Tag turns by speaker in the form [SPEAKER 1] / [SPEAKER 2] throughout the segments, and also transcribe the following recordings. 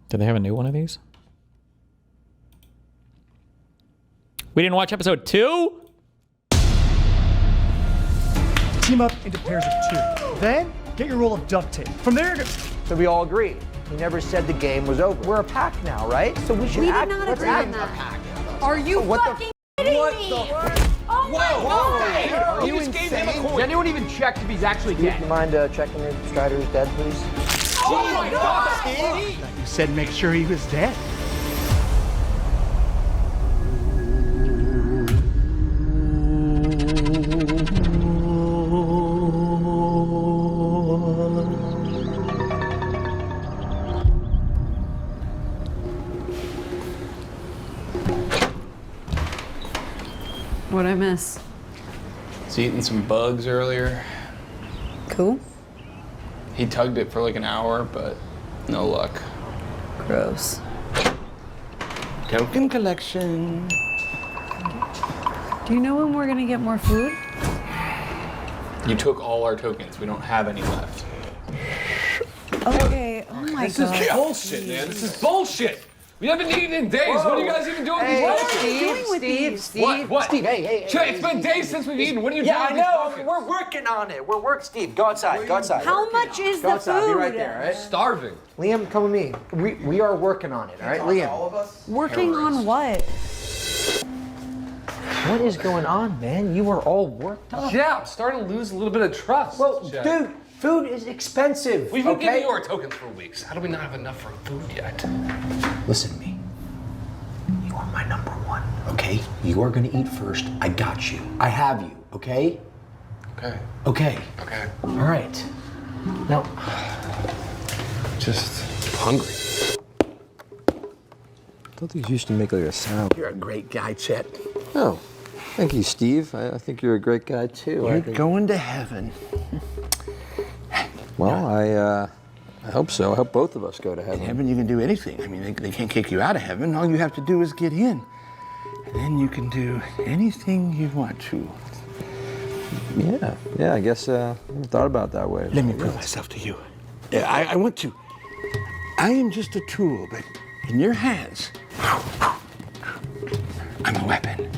[SPEAKER 1] Did they have a new one of these? We didn't watch episode 2?
[SPEAKER 2] Team up into pairs of 2. Then, get your roll of duct tape. From there,
[SPEAKER 3] So we all agree. He never said the game was over. We're a pack now, right? So we should
[SPEAKER 4] We
[SPEAKER 3] act.
[SPEAKER 4] did not
[SPEAKER 3] let's
[SPEAKER 4] agree on
[SPEAKER 3] act
[SPEAKER 4] that.
[SPEAKER 3] a pack.
[SPEAKER 4] Are you fucking kidding me? Oh my God!
[SPEAKER 3] Are you insane? Does anyone even check if he's actually dead? You mind checking if Strider's dead, please?
[SPEAKER 4] Oh my God!
[SPEAKER 2] you said make sure he was dead.
[SPEAKER 4] What'd I miss?
[SPEAKER 5] Was eating some bugs earlier.
[SPEAKER 4] Cool.
[SPEAKER 5] He tugged it for like an hour, but no luck.
[SPEAKER 4] Gross.
[SPEAKER 5] Token collection.
[SPEAKER 4] Do you know when we're gonna get more food?
[SPEAKER 5] You took all our tokens. We don't have any left.
[SPEAKER 4] Okay. Oh my
[SPEAKER 6] This is
[SPEAKER 4] God.
[SPEAKER 6] bullshit, man. This is bullshit. We haven't eaten in days. What are you guys even doing?
[SPEAKER 3] Hey,
[SPEAKER 4] What are you doing with these?
[SPEAKER 6] What?
[SPEAKER 3] Steve, hey.
[SPEAKER 6] Chet, it's been days since we've eaten. What are you
[SPEAKER 3] Yeah, I
[SPEAKER 6] doing? with
[SPEAKER 3] know.
[SPEAKER 6] these tokens?
[SPEAKER 3] We're working on it. Steve, go outside. Go outside.
[SPEAKER 4] How much is
[SPEAKER 3] Go
[SPEAKER 4] the
[SPEAKER 3] outside.
[SPEAKER 4] food?
[SPEAKER 3] Be right there, all right?
[SPEAKER 6] Starving.
[SPEAKER 3] Liam, come with me. We are working on it, all right? Liam.
[SPEAKER 6] All of us?
[SPEAKER 4] Working on what?
[SPEAKER 3] What is going on, man? You are all worked up.
[SPEAKER 6] Yeah, I'm starting to lose a little bit of trust.
[SPEAKER 3] Well,
[SPEAKER 6] Chet.
[SPEAKER 3] dude, food is expensive.
[SPEAKER 6] We've been
[SPEAKER 3] okay?
[SPEAKER 6] giving you our tokens for weeks. How do we not have enough for food yet?
[SPEAKER 7] Listen to me. You are my number one, okay? You are gonna eat first. I got you. I have you, okay?
[SPEAKER 6] Okay.
[SPEAKER 7] Okay.
[SPEAKER 6] Okay.
[SPEAKER 7] All right. Now,
[SPEAKER 6] Just hungry.
[SPEAKER 8] I thought these used to make like a sound.
[SPEAKER 7] you're a great guy, Chet.
[SPEAKER 8] Oh, thank you, Steve. I think you're a great guy too.
[SPEAKER 7] You're going to heaven.
[SPEAKER 8] Well, I hope so. I hope both of us go to
[SPEAKER 7] In
[SPEAKER 8] heaven.
[SPEAKER 7] heaven, you can do anything. I mean, they can't kick you out of heaven. All you have to do is get in. And then you can do anything you want to.
[SPEAKER 8] Yeah. I guess I never thought about it that way.
[SPEAKER 7] Let me prove myself to you. Yeah, I want to. I am just a tool, but in your hands, I'm a weapon.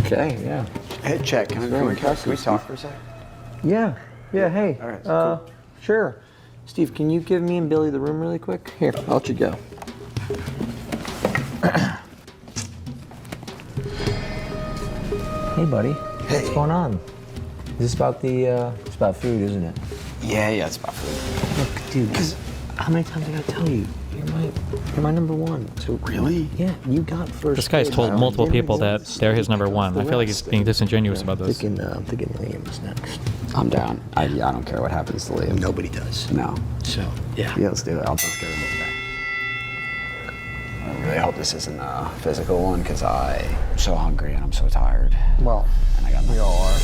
[SPEAKER 8] Okay, yeah.
[SPEAKER 3] Hey, Chet, can we talk for a second?
[SPEAKER 8] Yeah, hey.
[SPEAKER 3] All right, cool.
[SPEAKER 8] Sure. Steve, can you give me and Billy the room really quick? Here, I'll let you go. Hey, buddy.
[SPEAKER 7] Hey.
[SPEAKER 8] What's going on? Is this about it's about food, isn't it?
[SPEAKER 7] Yeah, it's about food.
[SPEAKER 8] Look, dude, because how many times I gotta tell you? You're my number one. So
[SPEAKER 7] Really?
[SPEAKER 8] yeah, you got first.
[SPEAKER 1] This guy's
[SPEAKER 8] place.
[SPEAKER 1] told multiple
[SPEAKER 8] Dinner
[SPEAKER 1] people that
[SPEAKER 8] is
[SPEAKER 1] they're his number one. I feel like he's
[SPEAKER 8] rest.
[SPEAKER 1] being disingenuous about this.
[SPEAKER 8] I'm thinking Liam's next.
[SPEAKER 9] I'm down. I don't care what happens to Liam.
[SPEAKER 7] Nobody does.
[SPEAKER 9] No.
[SPEAKER 7] So, yeah.
[SPEAKER 9] Yeah, let's do it. Let's get him this guy. I really hope this isn't a physical one because I'm so hungry and I'm so tired.
[SPEAKER 8] Well,
[SPEAKER 9] And I got
[SPEAKER 8] we all are.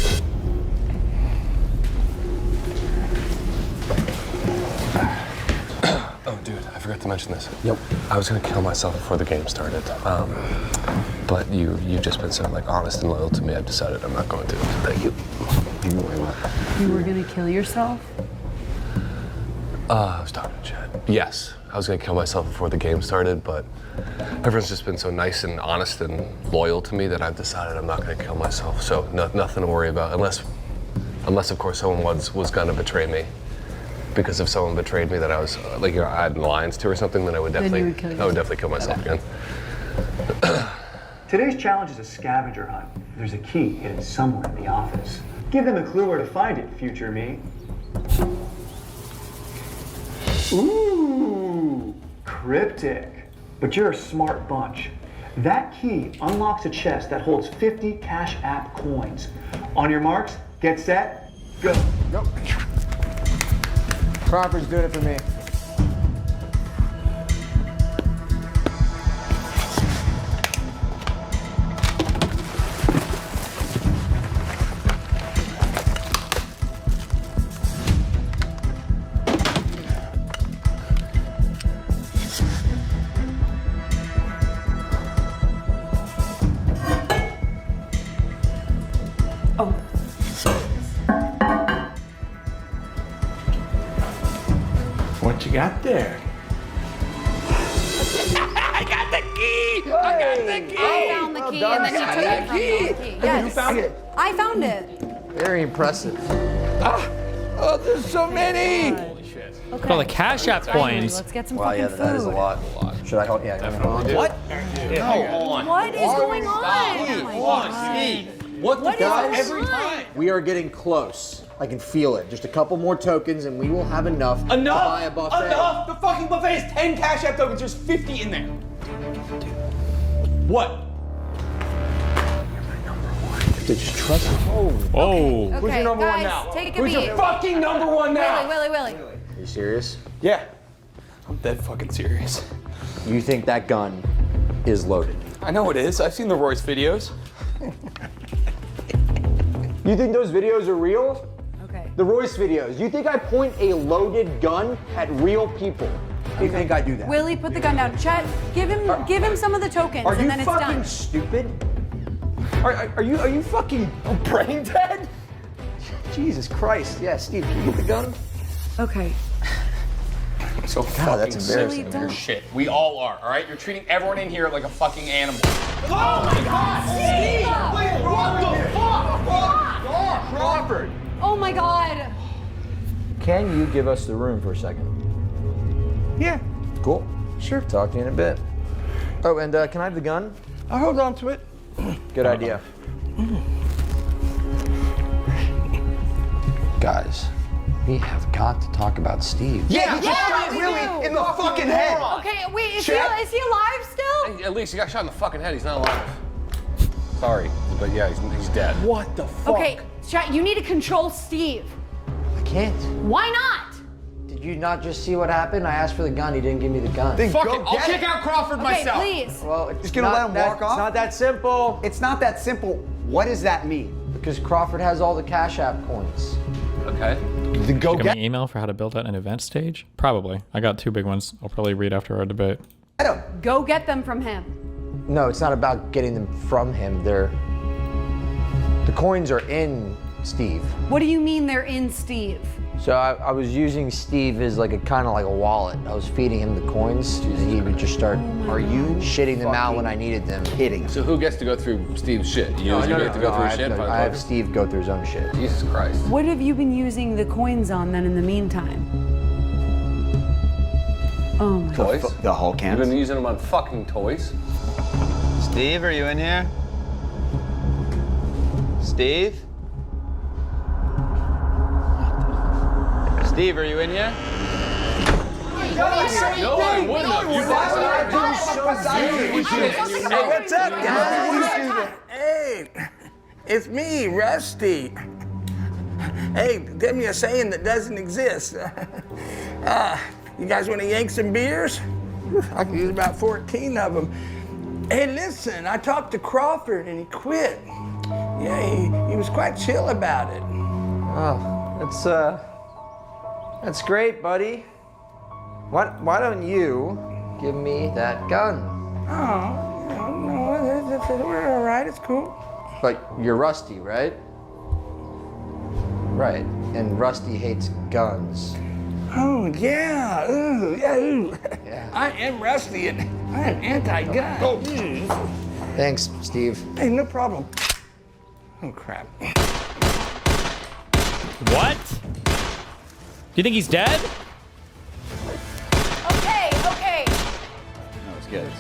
[SPEAKER 6] Oh, dude, I forgot to mention this.
[SPEAKER 8] Yep.
[SPEAKER 6] I was gonna kill myself before the game started. But you've just been so honest and loyal to me. I've decided I'm not going to. Thank you.
[SPEAKER 4] You were gonna kill yourself?
[SPEAKER 6] I was talking to Chad. Yes, I was gonna kill myself before the game started, but everyone's just been so nice and honest and loyal to me that I've decided I'm not gonna kill myself. So nothing to worry about, unless of course someone was gonna betray me. Because if someone betrayed me that I was I had an alliance to or something, then I would definitely kill myself again.
[SPEAKER 2] Today's challenge is a scavenger hunt. There's a key hidden somewhere in the office. Give them a clue where to find it, future me. Ooh, cryptic. But you're a smart bunch. That key unlocks a chest that holds 50 Cash App coins. On your marks, get set, go.
[SPEAKER 3] Nope. Crawford's doing it for me.
[SPEAKER 7] What you got there?
[SPEAKER 4] I got the key! I got the key!
[SPEAKER 10] I found the key and then you took it from me. The key. Yes.
[SPEAKER 3] You found it?
[SPEAKER 10] I found it.
[SPEAKER 3] Very impressive.
[SPEAKER 4] Oh, there's so many!
[SPEAKER 5] Holy shit.
[SPEAKER 10] Okay.
[SPEAKER 1] All the Cash App coins.
[SPEAKER 10] Let's get some
[SPEAKER 8] Wow,
[SPEAKER 10] fucking
[SPEAKER 8] yeah,
[SPEAKER 10] food.
[SPEAKER 8] that is a lot. Should I hold? Yeah,
[SPEAKER 5] Definitely.
[SPEAKER 3] What?
[SPEAKER 10] What is going on? Oh my God.
[SPEAKER 3] What the
[SPEAKER 10] fuck?
[SPEAKER 3] Every time. We are getting close. I can feel it. Just a couple more tokens and we will have enough to buy a buffet.
[SPEAKER 4] Enough! The fucking buffet is 10 Cash App tokens. There's 50 in there. What?
[SPEAKER 3] To just trust me.
[SPEAKER 1] Oh.
[SPEAKER 10] Okay,
[SPEAKER 3] Who's your number
[SPEAKER 10] guys,
[SPEAKER 3] one now?
[SPEAKER 10] take a
[SPEAKER 4] Who's
[SPEAKER 10] beat.
[SPEAKER 4] your fucking number one now?
[SPEAKER 10] Willie.
[SPEAKER 3] Are you serious?
[SPEAKER 4] Yeah. I'm dead fucking serious.
[SPEAKER 3] You think that gun is loaded?
[SPEAKER 4] I know it is. I've seen the Royce videos. You think those videos are real?
[SPEAKER 10] Okay.
[SPEAKER 3] The Royce videos. You think I point a loaded gun at real people?
[SPEAKER 9] You think I do that?
[SPEAKER 10] Willie, put the gun down. Chet, give him some of the tokens,
[SPEAKER 3] Are
[SPEAKER 10] and
[SPEAKER 3] you
[SPEAKER 10] then it's
[SPEAKER 3] fucking
[SPEAKER 10] done.
[SPEAKER 3] stupid?
[SPEAKER 4] Are you fucking brain dead?
[SPEAKER 3] Jesus Christ. Yeah, Steve, can you get the gun?
[SPEAKER 10] Okay.
[SPEAKER 5] I'm so
[SPEAKER 3] God,
[SPEAKER 5] fucking
[SPEAKER 3] that's
[SPEAKER 5] sick
[SPEAKER 3] embarrassing.
[SPEAKER 5] of your shit. We all are, all right? You're treating everyone in here like a fucking animal.
[SPEAKER 4] Oh my God! Steve! Wait, what the fuck? Crawford!
[SPEAKER 10] Oh my God.
[SPEAKER 3] Can you give us the room for a second?
[SPEAKER 9] Yeah.
[SPEAKER 3] Cool. Sure. Talk to you in a bit. Oh, and can I have the gun?
[SPEAKER 9] I'll hold on to it.
[SPEAKER 3] Good idea. Guys, we have got to talk about Steve.
[SPEAKER 4] Yeah,
[SPEAKER 10] we do.
[SPEAKER 4] in the fucking head.
[SPEAKER 10] Okay, wait, is he alive still?
[SPEAKER 6] At least he got shot in the fucking head. He's not alive. Sorry, but yeah, he's dead.
[SPEAKER 3] What the fuck?
[SPEAKER 10] Okay, Chet, you need to control Steve.
[SPEAKER 3] I can't.
[SPEAKER 10] Why not?
[SPEAKER 8] Did you not just see what happened? I asked for the gun. He didn't give me the gun.
[SPEAKER 4] Fuck it, I'll kick out Crawford
[SPEAKER 10] Okay,
[SPEAKER 4] myself.
[SPEAKER 10] please.
[SPEAKER 8] Well,
[SPEAKER 9] Just gonna let him walk off?
[SPEAKER 3] It's not that simple.
[SPEAKER 9] It's not that simple. What does that mean?
[SPEAKER 8] because Crawford has all the Cash App coins.
[SPEAKER 6] Okay.
[SPEAKER 9] Then go
[SPEAKER 1] Got
[SPEAKER 9] get
[SPEAKER 1] my email for how to build out an event stage? Probably. I got 2 big ones. I'll probably read after our debate.
[SPEAKER 9] him.
[SPEAKER 10] Go get them from him.
[SPEAKER 8] No, it's not about getting them from him. The coins are in Steve.
[SPEAKER 10] What do you mean they're in Steve?
[SPEAKER 8] So I was using Steve as like a kind of like a wallet. I was feeding him the coins, and he would just start shitting them out when I needed them.
[SPEAKER 9] Kidding.
[SPEAKER 6] So who gets to go through Steve's shit? You get to go through his shit?
[SPEAKER 8] I have Steve go through his own shit.
[SPEAKER 6] Jesus Christ.
[SPEAKER 10] What have you been using the coins on then in the meantime? Oh my God.
[SPEAKER 6] Toys?
[SPEAKER 9] The whole
[SPEAKER 6] You've
[SPEAKER 9] can.
[SPEAKER 6] been using them on fucking toys?
[SPEAKER 11] Steve, are you in here? Steve? Steve, are you in here?
[SPEAKER 6] No, I wouldn't have.
[SPEAKER 11] Hey, what's up, guys? Hey, it's me, Rusty. Hey, give me a saying that doesn't exist. You guys want to yank some beers? I can use about 14 of them. Hey, listen, I talked to Crawford and he quit. Yeah, he was quite chill about it.
[SPEAKER 8] Oh, that's great, buddy. Why don't you give me that gun?
[SPEAKER 11] Oh, no, we're all right, it's cool.
[SPEAKER 8] But you're Rusty, right? Right, and Rusty hates guns.
[SPEAKER 11] Oh, yeah, ooh, yeah, ooh.
[SPEAKER 8] Yeah.
[SPEAKER 11] I am Rusty and I am anti-gun.
[SPEAKER 8] Thanks, Steve.
[SPEAKER 11] Hey, no problem. Oh, crap.
[SPEAKER 1] What? Do you think he's dead?
[SPEAKER 10] Okay.
[SPEAKER 9] That was good.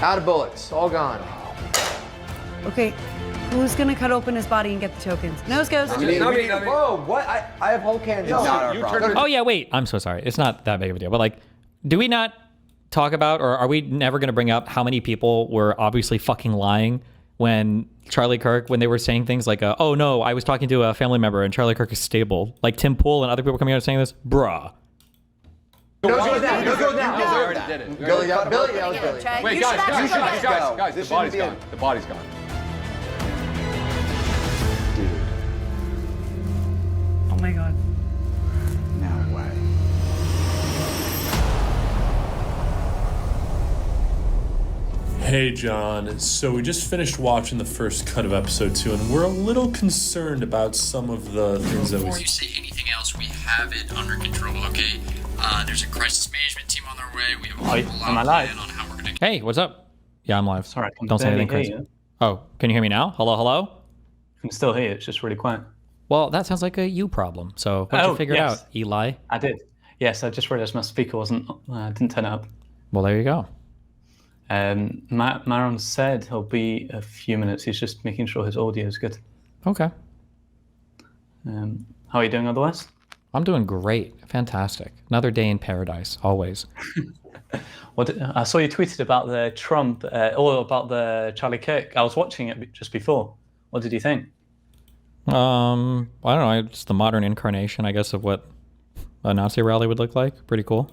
[SPEAKER 8] Out of bullets, all gone.
[SPEAKER 10] Okay, who's gonna cut open his body and get the tokens? Nose goes.
[SPEAKER 3] Whoa, what? I have whole cans.
[SPEAKER 9] It's not our problem.
[SPEAKER 1] Oh yeah, wait. I'm so sorry. It's not that big of a deal. But like, do we not talk about, or are we never going to bring up how many people were obviously fucking lying when Charlie Kirk, when they were saying things like, oh no, I was talking to a family member and Charlie Kirk is stable. Like Tim Pool and other people coming out saying this? Bruh.
[SPEAKER 3] Go down.
[SPEAKER 6] We already did it.
[SPEAKER 8] Billy, that was Billy.
[SPEAKER 10] Chad,
[SPEAKER 6] Wait,
[SPEAKER 10] you
[SPEAKER 6] guys,
[SPEAKER 10] should actually go.
[SPEAKER 6] guys, the body's gone. The body's gone.
[SPEAKER 10] Oh my God.
[SPEAKER 9] No way.
[SPEAKER 12] Hey John, so we just finished watching the first cut of episode 2 and we're a little concerned about some of the things that we...
[SPEAKER 13] Before you say anything else, we have it under control, okay? There's a crisis management team on their way. We have a
[SPEAKER 14] Hi,
[SPEAKER 13] full
[SPEAKER 14] am I live?
[SPEAKER 13] plan on how we're gonna.
[SPEAKER 1] Hey, what's up? Yeah, I'm live.
[SPEAKER 14] Sorry, I can
[SPEAKER 1] Don't say anything
[SPEAKER 14] barely
[SPEAKER 1] crazy.
[SPEAKER 14] hear you.
[SPEAKER 1] Oh, can you hear me now? Hello, hello?
[SPEAKER 14] I can still hear you. It's just really quiet.
[SPEAKER 1] Well, that sounds like a you problem. So what did you figure out, Eli?
[SPEAKER 14] I did. Yes, I just realized my speaker didn't turn up.
[SPEAKER 1] Well, there you go.
[SPEAKER 14] Myron said he'll be a few minutes. He's just making sure his audio is good.
[SPEAKER 1] Okay.
[SPEAKER 14] How are you doing otherwise?
[SPEAKER 1] I'm doing great. Fantastic. Another day in paradise, always.
[SPEAKER 14] I saw you tweeted about the Trump, or about the Charlie Kirk. I was watching it just before. What did you think?
[SPEAKER 1] I don't know. It's the modern incarnation, I guess, of what a Nazi rally would look like. Pretty cool.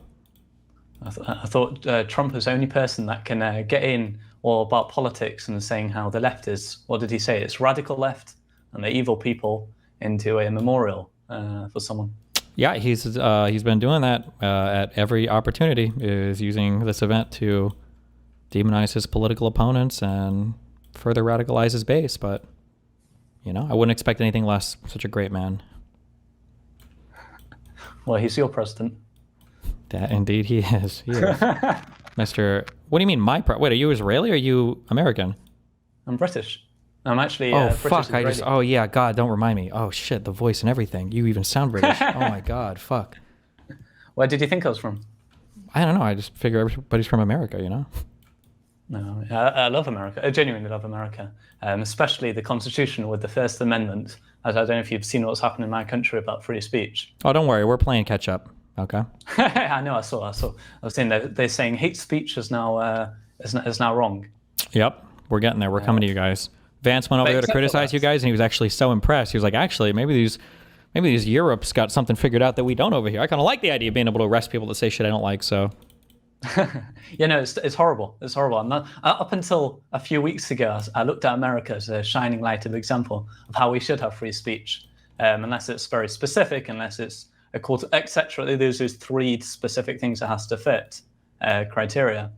[SPEAKER 14] I thought Trump was the only person that can get in all about politics and saying how the left is, what did he say? It's radical left and the evil people into a memorial for someone.
[SPEAKER 1] Yeah, he's been doing that at every opportunity, is using this event to demonize his political opponents and further radicalize his base. But, you know, I wouldn't expect anything less. Such a great man.
[SPEAKER 14] Well, he's your president.
[SPEAKER 1] That indeed he is. He is. Mr. What do you mean wait, are you Israeli or are you American?
[SPEAKER 14] I'm British. I'm actually
[SPEAKER 1] oh
[SPEAKER 14] British
[SPEAKER 1] fuck!
[SPEAKER 14] Israeli.
[SPEAKER 1] Oh yeah, God, don't remind me. Oh shit, the voice and everything. You even sound British. Oh my God, fuck.
[SPEAKER 14] Where did you think I was from?
[SPEAKER 1] I don't know. I just figure everybody's from America, you know.
[SPEAKER 14] No, I love America. I genuinely love America, especially the Constitution with the First Amendment. As I don't know if you've seen what's happened in my country about free speech.
[SPEAKER 1] Oh, don't worry, we're playing catch up. Okay.
[SPEAKER 14] I know. I saw. I was saying they're saying hate speech is now wrong.
[SPEAKER 1] Yep, we're getting there. We're coming to you guys. Vance went over there to criticize you guys, and he was actually so impressed. He was like, "Actually, maybe these Europe's got something figured out that we don't over here." I kind of like the idea of being able to arrest people that say shit I don't like. So.
[SPEAKER 14] Yeah, no, it's horrible. It's horrible. I'm not, up until a few weeks ago, I looked at America as a shining light of example of how we should have free speech, unless it's very specific, unless it's a call to etc. There's those three specific things that has to fit criteria.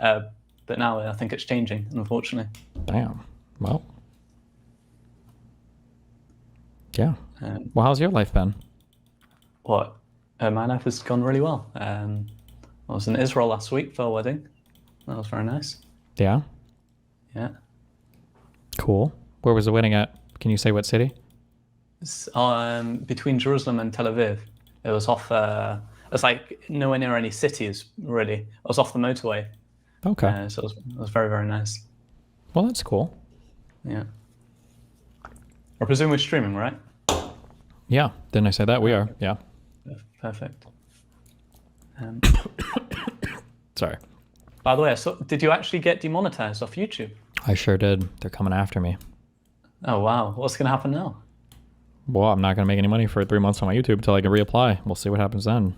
[SPEAKER 14] But now I think it's changing, unfortunately.
[SPEAKER 1] Damn. Well. Yeah. Well, how's your life been?
[SPEAKER 14] What? My life has gone really well. I was in Israel last week for a wedding. That was very nice.
[SPEAKER 1] Yeah?
[SPEAKER 14] Yeah.
[SPEAKER 1] Cool. Where was the wedding at? Can you say what city?
[SPEAKER 14] It's between Jerusalem and Tel Aviv. It was off, it was like nowhere near any cities, really. It was off the motorway.
[SPEAKER 1] Okay.
[SPEAKER 14] So it was very, very nice.
[SPEAKER 1] Well, that's cool.
[SPEAKER 14] Yeah. I presume we're streaming, right?
[SPEAKER 1] Yeah. Didn't I say that? We are. Yeah.
[SPEAKER 14] Perfect.
[SPEAKER 1] Sorry.
[SPEAKER 14] By the way, did you actually get demonetized off YouTube?
[SPEAKER 1] I sure did. They're coming after me.
[SPEAKER 14] Oh, wow. What's going to happen now?
[SPEAKER 1] Well, I'm not going to make any money for 3 months on my YouTube until I can reapply. We'll see what happens then.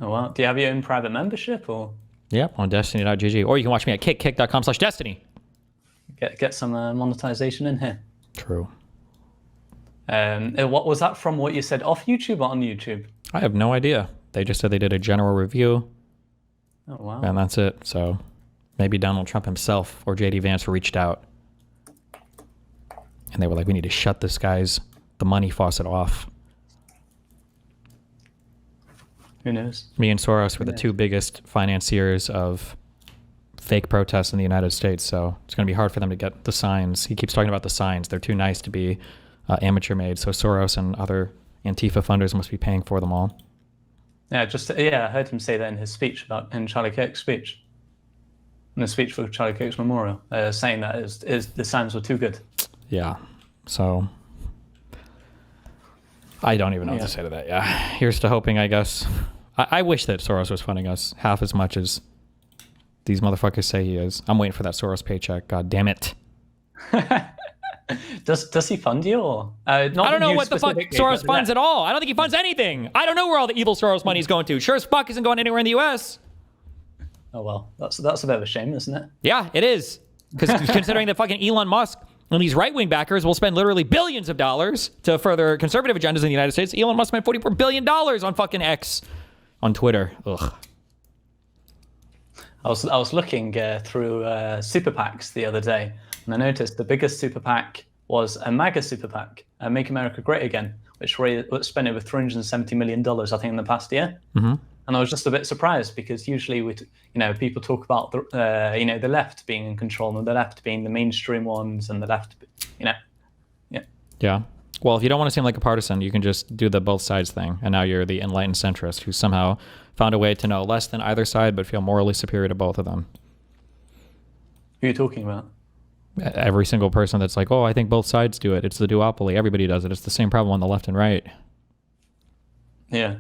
[SPEAKER 14] Oh, wow. Do you have your own private membership or?
[SPEAKER 1] Yep, on destiny.gg. Or you can watch me at kick.com/destiny.
[SPEAKER 14] Get some monetization in here.
[SPEAKER 1] True.
[SPEAKER 14] What was that from? What you said off YouTube or on YouTube?
[SPEAKER 1] I have no idea. They just said they did a general review.
[SPEAKER 14] Oh, wow.
[SPEAKER 1] And that's it. So maybe Donald Trump himself or JD Vance reached out. And they were like, we need to shut this guy's the money faucet off.
[SPEAKER 14] Who knows?
[SPEAKER 1] Me and Soros were the two biggest financiers of fake protests in the United States. So it's going to be hard for them to get the signs. He keeps talking about the signs. They're too nice to be amateur made. So Soros and other Antifa funders must be paying for them all.
[SPEAKER 14] Yeah, I heard him say that in his speech in Charlie Kirk's speech. In the speech for Charlie Kirk's memorial, saying that the signs were too good.
[SPEAKER 1] Yeah. So I don't even know what to say to that. Yeah. Here's to hoping, I guess. I wish that Soros was funding us half as much as these motherfuckers say he is. I'm waiting for that Soros paycheck. God damn it.
[SPEAKER 14] Does he fund you or?
[SPEAKER 1] I don't know what the fuck Soros funds at all. I don't think he funds anything. I don't know where all the evil Soros money is going to. Sure as fuck isn't going anywhere in the U.S.
[SPEAKER 14] Oh well, that's a bit of a shame, isn't it?
[SPEAKER 1] Yeah, it is. Because considering that fucking Elon Musk and these right-wing backers will spend literally billions of dollars to further conservative agendas in the United States, Elon Musk spent $44 billion on fucking X on Twitter. Ugh.
[SPEAKER 14] I was looking through super PACs the other day, and I noticed the biggest super PAC was a MAGA super PAC, Make America Great Again, which spent over $370 million, I think, in the past year.
[SPEAKER 1] Mm-hmm.
[SPEAKER 14] And I was just a bit surprised because usually, people talk about the left being in control and the left being the mainstream ones and the left, yeah.
[SPEAKER 1] Yeah. Well, if you don't want to seem like a partisan, you can just do the both sides thing. And now you're the enlightened centrist who somehow found a way to know less than either side, but feel morally superior to both of them.
[SPEAKER 14] Who are you talking about?
[SPEAKER 1] Every single person that's like, oh, I think both sides do it. It's the duopoly. Everybody does it. It's the same problem on the left and right.
[SPEAKER 14] Yeah.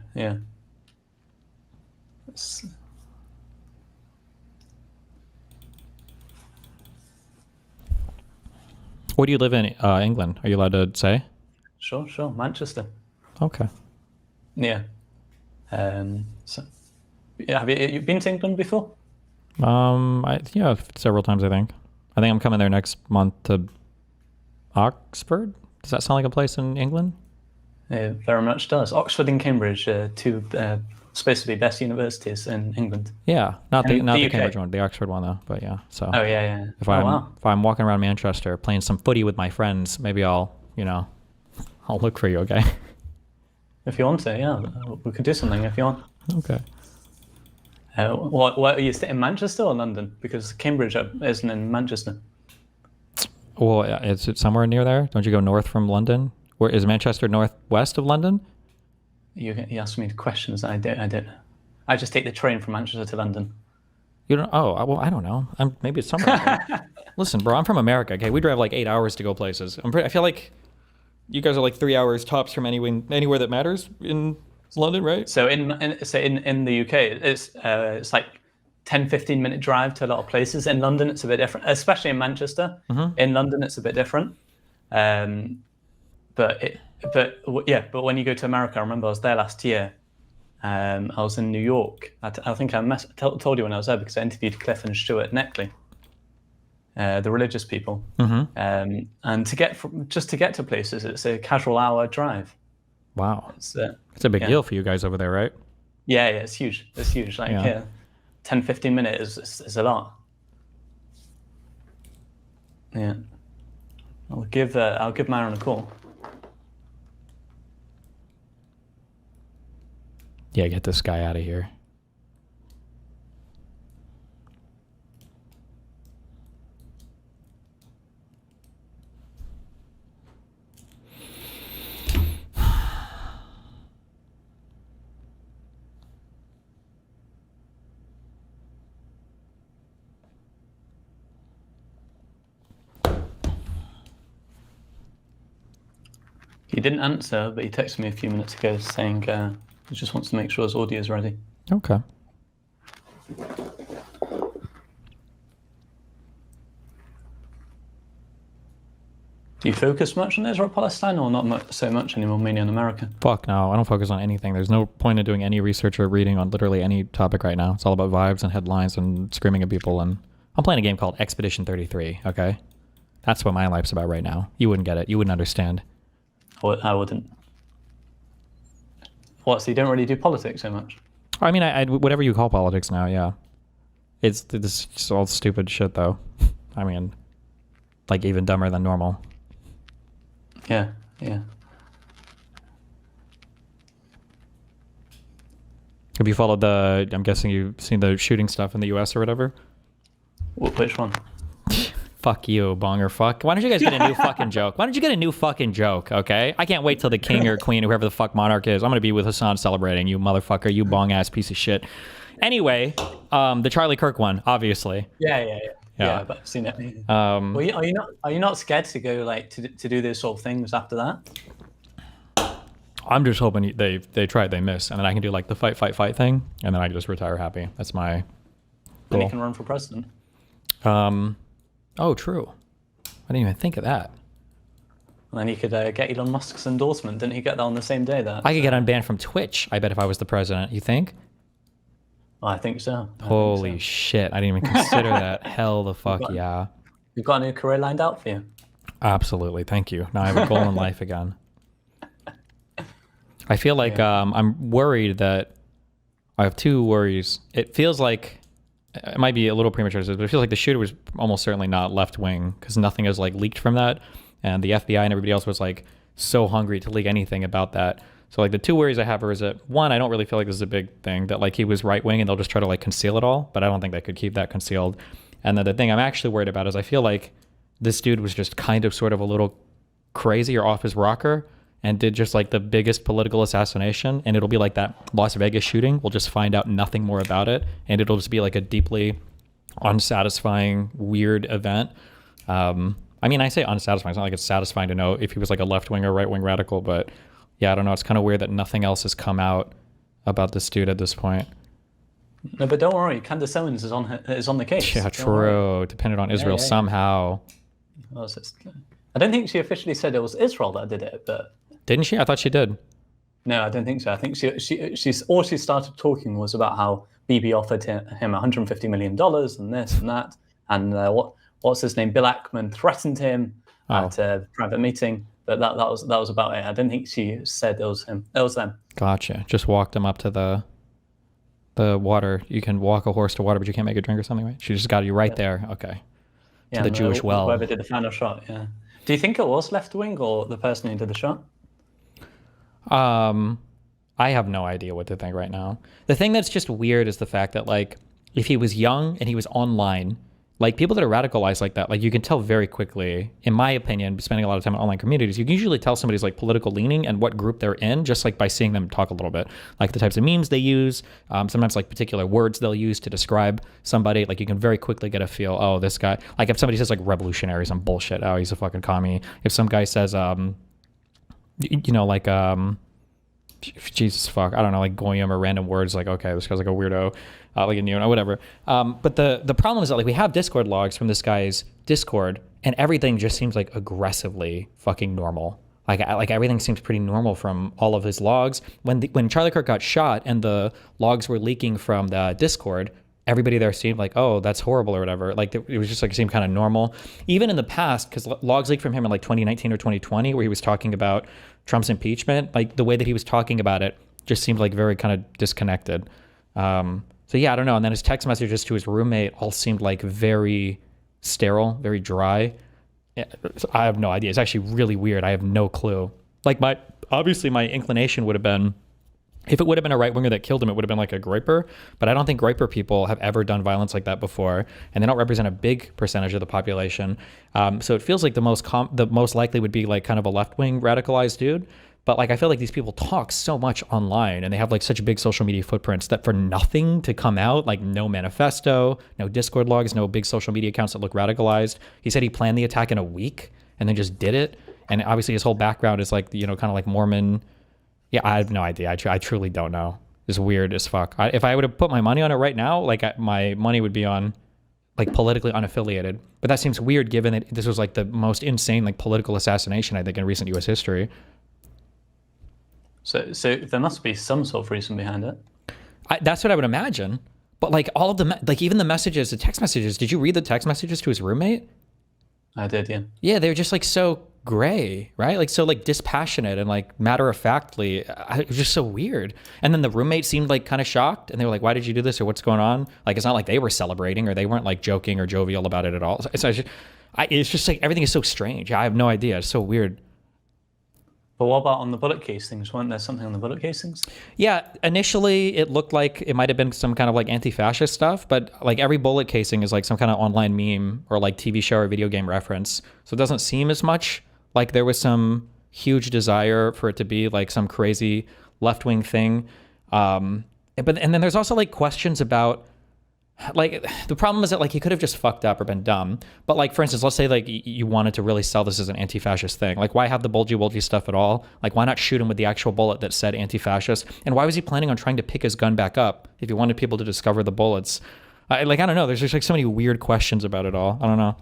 [SPEAKER 1] Where do you live in England? Are you allowed to say?
[SPEAKER 14] Sure. Manchester.
[SPEAKER 1] Okay.
[SPEAKER 14] Yeah. Have you been to England before?
[SPEAKER 1] Yeah, several times, I think. I think I'm coming there next month to Oxford. Does that sound like a place in England?
[SPEAKER 14] It very much does. Oxford and Cambridge, two supposed to be best universities in England.
[SPEAKER 1] Yeah, not the
[SPEAKER 14] UK.
[SPEAKER 1] Cambridge one, the Oxford one though. But yeah, so.
[SPEAKER 14] Oh yeah.
[SPEAKER 1] If I'm walking around Manchester playing some footy with my friends, maybe I'll look for you. Okay.
[SPEAKER 14] If you want to, yeah, we could do something if you want.
[SPEAKER 1] Okay.
[SPEAKER 14] What are you in Manchester or London? Because Cambridge isn't in Manchester.
[SPEAKER 1] Well, is it somewhere near there? Don't you go north from London? Where is Manchester northwest of London?
[SPEAKER 14] You asked me questions. I did. I just take the train from Manchester to London.
[SPEAKER 1] You don't? Oh, well, I don't know. Maybe it's somewhere. Listen, bro, I'm from America. Okay, we drive like 8 hours to go places. I feel like you guys are like 3 hours tops from anywhere that matters in London, right?
[SPEAKER 14] So in the UK, it's like 10-15 minute drive to a lot of places. In London, it's a bit different, especially in Manchester.
[SPEAKER 1] Mm-hmm.
[SPEAKER 14] In London, it's a bit different. But when you go to America, I remember I was there last year. I was in New York. I think I told you when I was there because I interviewed Cliff and Stuart Neckley, the religious people.
[SPEAKER 1] Mm-hmm.
[SPEAKER 14] And to get to places, it's a casual hour drive.
[SPEAKER 1] Wow,
[SPEAKER 14] it's
[SPEAKER 1] a big deal for you guys over there, right?
[SPEAKER 14] Yeah, it's huge. It's huge. Like 10-15 minutes is a lot. Yeah, I'll give Myron a call.
[SPEAKER 1] Yeah, get this guy out of here.
[SPEAKER 14] He didn't answer, but he texted me a few minutes ago saying he just wants to make sure his audio is ready.
[SPEAKER 1] Okay.
[SPEAKER 14] Do you focus much on Israel Palestine or not so much anymore, mainly on America?
[SPEAKER 1] Fuck no, I don't focus on anything. There's no point in doing any research or reading on literally any topic right now. It's all about vibes and headlines and screaming at people. And I'm playing a game called Expedition 33, okay? That's what my life's about right now. You wouldn't get it. You wouldn't understand.
[SPEAKER 14] I wouldn't. What, so you don't really do politics so much?
[SPEAKER 1] I mean, I whatever you call politics now, yeah. It's just all stupid shit, though. I mean, like even dumber than normal.
[SPEAKER 14] Yeah.
[SPEAKER 1] Have you followed I'm guessing you've seen the shooting stuff in the US or whatever?
[SPEAKER 14] Which one?
[SPEAKER 1] Fuck you, bonger fuck. Why don't you guys get a new fucking joke? Why don't you get a new fucking joke, okay? I can't wait till the king or queen, whoever the fuck monarch is. I'm gonna be with Hassan celebrating, you motherfucker, you bong ass piece of shit. Anyway, the Charlie Kirk one, obviously.
[SPEAKER 14] Yeah, but I've seen it. Well, are you not scared to go like to do those sort of things after that?
[SPEAKER 1] I'm just hoping they try it, they miss, and then I can do like the fight thing, and then I can just retire happy. That's my goal.
[SPEAKER 14] Then you can run for president.
[SPEAKER 1] Oh, true. I didn't even think of that.
[SPEAKER 14] And then you could get Elon Musk's endorsement. Didn't he get that on the same day?
[SPEAKER 1] I could get unbanned from Twitch, I bet, if I was the president. You think?
[SPEAKER 14] I think so.
[SPEAKER 1] Holy shit. I didn't even consider that. Hell the fuck yeah.
[SPEAKER 14] You've got a new career lined out for you.
[SPEAKER 1] Absolutely. Thank you. Now I have a goal in life again. I feel like I'm worried that I have two worries. It feels like it might be a little premature, but it feels like the shooter was almost certainly not left wing because nothing is like leaked from that. And the FBI and everybody else was like so hungry to leak anything about that. So like the two worries I have are is that one, I don't really feel like this is a big thing, that like he was right wing and they'll just try to like conceal it all, but I don't think they could keep that concealed. And then the thing I'm actually worried about is I feel like this dude was just kind of sort of a little crazy or off his rocker and did just like the biggest political assassination, and it'll be like that Las Vegas shooting. We'll just find out nothing more about it, and it'll just be like a deeply unsatisfying, weird event. I mean, I say unsatisfying. It's not like it's satisfying to know if he was like a left-wing or right-wing radical, but yeah, I don't know. It's kind of weird that nothing else has come out about this dude at this point.
[SPEAKER 14] No, but don't worry. Candace Owens is on the case.
[SPEAKER 1] Yeah, true. Depended on Israel somehow.
[SPEAKER 14] I don't think she officially said it was Israel that did it, but
[SPEAKER 1] didn't she? I thought she did.
[SPEAKER 14] No, I don't think so. I think she's all she started talking was about how Bibi offered him $150 million and this and that, and what's his name? Bill Ackman threatened him at a private meeting. But that was about it. I didn't think she said it was him. It was them.
[SPEAKER 1] Gotcha. Just walked him up to the water. You can walk a horse to water, but you can't make it drink or something, right? She just got you right there. Okay. To the Jewish well.
[SPEAKER 14] Whoever did the final shot, yeah. Do you think it was left wing or the person who did the shot?
[SPEAKER 1] I have no idea what to think right now. The thing that's just weird is the fact that like if he was young and he was online, like people that are radicalized like that, like you can tell very quickly, in my opinion, spending a lot of time in online communities, you can usually tell somebody's like political leaning and what group they're in just like by seeing them talk a little bit. Like the types of memes they use, sometimes like particular words they'll use to describe somebody. Like you can very quickly get a feel, oh, this guy, like if somebody says like revolutionary, some bullshit, oh, he's a fucking commie. If some guy says, Jesus fuck, I don't know, like goyim or random words, like, okay, this guy's like a weirdo, like a neo, whatever. But the problem is that like we have Discord logs from this guy's Discord, and everything just seems like aggressively fucking normal. Like everything seems pretty normal from all of his logs. When Charlie Kirk got shot and the logs were leaking from the Discord, everybody there seemed like, oh, that's horrible or whatever. Like it was just like, it seemed kind of normal. Even in the past, because logs leaked from him in like 2019 or 2020, where he was talking about Trump's impeachment, like the way that he was talking about it just seemed like very kind of disconnected. So yeah, I don't know. And then his text messages to his roommate all seemed like very sterile, very dry. I have no idea. It's actually really weird. I have no clue. Like obviously my inclination would have been, if it would have been a right winger that killed him, it would have been like a Groyper. But I don't think Groyper people have ever done violence like that before, and they don't represent a big percentage of the population. So it feels like the most likely would be like kind of a left wing radicalized dude. But like I feel like these people talk so much online, and they have like such big social media footprints that for nothing to come out, like no manifesto, no Discord logs, no big social media accounts that look radicalized. He said he planned the attack in a week and then just did it. And obviously his whole background is like, kind of like Mormon. Yeah, I have no idea. I truly don't know. It's weird as fuck. If I would have put my money on it right now, like my money would be on like politically unaffiliated. But that seems weird given that this was like the most insane like political assassination, I think, in recent U.S. history.
[SPEAKER 14] So there must be some sort of reason behind it.
[SPEAKER 1] That's what I would imagine. But like all of like even the messages, the text messages, did you read the text messages to his roommate?
[SPEAKER 14] I did, yeah.
[SPEAKER 1] Yeah, they were just like so gray, right? Like so like dispassionate and like matter-of-factly. It was just so weird. And then the roommate seemed like kind of shocked, and they were like, why did you do this, or what's going on? Like it's not like they were celebrating or they weren't like joking or jovial about it at all. It's just like everything is so strange. I have no idea. It's so weird.
[SPEAKER 14] But what about on the bullet casings? Wasn't there something on the bullet casings?
[SPEAKER 1] Yeah, initially it looked like it might have been some kind of like anti-fascist stuff, but like every bullet casing is like some kind of online meme or like TV show or video game reference. So it doesn't seem as much like there was some huge desire for it to be like some crazy left-wing thing. And then there's also like questions about, like the problem is that like he could have just fucked up or been dumb. But like for instance, let's say like you wanted to really sell this as an anti-fascist thing. Like why have the bulgy stuff at all? Like why not shoot him with the actual bullet that said anti-fascist? And why was he planning on trying to pick his gun back up if he wanted people to discover the bullets? I don't know. There's just like so many weird questions about it all. I don't know.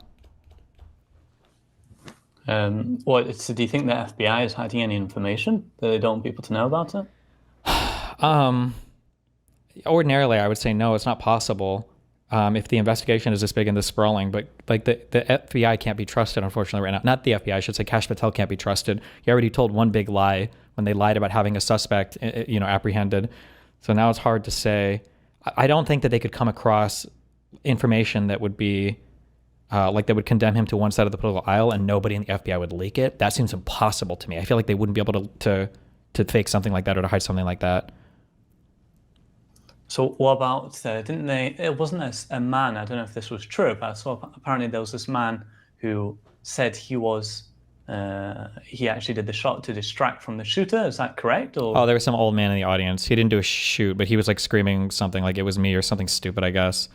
[SPEAKER 14] So do you think the FBI is hiding any information that they don't want people to know about it?
[SPEAKER 1] Ordinarily, I would say no, it's not possible if the investigation is this big and this sprawling. But like the FBI can't be trusted, unfortunately, right now. Not the FBI, I should say. Kash Patel can't be trusted. He already told one big lie when they lied about having a suspect, apprehended. So now it's hard to say. I don't think that they could come across information that would be like they would condemn him to one side of the political aisle and nobody in the FBI would leak it. That seems impossible to me. I feel like they wouldn't be able to fake something like that or to hide something like that.
[SPEAKER 14] So what about, didn't they, it wasn't a man, I don't know if this was true, but I saw apparently there was this man who said he actually did the shot to distract from the shooter. Is that correct? Or?
[SPEAKER 1] Oh, there was some old man in the audience. He didn't do a shoot, but he was like screaming something like it was me or something stupid, I guess.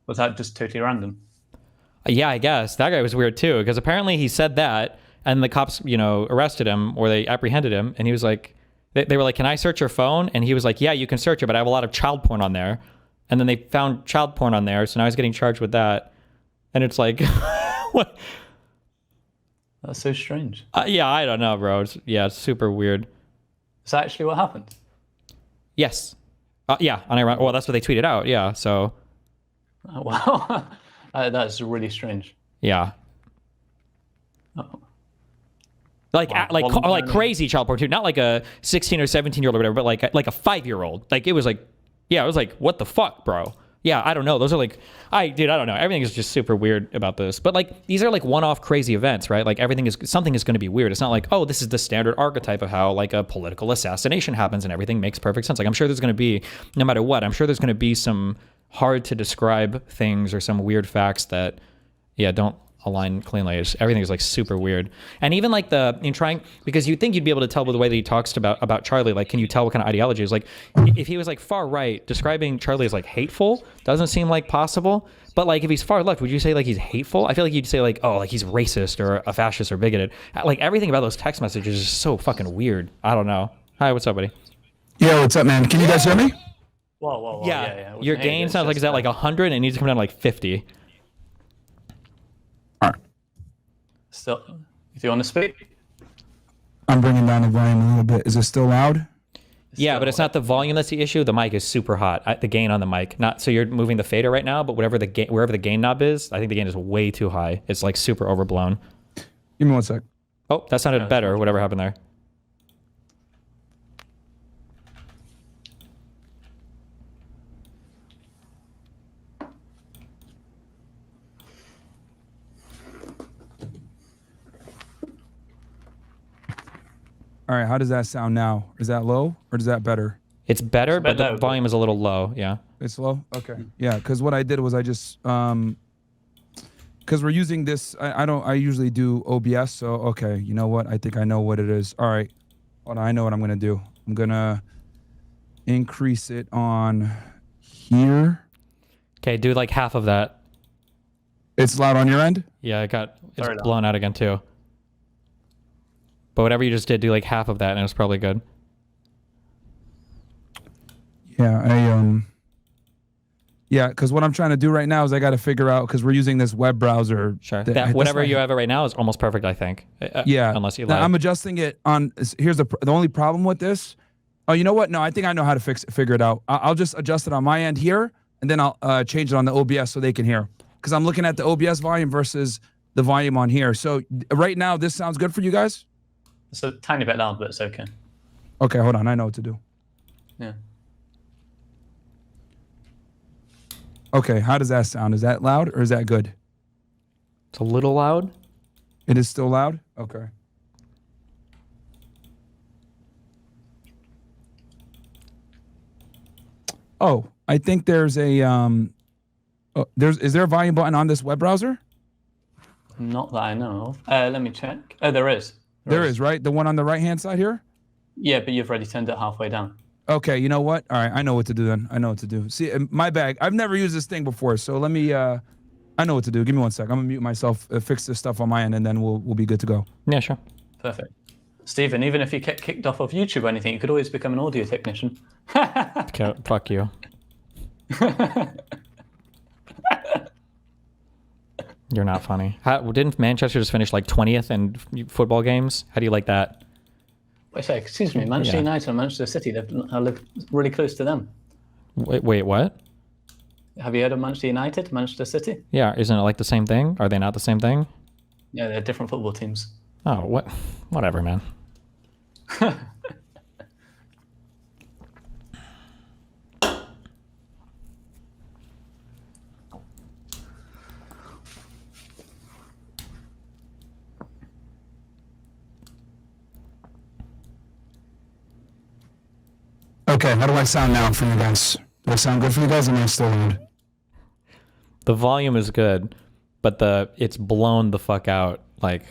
[SPEAKER 14] Was that just totally random?
[SPEAKER 1] Yeah, I guess. That guy was weird too, because apparently he said that and the cops, arrested him or they apprehended him. And he was like, they were like, can I search your phone? And he was like, yeah, you can search it, but I have a lot of child porn on there. And then they found child porn on there. So now he's getting charged with that. And it's like, what?
[SPEAKER 14] That's so strange.
[SPEAKER 1] Yeah, I don't know, bro. It's super weird.
[SPEAKER 14] Is that actually what happened?
[SPEAKER 1] Yes. Yeah. Well, that's what they tweeted out. Yeah. So.
[SPEAKER 14] Oh, wow. That's really strange.
[SPEAKER 1] Yeah.
[SPEAKER 14] Oh.
[SPEAKER 1] Like crazy child porn too. Not like a 16 or 17-year-old or whatever, but like a 5-year-old. Like it was like, yeah, it was like, what the fuck, bro? Yeah, I don't know. Those are like, I don't know. Everything is just super weird about this. But like, these are like one-off crazy events, right? Like something is going to be weird. It's not like, oh, this is the standard archetype of how like a political assassination happens and everything makes perfect sense. Like I'm sure there's going to be, no matter what, I'm sure there's going to be some hard to describe things or some weird facts that, don't align cleanly. Everything is like super weird. And even like because you'd think you'd be able to tell by the way that he talks about Charlie, like, can you tell what kind of ideology is? Like, if he was like far right, describing Charlie as like hateful doesn't seem like possible. But like, if he's far left, would you say like he's hateful? I feel like you'd say like, oh, like he's racist or a fascist or bigoted. Like everything about those text messages is so fucking weird. I don't know. Hi, what's up, buddy?
[SPEAKER 15] Yo, what's up, man? Can you guys hear me?
[SPEAKER 14] Whoa.
[SPEAKER 1] Yeah. Your gain sounds like it's at like 100 and it needs to come down to like 50.
[SPEAKER 14] Still, if you want to speak.
[SPEAKER 15] I'm bringing down the volume a little bit. Is it still loud?
[SPEAKER 1] Yeah, but it's not the volume that's the issue. The mic is super hot. The gain on the mic. So you're moving the fader right now, but wherever the gain knob is, I think the gain is way too high. It's like super overblown.
[SPEAKER 15] Give me 1 sec.
[SPEAKER 1] Oh, that sounded better. Whatever happened there.
[SPEAKER 15] All right, how does that sound now? Is that low or is that better?
[SPEAKER 1] It's better, but the volume is a little low. Yeah.
[SPEAKER 15] It's low? Okay. Yeah, because what I did was I just, because we're using this, I usually do OBS, so okay, you know what? I think I know what it is. All right, hold on, I know what I'm going to do. I'm going to increase it on here.
[SPEAKER 1] Okay, do like half of that.
[SPEAKER 15] It's loud on your end?
[SPEAKER 1] Yeah, it's blown out again too. But whatever you just did, do like half of that, and it was probably good.
[SPEAKER 15] Yeah, yeah, because what I'm trying to do right now is I got to figure out, because we're using this web browser.
[SPEAKER 1] Sure. Whatever you have it right now is almost perfect, I think.
[SPEAKER 15] Yeah.
[SPEAKER 1] Unless you
[SPEAKER 15] now,
[SPEAKER 1] lag.
[SPEAKER 15] I'm adjusting it on. Here's the only problem with this. Oh, you know what? No, I think I know how to figure it out. I'll just adjust it on my end here, and then I'll change it on the OBS so they can hear. Because I'm looking at the OBS volume versus the volume on here. So right now, this sounds good for you guys?
[SPEAKER 14] It's a tiny bit loud, but it's okay.
[SPEAKER 15] Okay, hold on. I know what to do.
[SPEAKER 14] Yeah.
[SPEAKER 15] Okay, how does that sound? Is that loud or is that good?
[SPEAKER 1] It's a little loud.
[SPEAKER 15] It is still loud? Okay. Oh, I think there's a is there a volume button on this web browser?
[SPEAKER 14] Not that I know of. Let me check. Oh, there is.
[SPEAKER 15] There is, right? The one on the right-hand side here?
[SPEAKER 14] Yeah, but you've already turned it halfway down.
[SPEAKER 15] Okay, you know what? All right, I know what to do then. I know what to do. See, my bag. I've never used this thing before, so let me. I know what to do. Give me 1 sec. I'm gonna mute myself, fix this stuff on my end, and then we'll be good to go.
[SPEAKER 1] Yeah, sure.
[SPEAKER 14] Perfect. Stephen, even if you get kicked off of YouTube or anything, you could always become an audio technician.
[SPEAKER 1] Okay, fuck you. You're not funny. Didn't Manchester just finish like 20th in football games? How do you like that?
[SPEAKER 14] Wait, excuse me. Manchester United and Manchester City, I live really close to them.
[SPEAKER 1] Wait, what?
[SPEAKER 14] Have you heard of Manchester United, Manchester City?
[SPEAKER 1] Yeah, isn't it like the same thing? Are they not the same thing?
[SPEAKER 14] Yeah, they're different football teams.
[SPEAKER 1] Oh, whatever, man.
[SPEAKER 15] Okay, how do I sound now for you guys? Do I sound good for you guys, or am I still loud?
[SPEAKER 1] The volume is good, but it's blown the fuck out. Like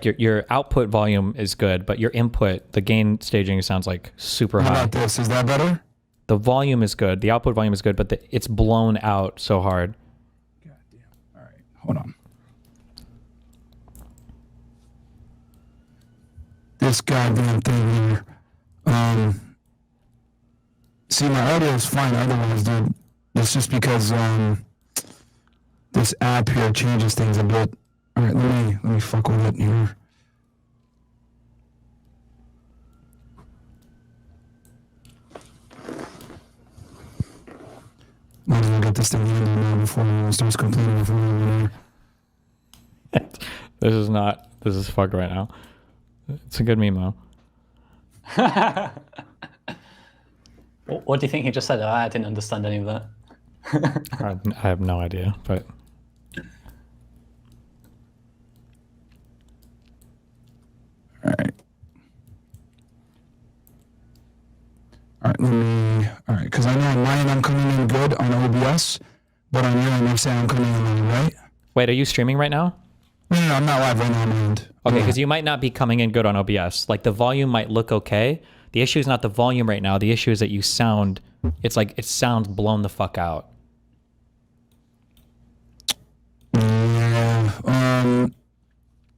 [SPEAKER 1] your output volume is good, but your input, the gain staging sounds like super high.
[SPEAKER 15] How about this? Is that better?
[SPEAKER 1] The volume is good. The output volume is good, but it's blown out so hard.
[SPEAKER 15] God damn. All right, hold on. This goddamn thing here. See, my audio is fine otherwise, dude. It's just because this app here changes things a bit. All right, let me fuck with it here. Might as well get this thing handled now before it starts complaining for me.
[SPEAKER 1] This is fucked right now. It's a good meme though.
[SPEAKER 14] What do you think he just said? I didn't understand any of that.
[SPEAKER 1] I have no idea, but
[SPEAKER 15] all right, because I know on mine I'm coming in good on OBS, but on your end, you're saying I'm coming in low, right?
[SPEAKER 1] Wait, are you streaming right now?
[SPEAKER 15] No, I'm not live right now on my end.
[SPEAKER 1] Okay, because you might not be coming in good on OBS. Like the volume might look okay. The issue is not the volume right now. The issue is that you sound, it's like it sounds blown the fuck out.
[SPEAKER 15] Yeah,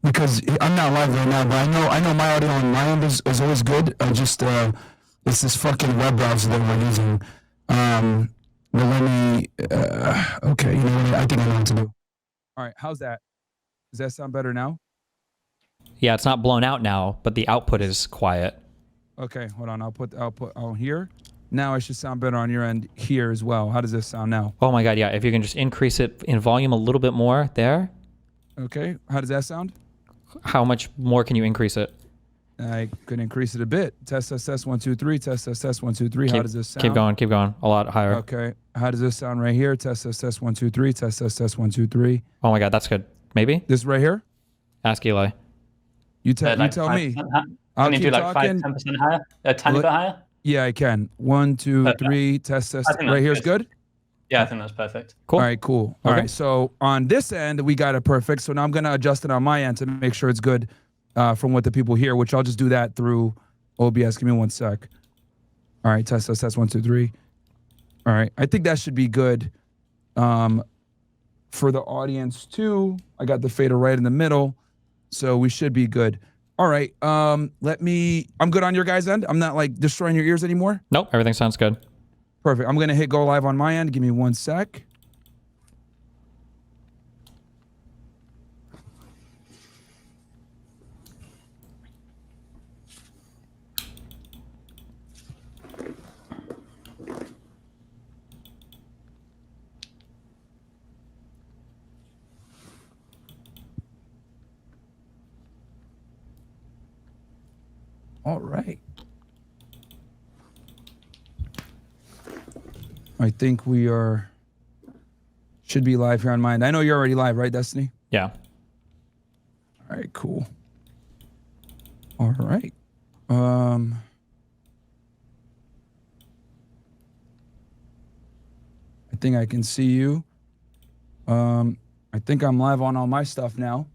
[SPEAKER 15] because I'm not live right now, but I know my audio on my end is always good. It's this fucking web browser that we're using. But let me, okay, you know what? I think I know what to do. All right, how's that? Does that sound better now?
[SPEAKER 1] Yeah, it's not blown out now, but the output is quiet.
[SPEAKER 15] Okay, hold on. I'll put the output on here. Now it should sound better on your end here as well. How does this sound now?
[SPEAKER 1] Oh my God, yeah. If you can just increase it in volume a little bit more there.
[SPEAKER 15] Okay, how does that sound?
[SPEAKER 1] How much more can you increase it?
[SPEAKER 15] I could increase it a bit. Test, 1, 2, 3. Test, 1, 2, 3. How does this sound?
[SPEAKER 1] Keep going. A lot higher.
[SPEAKER 15] Okay. How does this sound right here? Test, 1, 2, 3. Test, 1, 2, 3.
[SPEAKER 1] Oh my God, that's good. Maybe?
[SPEAKER 15] This right here?
[SPEAKER 1] Ask Eli.
[SPEAKER 15] You tell me.
[SPEAKER 14] Can you do like 5-10% higher? A tiny bit higher?
[SPEAKER 15] Yeah, I can. 1, 2, 3. Test. Right here is good?
[SPEAKER 14] Yeah, I think that's perfect.
[SPEAKER 15] Cool. All right, cool. All right, so on this end, we got it perfect. So now I'm going to adjust it on my end to make sure it's good from what the people hear, which I'll just do that through OBS. Give me 1 sec. All right, test, 1, 2, 3. All right, I think that should be good for the audience too. I got the fader right in the middle, so we should be good. All right, I'm good on your guys' end. I'm not like destroying your ears anymore.
[SPEAKER 1] Nope, everything sounds good.
[SPEAKER 15] Perfect. I'm going to hit go live on my end. Give me 1 sec. All right. I think we should be live here on mine. I know you're already live, right, Destiny?
[SPEAKER 1] Yeah.
[SPEAKER 15] All right, cool. All right. I think I can see you. I think I'm live on all my stuff now.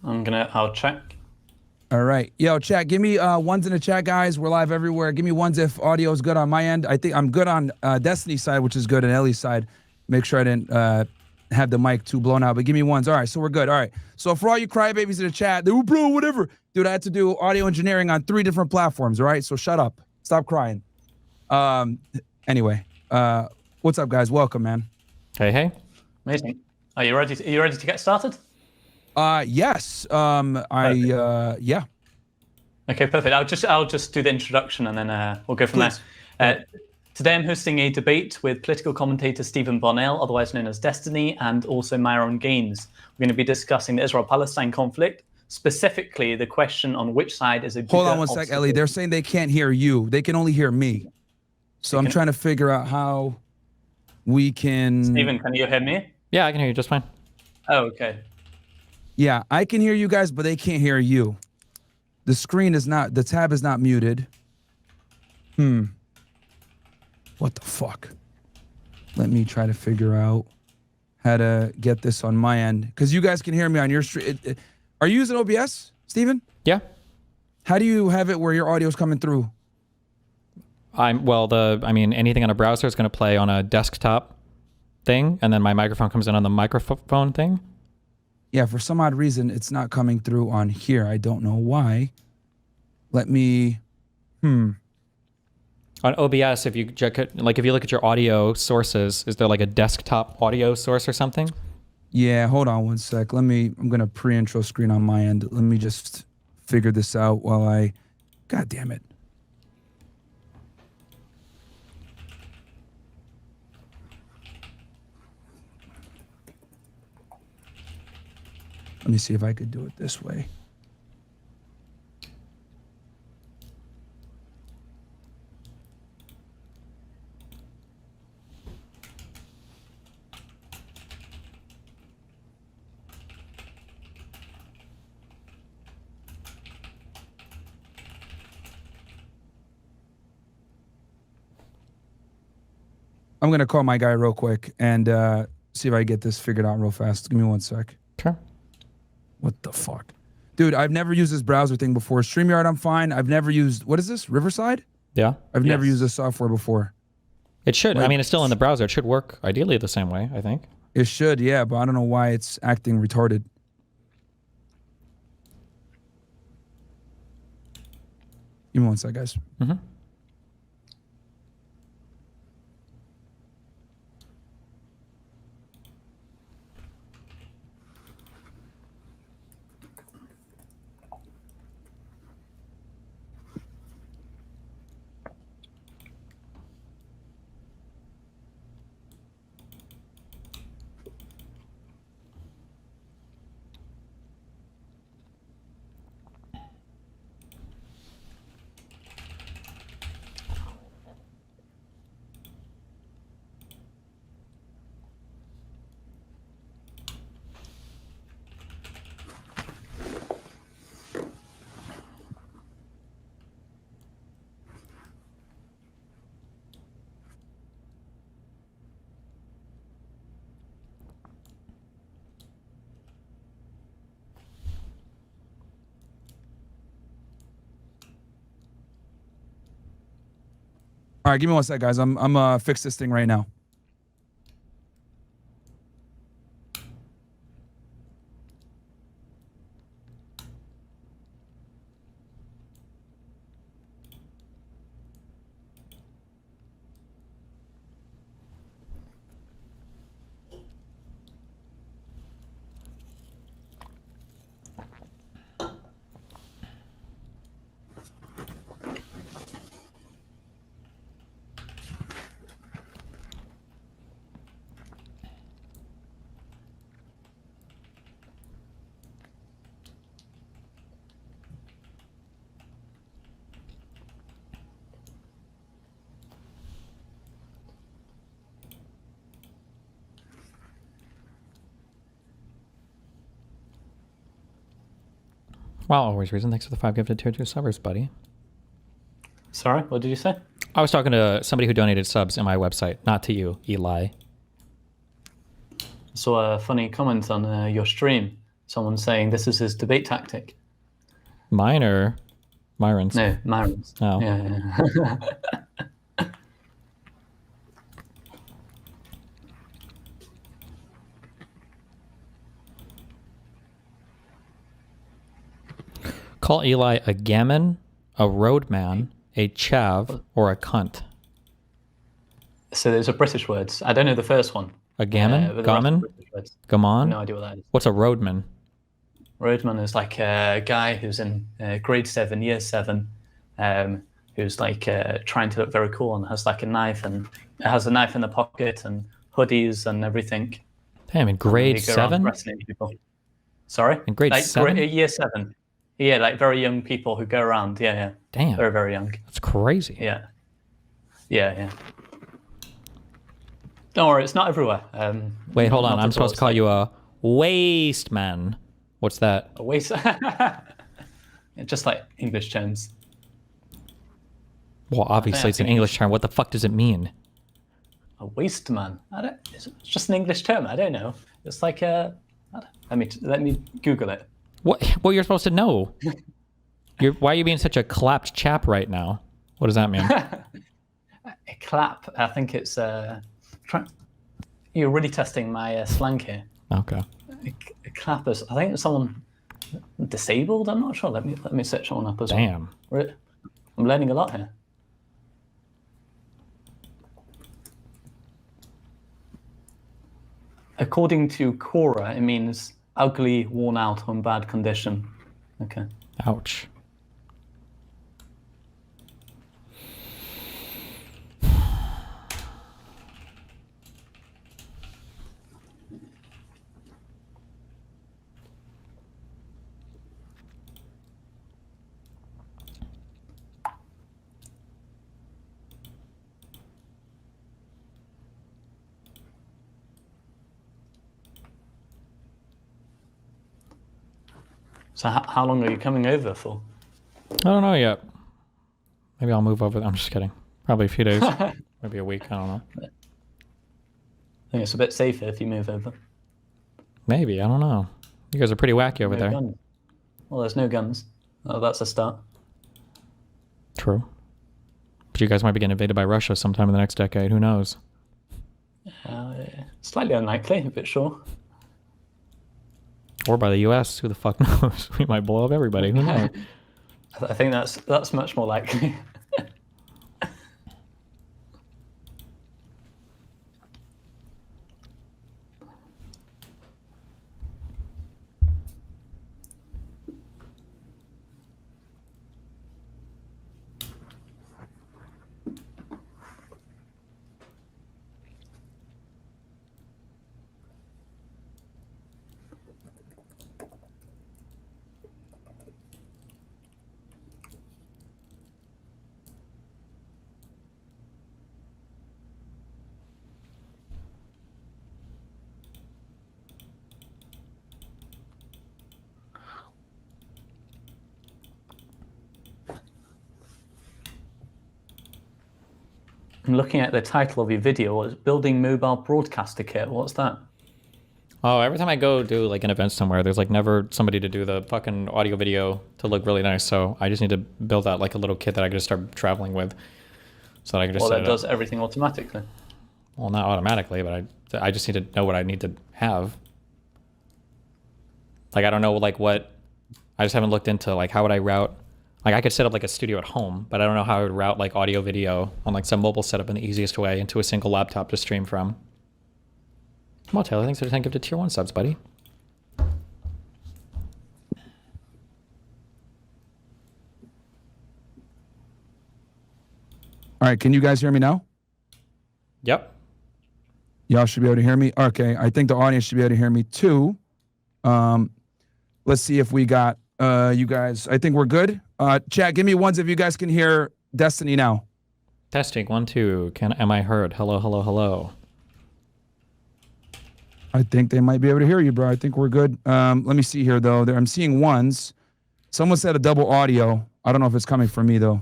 [SPEAKER 14] I'll check.
[SPEAKER 15] All right. Yo, chat, give me ones in the chat, guys. We're live everywhere. Give me ones if audio is good on my end. I think I'm good on Destiny's side, which is good, and Ellie's side. Make sure I didn't have the mic too blown out, but give me ones. All right, so we're good. All right. So for all you crybabies in the chat, oh, bro, whatever. Dude, I had to do audio engineering on 3 different platforms, all right? So shut up. Stop crying. Anyway, what's up, guys? Welcome, man.
[SPEAKER 1] Hey.
[SPEAKER 14] Amazing. Are you ready to get started?
[SPEAKER 15] Yes. Yeah.
[SPEAKER 14] Okay, perfect. I'll just do the introduction and then we'll go from there. Today I'm hosting a debate with political commentator Stephen Bonnell, otherwise known as Destiny, and also Myron Gaines. We're going to be discussing the Israel-Palestine conflict, specifically the question on which side is a bigger
[SPEAKER 15] Hold on 1 sec, Ellie. They're saying they can't hear you. They can only hear me. So I'm trying to figure out how we can...
[SPEAKER 14] Stephen, can you hear me?
[SPEAKER 1] Yeah, I can hear you just fine.
[SPEAKER 14] Oh, okay.
[SPEAKER 15] Yeah, I can hear you guys, but they can't hear you. The screen is not, the tab is not muted. What the fuck? Let me try to figure out how to get this on my end. Because you guys can hear me on your stream. Are you using OBS, Steven?
[SPEAKER 1] Yeah.
[SPEAKER 15] How do you have it where your audio is coming through?
[SPEAKER 1] I mean, anything on a browser is going to play on a desktop thing, and then my microphone comes in on the microphone thing.
[SPEAKER 15] Yeah, for some odd reason, it's not coming through on here. I don't know why. Let me,
[SPEAKER 1] On OBS, if you check it, like if you look at your audio sources, is there like a desktop audio source or something?
[SPEAKER 15] Yeah, hold on one sec. I'm gonna pre-intro screen on my end. Let me just figure this out while God damn it. Let me see if I could do it this way. I'm going to call my guy real quick and see if I get this figured out real fast. Give me one sec.
[SPEAKER 1] Sure.
[SPEAKER 15] What the fuck? Dude, I've never used this browser thing before. StreamYard, I'm fine. I've never used, what is this? Riverside?
[SPEAKER 1] Yeah.
[SPEAKER 15] I've never used this software before.
[SPEAKER 1] It should. I mean, it's still in the browser. It should work ideally the same way, I think.
[SPEAKER 15] It should, yeah, but I don't know why it's acting retarded. Give me one sec, guys.
[SPEAKER 1] Mm-hmm.
[SPEAKER 15] All right, give me one sec, guys. I'm fix this thing right now.
[SPEAKER 1] Well, always reason. Thanks for the 5 gifted tier 2 subbers, buddy.
[SPEAKER 14] Sorry, what did you say?
[SPEAKER 1] I was talking to somebody who donated subs in my website, not to you, Eli.
[SPEAKER 14] Saw a funny comment on your stream. Someone saying this is his debate tactic.
[SPEAKER 1] Mine or Myron's?
[SPEAKER 14] No, Myron's.
[SPEAKER 1] Oh.
[SPEAKER 14] Yeah.
[SPEAKER 1] Call Eli a gammon, a roadman, a chav, or a cunt.
[SPEAKER 14] So those are British words. I don't know the first one.
[SPEAKER 1] A gammon? Gammon? Gammon?
[SPEAKER 14] No idea what that is.
[SPEAKER 1] What's a roadman?
[SPEAKER 14] Roadman is like a guy who's in grade 7, year 7, who's like trying to look very cool and has like a knife and has a knife in the pocket and hoodies and everything.
[SPEAKER 1] Damn, in grade 7?
[SPEAKER 14] People. Sorry?
[SPEAKER 1] In grade 7?
[SPEAKER 14] Year 7. Yeah, like very young people who go around. Yeah.
[SPEAKER 1] Damn.
[SPEAKER 14] Very, very young.
[SPEAKER 1] That's crazy.
[SPEAKER 14] Yeah. Don't worry, it's not everywhere.
[SPEAKER 1] Wait, hold on. I'm supposed to call you a waste man. What's that?
[SPEAKER 14] A waste. Yeah, just like English terms.
[SPEAKER 1] Well, obviously it's an English term. What the fuck does it mean?
[SPEAKER 14] A waste man. It's just an English term. I don't know. It's like a. Let me Google it.
[SPEAKER 1] What? Well, you're supposed to know. Why are you being such a clapped chap right now? What does that mean?
[SPEAKER 14] A clap. I think it's. You're really testing my slang here.
[SPEAKER 1] Okay.
[SPEAKER 14] A clap is. I think it's someone disabled. I'm not sure. Let me search someone up as well.
[SPEAKER 1] Damn.
[SPEAKER 14] I'm learning a lot here. According to Quora, it means ugly, worn out, or in bad condition. Okay.
[SPEAKER 1] Ouch.
[SPEAKER 14] So how long are you coming over for?
[SPEAKER 1] I don't know yet. Maybe I'll move over. I'm just kidding. Probably a few days. Maybe a week. I don't know.
[SPEAKER 14] I think it's a bit safer if you move over.
[SPEAKER 1] Maybe. I don't know. You guys are pretty wacky over there.
[SPEAKER 14] Guns. Well, there's no guns. Oh, that's a start.
[SPEAKER 1] True. But you guys might be getting invaded by Russia sometime in the next decade. Who knows?
[SPEAKER 14] Slightly unlikely, but sure.
[SPEAKER 1] Or by the U.S. Who the fuck knows? We might blow up everybody. Who knows?
[SPEAKER 14] I think that's much more likely. I'm looking at the title of your video. It's Building Mobile Broadcaster Kit. What's that?
[SPEAKER 1] Oh, every time I go do like an event somewhere, there's like never somebody to do the fucking audio video to look really nice. So I just need to build out like a little kit that I can just start traveling with. So that I can just
[SPEAKER 14] that does everything automatically.
[SPEAKER 1] Well, not automatically, but I just need to know what I need to have. Like, I don't know like what, I just haven't looked into like how would I route. Like I could set up like a studio at home, but I don't know how I would route like audio video on like some mobile setup in the easiest way into a single laptop to stream from. Come on, Taylor. Thanks for the 10 gifted tier 1 subs, buddy.
[SPEAKER 15] All right, can you guys hear me now?
[SPEAKER 1] Yep.
[SPEAKER 15] Y'all should be able to hear me. Okay, I think the audience should be able to hear me too. Let's see if we got you guys. I think we're good. Chat, give me ones if you guys can hear Destiny now.
[SPEAKER 1] Testing 1 2. Am I heard? Hello, hello, hello.
[SPEAKER 15] I think they might be able to hear you, bro. I think we're good. Let me see here though. I'm seeing ones. Someone said a double audio. I don't know if it's coming from me though.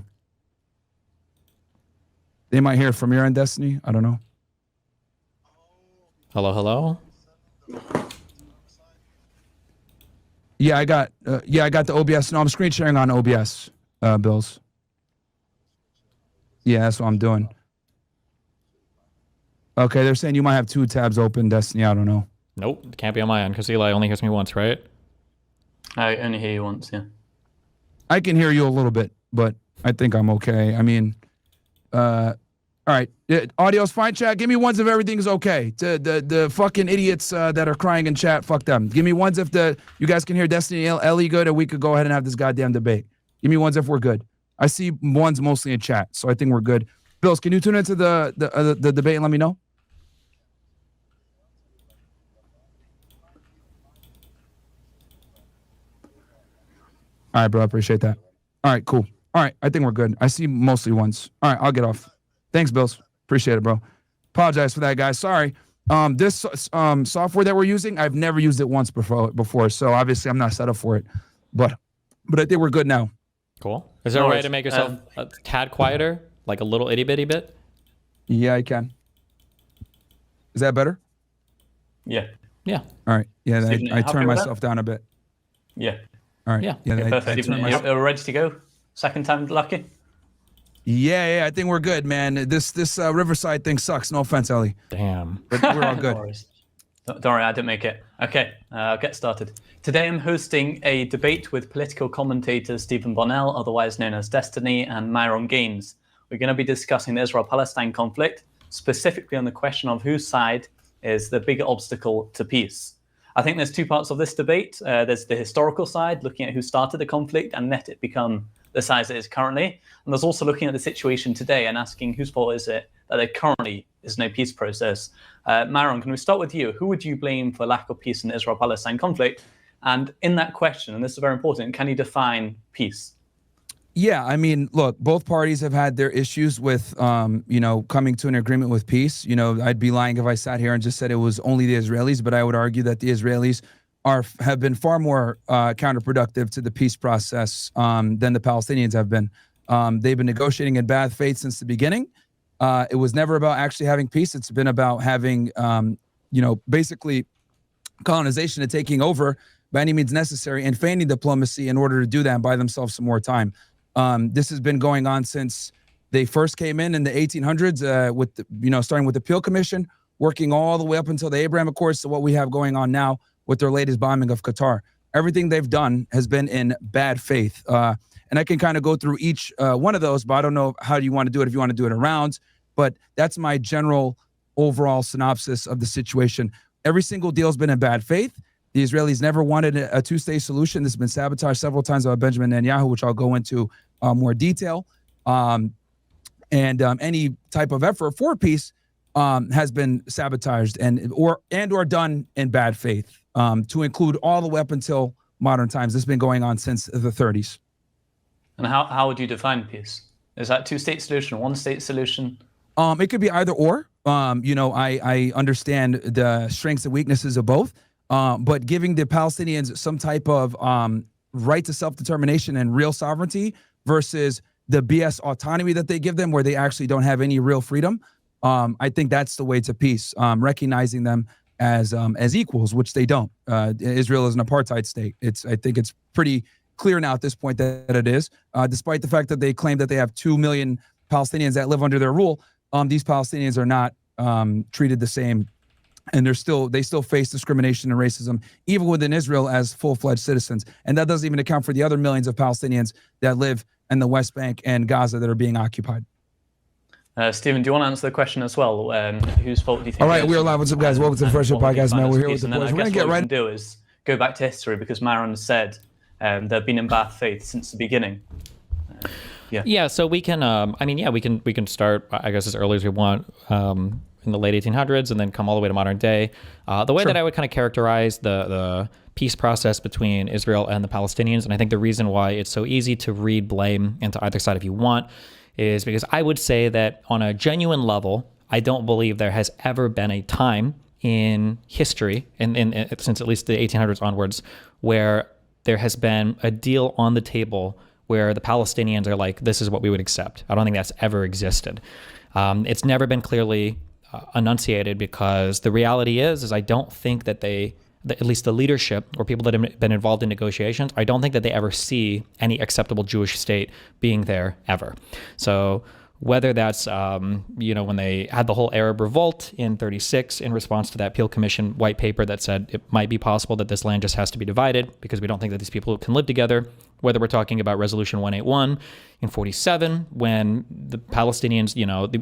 [SPEAKER 15] They might hear from your end, Destiny. I don't know.
[SPEAKER 1] Hello, hello.
[SPEAKER 15] Yeah, I got the OBS. No, I'm screen sharing on OBS, Bills. Yeah, that's what I'm doing. Okay, they're saying you might have 2 tabs open, Destiny. I don't know.
[SPEAKER 1] Nope, it can't be on my end because Eli only hears me once, right?
[SPEAKER 14] I only hear you once, yeah.
[SPEAKER 15] I can hear you a little bit, but I think I'm okay. I mean, all right. Audio's fine, chat. Give me ones if everything's okay. The fucking idiots that are crying in chat, fuck them. Give me ones if you guys can hear Destiny and Ellie good, and we could go ahead and have this goddamn debate. Give me ones if we're good. I see ones mostly in chat, so I think we're good. Bills, can you tune into the debate and let me know? All right, bro. I appreciate that. All right, cool. All right, I think we're good. I see mostly ones. All right, I'll get off. Thanks, Bills. Appreciate it, bro. Apologize for that, guys. Sorry. This software that we're using, I've never used it once before, so obviously I'm not set up for it. But But I think we're good now.
[SPEAKER 1] Cool. Is there a way to make yourself a tad quieter, like a little itty bitty bit?
[SPEAKER 15] Yeah, I can. Is that better?
[SPEAKER 14] Yeah.
[SPEAKER 1] Yeah.
[SPEAKER 15] All right. Yeah,
[SPEAKER 14] Stephen,
[SPEAKER 15] I
[SPEAKER 14] happy
[SPEAKER 15] turned
[SPEAKER 14] with
[SPEAKER 15] myself down a bit.
[SPEAKER 14] Yeah.
[SPEAKER 15] All right.
[SPEAKER 1] Yeah.
[SPEAKER 14] Okay, perfect. You're ready to go? Second time lucky?
[SPEAKER 15] Yeah, I think we're good, man. This Riverside thing sucks. No offense, Ellie.
[SPEAKER 1] Damn.
[SPEAKER 15] But we're all good.
[SPEAKER 14] No worries. Don't worry, I didn't make it. Okay, I'll get started. Today I'm hosting a debate with political commentators Stephen Bonnell, otherwise known as Destiny, and Myron Gaines. We're going to be discussing the Israel-Palestine conflict, specifically on the question of whose side is the bigger obstacle to peace. I think there's two parts of this debate. There's the historical side, looking at who started the conflict and let it become the size it is currently. And there's also looking at the situation today and asking whose fault is it that there currently is no peace process. Myron, can we start with you? Who would you blame for lack of peace in the Israel-Palestine conflict? And in that question, and this is very important, can you define peace?
[SPEAKER 15] Yeah, I mean, look, both parties have had their issues with, coming to an agreement with peace. I'd be lying if I sat here and just said it was only the Israelis, but I would argue that the Israelis have been far more counterproductive to the peace process than the Palestinians have been. They've been negotiating in bad faith since the beginning. It was never about actually having peace. It's been about having, basically colonization and taking over by any means necessary and feigning diplomacy in order to do that and buy themselves some more time. This has been going on since they first came in the 1800s with, starting with the Peel Commission, working all the way up until the Abraham Accords to what we have going on now with their latest bombing of Qatar. Everything they've done has been in bad faith. And I can kind of go through each one of those, but I don't know how you want to do it, if you want to do it in rounds. But that's my general overall synopsis of the situation. Every single deal has been in bad faith. The Israelis never wanted a two-state solution. This has been sabotaged several times by Benjamin Netanyahu, which I'll go into more detail. And any type of effort for peace has been sabotaged or done in bad faith, to include all the way up until modern times. This has been going on since the 30s.
[SPEAKER 14] And how would you define peace? Is that two-state solution, one-state solution?
[SPEAKER 15] It could be either or. I understand the strengths and weaknesses of both. But giving the Palestinians some type of right to self-determination and real sovereignty versus the BS autonomy that they give them, where they actually don't have any real freedom, I think that's the way to peace. Recognizing them as equals, which they don't. Israel is an apartheid state. I think it's pretty clear now at this point that it is, despite the fact that they claim that they have 2 million Palestinians that live under their rule. These Palestinians are not treated the same. And they still face discrimination and racism, even within Israel, as full-fledged citizens. And that doesn't even account for the other millions of Palestinians that live in the West Bank and Gaza that are being occupied.
[SPEAKER 14] Stephen, do you want to answer the question as well? Whose fault do you think?
[SPEAKER 15] All right, we're live. What's up, guys? Welcome to the First Show Podcast, man. We're here with the boys. We're going to get right.
[SPEAKER 14] What we can do is go back to history, because Myron said they've been in bad faith since the beginning.
[SPEAKER 1] Yeah, so we can, we can start, I guess, as early as we want. In the late 1800s and then come all the way to modern day. The way that I would kind of characterize the peace process between Israel and the Palestinians, and I think the reason why it's so easy to read blame into either side if you want, is because I would say that on a genuine level, I don't believe there has ever been a time in history, since at least the 1800s onwards, where there has been a deal on the table where the Palestinians are like, this is what we would accept. I don't think that's ever existed. It's never been clearly enunciated, because the reality is I don't think that at least the leadership or people that have been involved in negotiations, I don't think that they ever see any acceptable Jewish state being there ever. So whether that's, when they had the whole Arab revolt in 36 in response to that Peel Commission white paper that said it might be possible that this land just has to be divided because we don't think that these people can live together, whether we're talking about Resolution 181 in 47, when the Palestinians,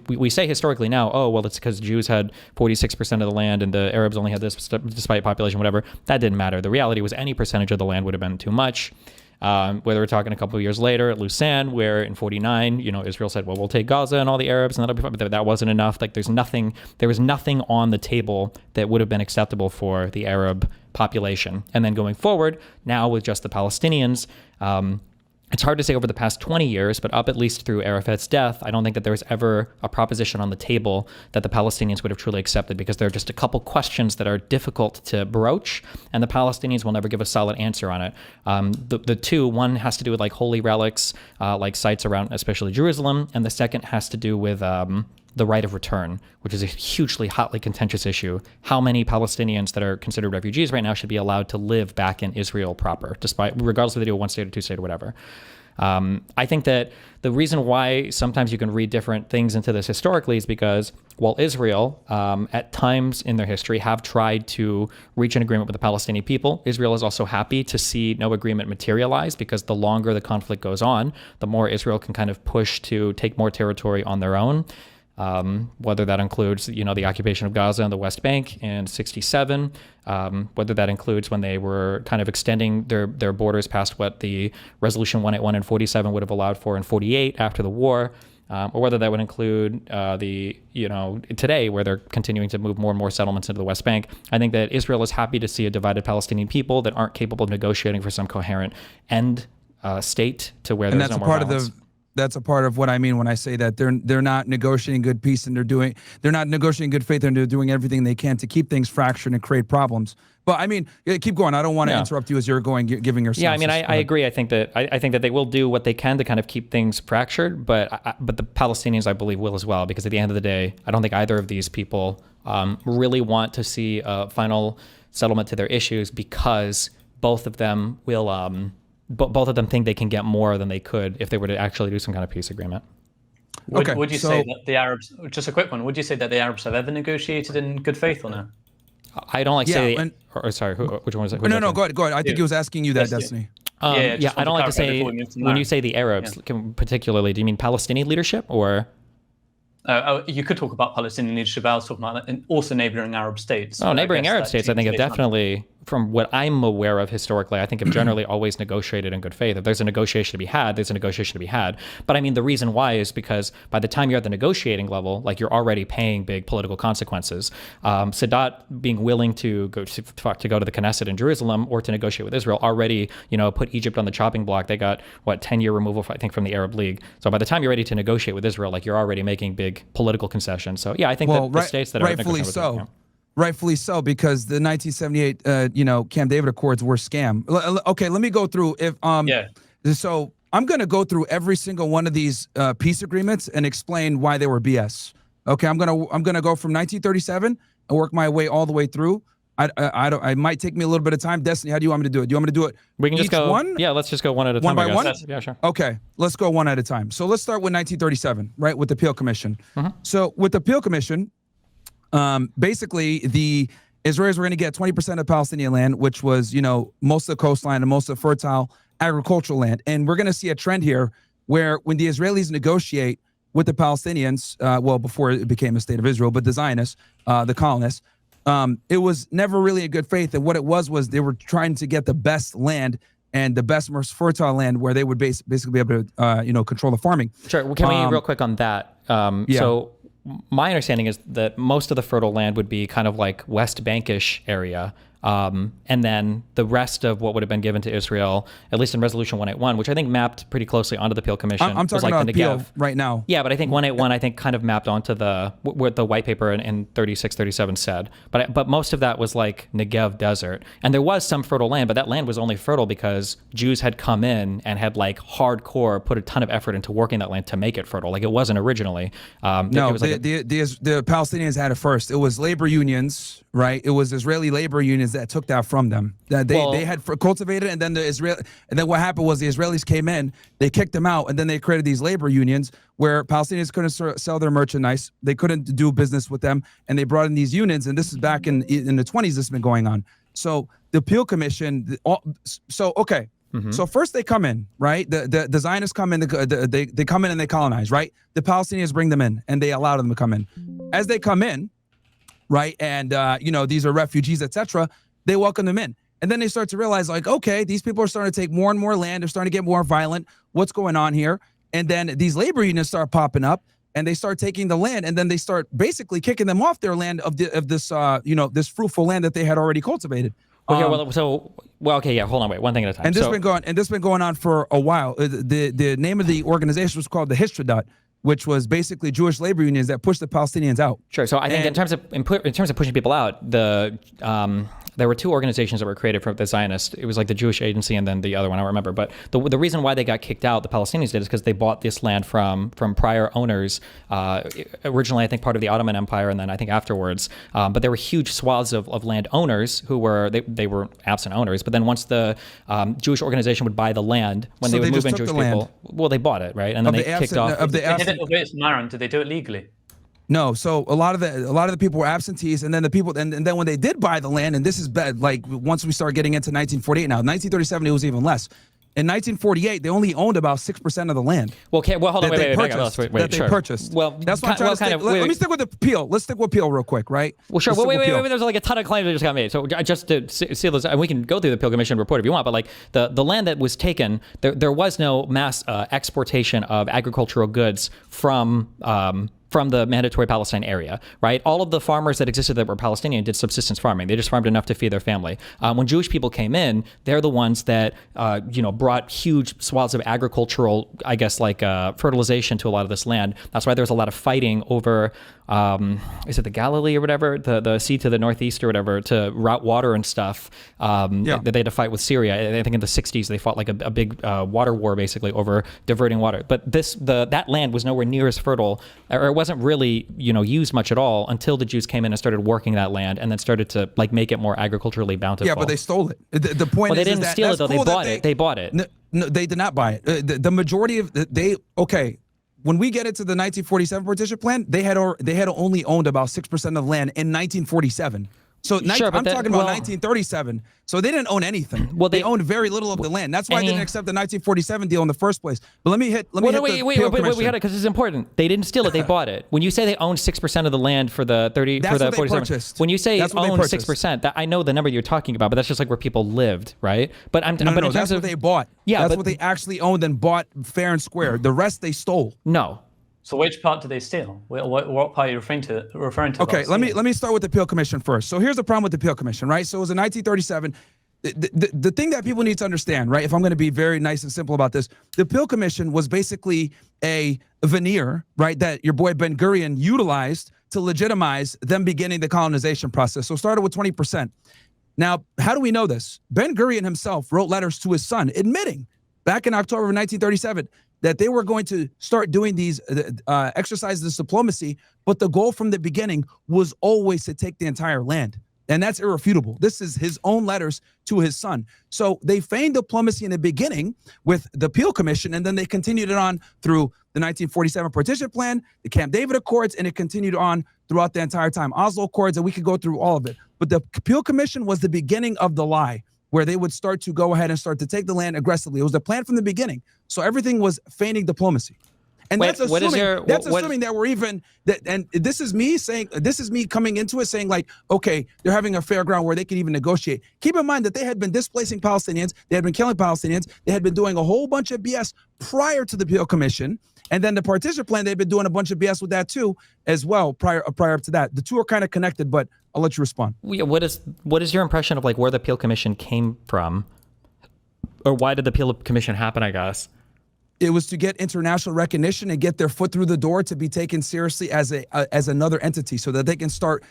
[SPEAKER 1] we say historically now, oh, well, it's because Jews had 46% of the land and the Arabs only had this despite population, whatever. That didn't matter. The reality was any percentage of the land would have been too much. Whether we're talking a couple of years later at Lausanne, where in 49, Israel said, well, we'll take Gaza and all the Arabs and that'll be fine, but that wasn't enough. Like there was nothing on the table that would have been acceptable for the Arab population. And then going forward, now with just the Palestinians, it's hard to say over the past 20 years, but up at least through Arafat's death, I don't think that there was ever a proposition on the table that the Palestinians would have truly accepted, because there are just a couple questions that are difficult to broach, and the Palestinians will never give a solid answer on it. The two, one has to do with like holy relics, like sites around especially Jerusalem, and the second has to do with the right of return, which is a hugely hotly contentious issue. How many Palestinians that are considered refugees right now should be allowed to live back in Israel proper, regardless if they do a one state or two state or whatever. I think that the reason why sometimes you can read different things into this historically is because while Israel, at times in their history, have tried to reach an agreement with the Palestinian people, Israel is also happy to see no agreement materialize, because the longer the conflict goes on, the more Israel can kind of push to take more territory on their own. Whether that includes, the occupation of Gaza and the West Bank in 1967, whether that includes when they were kind of extending their borders past what the Resolution 181 in 1947 would have allowed for in 1948 after the war, or whether that would include today, where they're continuing to move more and more settlements into the West Bank. I think that Israel is happy to see a divided Palestinian people that aren't capable of negotiating for some coherent end state to where there's no more violence.
[SPEAKER 15] That's a part of what I mean when I say that they're not negotiating good peace, and they're not negotiating good faith, and they're doing everything they can to keep things fractured and create problems. But I mean, keep going. I don't want to interrupt you as you're giving your.
[SPEAKER 1] Yeah, I mean, I agree. I think that they will do what they can to kind of keep things fractured, but the Palestinians, I believe, will as well, because at the end of the day, I don't think either of these people really want to see a final settlement to their issues, because both of them will. Both of them think they can get more than they could if they were to actually do some kind of peace agreement.
[SPEAKER 14] Would you say that the Arabs, just a quick one, would you say that the Arabs have ever negotiated in good faith or no?
[SPEAKER 1] I don't say, sorry, which one was it?
[SPEAKER 15] No, go ahead. I think he was asking you that, Destiny.
[SPEAKER 1] I don't like to say, when you say the Arabs, particularly, do you mean Palestinian leadership or?
[SPEAKER 14] You could talk about Palestinian leadership. I was talking about also neighboring Arab states.
[SPEAKER 1] Neighboring Arab states, I think, have definitely, from what I'm aware of historically, I think have generally always negotiated in good faith. If there's a negotiation to be had, there's a negotiation to be had. But I mean, the reason why is because by the time you're at the negotiating level, like, you're already paying big political consequences. Sadat being willing to go to the Knesset in Jerusalem or to negotiate with Israel already, put Egypt on the chopping block. They got 10-year removal, I think, from the Arab League. So by the time you're ready to negotiate with Israel, like, you're already making big political concessions. So yeah, I think that the states that are
[SPEAKER 15] rightfully so. Rightfully so, because the 1978, Camp David Accords were scam. Okay, let me go through. So I'm going to go through every single one of these peace agreements and explain why they were BS. Okay, I'm gonna go from 1937 and work my way all the way through. I might take me a little bit of time. Destiny, how do you want me to do it? Do you want me to do it?
[SPEAKER 1] We can just go
[SPEAKER 15] one.
[SPEAKER 1] Yeah, let's just go one at a time.
[SPEAKER 15] One by one.
[SPEAKER 1] Yeah, sure.
[SPEAKER 15] Okay, let's go one at a time. So let's start with 1937, right, with the Peel Commission. So with the Peel Commission. Basically, the Israelis were going to get 20% of Palestinian land, which was, most of the coastline and most of the fertile agricultural land. And we're going to see a trend here where when the Israelis negotiate with the Palestinians, before it became a state of Israel, but the Zionists, the colonists, it was never really a good faith. And what it was they were trying to get the best land and the best, most fertile land where they would basically be able to, control the farming.
[SPEAKER 1] Sure. Well, can we real quick on that? So my understanding is that most of the fertile land would be kind of like West Bankish area. And then the rest of what would have been given to Israel, at least in Resolution 181, which I think mapped pretty closely onto the Peel Commission.
[SPEAKER 15] I'm talking about Peel right now.
[SPEAKER 1] Yeah, but I think 181, kind of mapped onto what the white paper in 36, 37 said. But most of that was like Negev desert. And there was some fertile land, but that land was only fertile because Jews had come in and had like hardcore put a ton of effort into working that land to make it fertile. Like it wasn't originally.
[SPEAKER 15] The Palestinians had it first. It was labor unions, right? It was Israeli labor unions that took that from them. That they had cultivated, and then what happened was the Israelis came in, they kicked them out, and then they created these labor unions where Palestinians couldn't sell their merchandise, they couldn't do business with them, and they brought in these unions. And this is back in the 20s. This has been going on. So the Peel Commission. So first they come in, right? The Zionists come in. They come in and they colonize, right? The Palestinians bring them in and they allow them to come in. As they come in, right, and these are refugees, etc. They welcome them in, and then they start to realize, like, okay, these people are starting to take more and more land. They're starting to get more violent. What's going on here? And then these labor unions start popping up, and they start taking the land, and then they start basically kicking them off their land of this fruitful land that they had already cultivated.
[SPEAKER 1] Okay, okay, yeah. Hold on, wait. One thing at a time.
[SPEAKER 15] And this been going on for a while. The name of the organization was called the Histrodot, which was basically Jewish labor unions that pushed the Palestinians out.
[SPEAKER 1] Sure. So I think in terms of pushing people out, there were two organizations that were created for the Zionists. It was like the Jewish Agency and then the other one, I don't remember. But the reason why they got kicked out, the Palestinians did, is because they bought this land from prior owners. Originally, I think part of the Ottoman Empire, and then I think afterwards. But there were huge swaths of land owners who were they were absent owners. But then once the Jewish organization would buy the land, when they would move in Jewish people, well, they bought it, right? And then they kicked off.
[SPEAKER 14] Myron, did they do it legally?
[SPEAKER 15] No, so a lot of the people were absentees, and then and then when they did buy the land, and this is bad, like once we start getting into 1948 now, 1937 it was even less. In 1948, they only owned about 6% of the land.
[SPEAKER 1] Well, okay, well, hold on, wait,
[SPEAKER 15] they purchased.
[SPEAKER 1] Well,
[SPEAKER 15] that's what I'm trying to say. Let me stick with the Peel. Let's stick with Peel real quick, right?
[SPEAKER 1] Well, sure. Wait. There's like a ton of claims that just got made. So just to see those, and we can go through the Peel Commission report if you want. But like the land that was taken, there was no mass exportation of agricultural goods from the mandatory Palestine area, right? All of the farmers that existed that were Palestinian did subsistence farming. They just farmed enough to feed their family. When Jewish people came in, they're the ones that, brought huge swaths of agricultural, I guess, like fertilization to a lot of this land. That's why there's a lot of fighting over, is it the Galilee or whatever? The sea to the northeast or whatever, to route water and stuff. They had to fight with Syria. I think in the 60s, they fought like a big water war, basically, over diverting water. But that land was nowhere near as fertile, or it wasn't really, used much at all until the Jews came in and started working that land and then started to like make it more agriculturally bountiful.
[SPEAKER 15] Yeah, but they stole it. The point
[SPEAKER 1] they
[SPEAKER 15] is
[SPEAKER 1] didn't
[SPEAKER 15] that
[SPEAKER 1] steal it though.
[SPEAKER 15] Cool,
[SPEAKER 1] they bought it.
[SPEAKER 15] No, they did not buy it. The majority of when we get into the 1947 partition plan, they had only owned about 6% of the land in 1947. So I'm talking about 1937. So they didn't own anything. Well, they owned very little of the land. That's why they didn't accept the 1947 deal in the first place. But let me hit. Wait,
[SPEAKER 1] we got it because it's important. They didn't steal it. They bought it. When you say they owned 6% of the land for the 47, when you say owned 6%, I know the number you're talking about, but that's just like where people lived, right? But
[SPEAKER 15] that's what they bought. Yeah, that's what they actually owned and bought fair and square. The rest they stole.
[SPEAKER 1] No.
[SPEAKER 14] So which part do they steal? What part are you referring to?
[SPEAKER 15] Okay, let me start with the Peel Commission first. So here's the problem with the Peel Commission, right? So it was in 1937. The thing that people need to understand, right? If I'm going to be very nice and simple about this, the Peel Commission was basically a veneer, right? That your boy Ben Gurion utilized to legitimize them beginning the colonization process. So it started with 20%. Now, how do we know this? Ben Gurion himself wrote letters to his son admitting back in October of 1937 that they were going to start doing these exercises of diplomacy, but the goal from the beginning was always to take the entire land. And that's irrefutable. This is his own letters to his son. So they feigned diplomacy in the beginning with the Peel Commission, and then they continued it on through the 1947 Partition Plan, the Camp David Accords, and it continued on throughout the entire time. Oslo Accords, and we could go through all of it. But the Peel Commission was the beginning of the lie, where they would start to go ahead and start to take the land aggressively. It was the plan from the beginning. So everything was feigning diplomacy. And that's assuming that we're even that, and this is me coming into it saying like, okay, they're having a fair ground where they can even negotiate. Keep in mind that they had been displacing Palestinians, they had been killing Palestinians, they had been doing a whole bunch of BS prior to the Peel Commission. And then the partition plan, they've been doing a bunch of BS with that too, as well, prior to that. The two are kind of connected, but I'll let you respond.
[SPEAKER 1] What is your impression of like where the Peel Commission came from? Or why did the Peel Commission happen, I guess?
[SPEAKER 15] It was to get international recognition and get their foot through the door to be taken seriously as another entity, so that they can start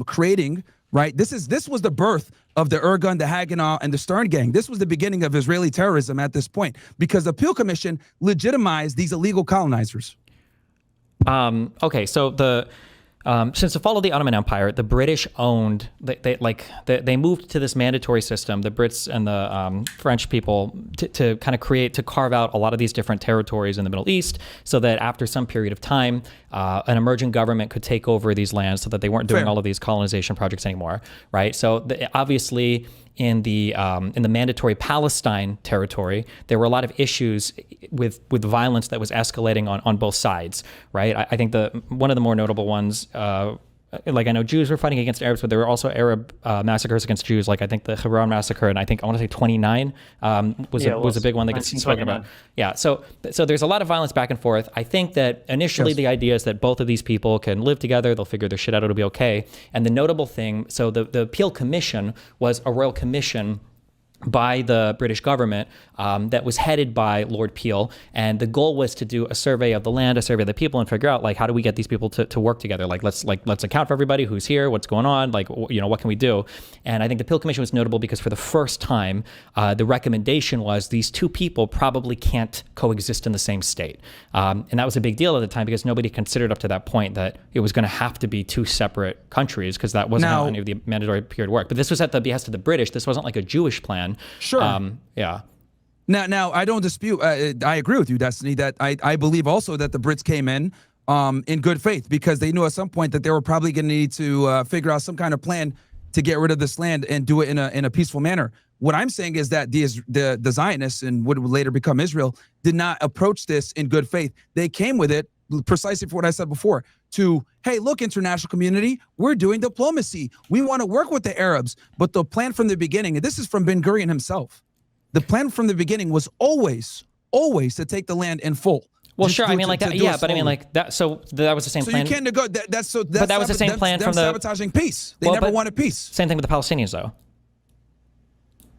[SPEAKER 15] creating. Right. This was the birth of the Irgun, the Haganah, and the Stern Gang. This was the beginning of Israeli terrorism at this point, because the Peel Commission legitimized these illegal colonizers.
[SPEAKER 1] Okay, so since the fall of the Ottoman Empire, the British owned, they moved to this mandatory system, the Brits and the French people, to kind of carve out a lot of these different territories in the Middle East, so that after some period of time, an emerging government could take over these lands, so that they weren't doing all of these colonization projects anymore, right? So obviously, in the mandatory Palestine territory, there were a lot of issues with violence that was escalating on both sides, right? I think one of the more notable ones like I know Jews were fighting against Arabs, but there were also Arab massacres against Jews. Like I think the Hebron massacre, and I think I want to say 29 was a big one that gets spoken about. Yeah, so there's a lot of violence back and forth. I think that initially the idea is that both of these people can live together. They'll figure their shit out. It'll be okay. And the notable thing, so the Peel Commission was a royal commission by the British government that was headed by Lord Peel, and the goal was to do a survey of the land, a survey of the people, and figure out like how do we get these people to work together? Like let's account for everybody who's here, what's going on, like what can we do? And I think the Peel Commission was notable because for the first time, the recommendation was these two people probably can't coexist in the same state, and that was a big deal at the time because nobody considered up to that point that it was going to have to be two separate countries because that wasn't how any of the mandatory period worked. But this was at the behest of the British. This wasn't like a Jewish plan.
[SPEAKER 15] Sure.
[SPEAKER 1] Yeah.
[SPEAKER 15] Now I don't dispute. I agree with you, Destiny. That I believe also that the Brits came in good faith because they knew at some point that they were probably going to need to figure out some kind of plan to get rid of this land and do it in a peaceful manner. What I'm saying is that the Zionists and what would later become Israel did not approach this in good faith. They came with it precisely for what I said before. To, hey, look, international community, we're doing diplomacy. We want to work with the Arabs. But the plan from the beginning, and this is from Ben Gurion himself, the plan from the beginning was always to take the land in full.
[SPEAKER 1] Well, sure. I mean, like that. Yeah, but I mean, like that. So that was the same plan.
[SPEAKER 15] So you can't go. But
[SPEAKER 1] that was the same plan from the
[SPEAKER 15] sabotaging peace. They never wanted peace.
[SPEAKER 1] Same thing with the Palestinians, though.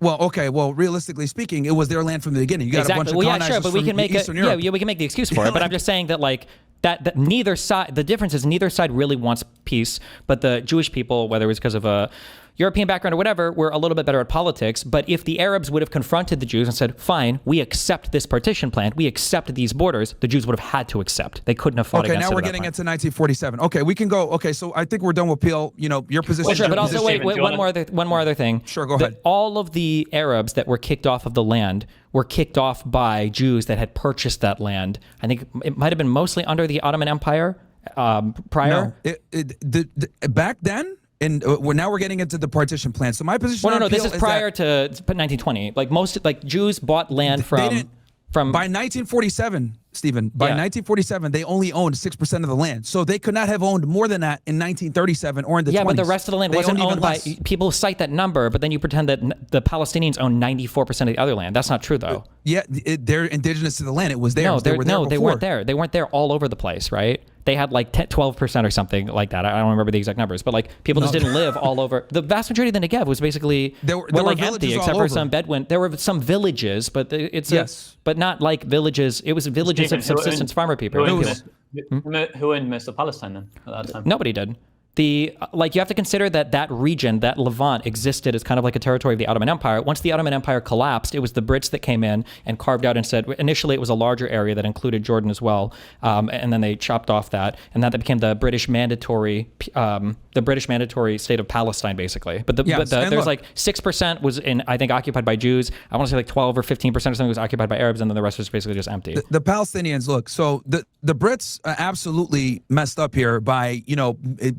[SPEAKER 15] Well, okay. Well, realistically speaking, it was their land from the beginning. You got a bunch of colonizers
[SPEAKER 1] but we can make
[SPEAKER 15] Eastern Europe.
[SPEAKER 1] we can make the excuse for it. But I'm just saying that like that neither side. The difference is neither side really wants peace. But the Jewish people, whether it was because of a European background or whatever, were a little bit better at politics. But if the Arabs would have confronted the Jews and said, fine, we accept this partition plan, we accept these borders, the Jews would have had to accept. They couldn't have fought against it.
[SPEAKER 15] Okay, now we're getting into 1947. Okay, we can go. Okay, so I think we're done with Peel. You know, your position.
[SPEAKER 1] Well, sure, but also wait, one more other thing.
[SPEAKER 15] Sure, go ahead.
[SPEAKER 1] All of the Arabs that were kicked off of the land were kicked off by Jews that had purchased that land. I think it might have been mostly under the Ottoman Empire prior.
[SPEAKER 15] No, back then. And now we're getting into the partition plan. So my position.
[SPEAKER 1] Well, no, this is prior to 1920. Like Jews bought land from. By
[SPEAKER 15] 1947, Stephen. By 1947, they only owned 6% of the land. So they could not have owned more than that in 1937 or in the 20s.
[SPEAKER 1] Yeah, but the rest of the land wasn't owned by. People cite that number, but then you pretend that the Palestinians own 94% of the other land. That's not true, though.
[SPEAKER 15] Yeah, they're indigenous to the land. It was theirs.
[SPEAKER 1] No,
[SPEAKER 15] they
[SPEAKER 1] weren't there. They weren't there all over the place, right? They had like 12% or something like that. I don't remember the exact numbers, but like people just didn't live all over. The vast majority of the Negev was basically
[SPEAKER 15] there were
[SPEAKER 1] like empty, except for some Bedouin. There were some villages, but but not like villages. It was villages of subsistence farmer people.
[SPEAKER 14] Who owned most of Palestine then at that time?
[SPEAKER 1] Nobody did. You have to consider that region, that Levant, existed as kind of like a territory of the Ottoman Empire. Once the Ottoman Empire collapsed, it was the Brits that came in and carved out and said, initially it was a larger area that included Jordan as well, and then they chopped off that, and that became the British mandatory state of Palestine, basically. But there's like 6% was I think occupied by Jews. I want to say like 12 or 15% or something was occupied by Arabs, and then the rest was basically just empty.
[SPEAKER 15] The Palestinians, look, so the Brits absolutely messed up here by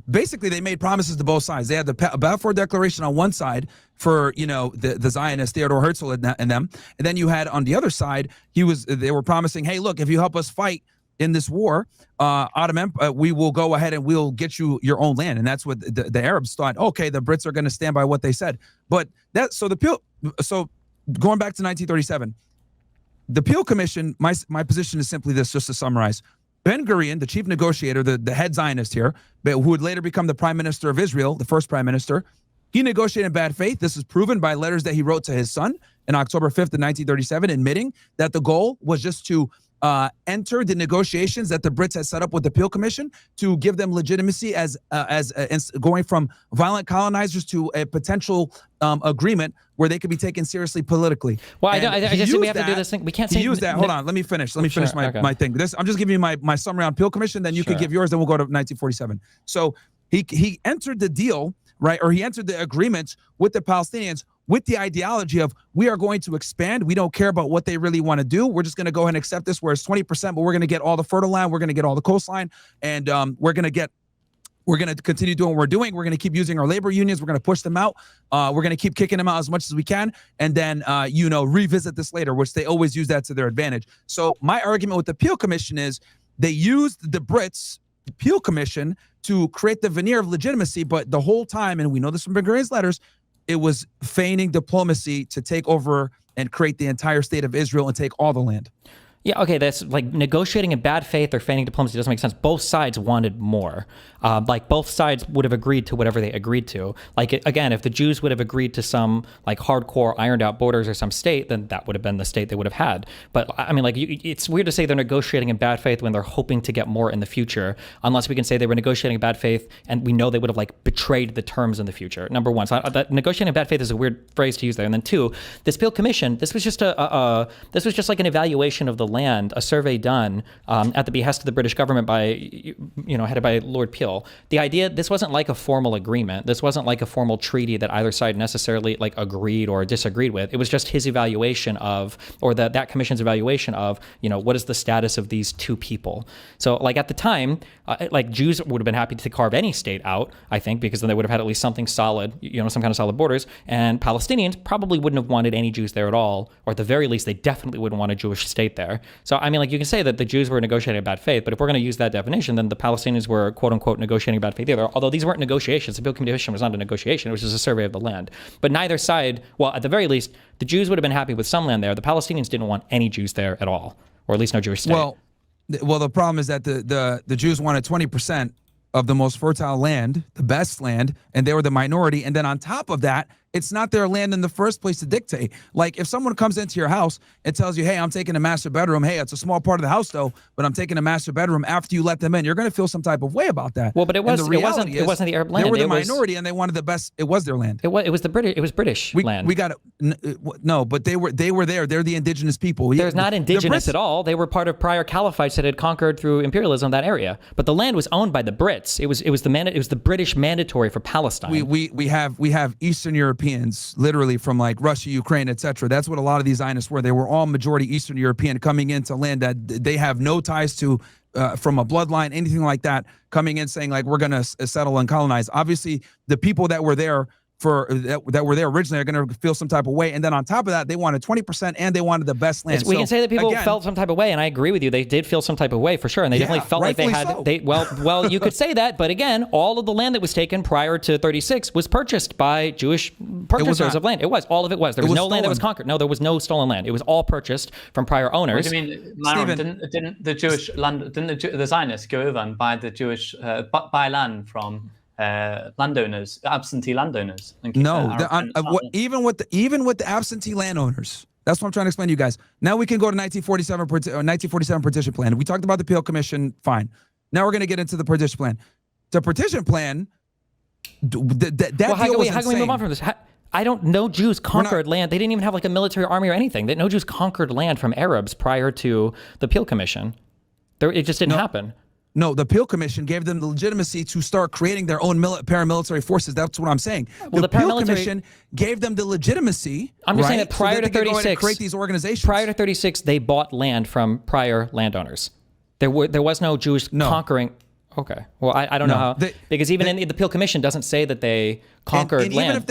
[SPEAKER 15] basically they made promises to both sides. They had the Balfour Declaration on one side for the Zionists, Theodore Herzl and them, and then you had on the other side they were promising, hey, look, if you help us fight in this war, we will go ahead and we'll get you your own land. And that's what the Arabs thought. Okay, the Brits are going to stand by what they said. But so going back to 1937, the Peel Commission. My position is simply this, just to summarize. Ben Gurion, the chief negotiator, the head Zionist here, who would later become the prime minister of Israel, the first prime minister, he negotiated in bad faith. This is proven by letters that he wrote to his son on October 5th of 1937, admitting that the goal was just to enter the negotiations that the Brits had set up with the Peel Commission to give them legitimacy as going from violent colonizers to a potential agreement where they could be taken seriously politically.
[SPEAKER 1] Well, I just think we have to do this thing. We can't say
[SPEAKER 15] use that. Hold on, let me finish. Let me finish my thing. I'm just giving you my summary on Peel Commission. Then you could give yours. Then we'll go to 1947. So he entered the deal, right, or he entered the agreement with the Palestinians with the ideology of we are going to expand. We don't care about what they really want to do. We're just going to go ahead and accept this where it's 20%, but we're going to get all the fertile land. We're going to get all the coastline, and we're going to continue doing what we're doing. We're going to keep using our labor unions. We're going to push them out. We're going to keep kicking them out as much as we can, and then revisit this later, which they always use that to their advantage. So my argument with the Peel Commission is they used the Brits Peel Commission to create the veneer of legitimacy, but the whole time, and we know this from Ben Gurion's letters, it was feigning diplomacy to take over and create the entire state of Israel and take all the land.
[SPEAKER 1] Yeah, okay, that's like negotiating in bad faith or feigning diplomacy doesn't make sense. Both sides wanted more. Like both sides would have agreed to whatever they agreed to. Like again, if the Jews would have agreed to some like hardcore ironed out borders or some state, then that would have been the state they would have had. But I mean, like it's weird to say they're negotiating in bad faith when they're hoping to get more in the future, unless we can say they were negotiating in bad faith and we know they would have like betrayed the terms in the future. Number one, so that negotiating in bad faith is a weird phrase to use there. And then two, this Peel Commission, this was just like an evaluation of the land, a survey done at the behest of the British government by, headed by Lord Peel. The idea, this wasn't like a formal agreement. This wasn't like a formal treaty that either side necessarily like agreed or disagreed with. It was just his evaluation of, or that commission's evaluation of, what is the status of these two people. So like at the time, like Jews would have been happy to carve any state out, I think, because then they would have had at least something solid, some kind of solid borders. And Palestinians probably wouldn't have wanted any Jews there at all, or at the very least, they definitely wouldn't want a Jewish state there. So I mean, like you can say that the Jews were negotiating in bad faith, but if we're going to use that definition, then the Palestinians were quote unquote negotiating in bad faith either. Although these weren't negotiations, the Peel Commission was not a negotiation; it was just a survey of the land. But neither side, well, at the very least, the Jews would have been happy with some land there. The Palestinians didn't want any Jews there at all, or at least no Jewish state.
[SPEAKER 15] Well, the problem is that the Jews wanted 20% of the most fertile land, the best land, and they were the minority. And then on top of that, it's not their land in the first place to dictate. Like if someone comes into your house and tells you, hey, I'm taking a master bedroom. Hey, it's a small part of the house though, but I'm taking a master bedroom after you let them in. You're going to feel some type of way about that.
[SPEAKER 1] Well, but it wasn't the Arab land.
[SPEAKER 15] They were the minority and they wanted the best. It was their land.
[SPEAKER 1] It was British land.
[SPEAKER 15] We got no, but they were there. They're the indigenous people.
[SPEAKER 1] There's not indigenous at all. They were part of prior caliphites that had conquered through imperialism that area. But the land was owned by the Brits. It was the British mandatory for Palestine.
[SPEAKER 15] We have Eastern Europeans, literally from like Russia, Ukraine, etc. That's what a lot of these Zionists were. They were all majority Eastern European coming into land that they have no ties to from a bloodline, anything like that, coming in saying like we're going to settle and colonize. Obviously, the people that were there that were there originally are going to feel some type of way, and then on top of that, they wanted 20% and they wanted the best land.
[SPEAKER 1] We can say that people felt some type of way, and I agree with you. They did feel some type of way for sure, and they definitely felt like they had. So. Well, you could say that, but again, all of the land that was taken prior to 36 was purchased by Jewish purchasers of land. It was all of it was. There was no land that was conquered. No, there was no stolen land. It was all purchased from prior owners.
[SPEAKER 14] What do you mean, Myron? Didn't the Jewish land? Didn't the Zionists go over and buy the Jewish buy land from? Landowners, absentee landowners.
[SPEAKER 15] No, even with the absentee landowners. That's what I'm trying to explain to you guys. Now we can go to 1947 partition plan. We talked about the Peel Commission. Fine. Now we're going to get into the partition plan. The partition plan. How
[SPEAKER 1] can we move on from this? I don't know. Jews conquered land. They didn't even have like a military army or anything. No Jews conquered land from Arabs prior to the Peel Commission. It just didn't happen.
[SPEAKER 15] No, the Peel Commission gave them the legitimacy to start creating their own paramilitary forces. That's what I'm saying.
[SPEAKER 1] Well,
[SPEAKER 15] the Peel Commission gave them the legitimacy.
[SPEAKER 1] I'm just saying that prior to 36,
[SPEAKER 15] create these organizations.
[SPEAKER 1] Prior to 36, they bought land from prior landowners. There was no Jewish conquering. Okay. Well, I don't know how, because even in the Peel Commission doesn't say that they conquered land.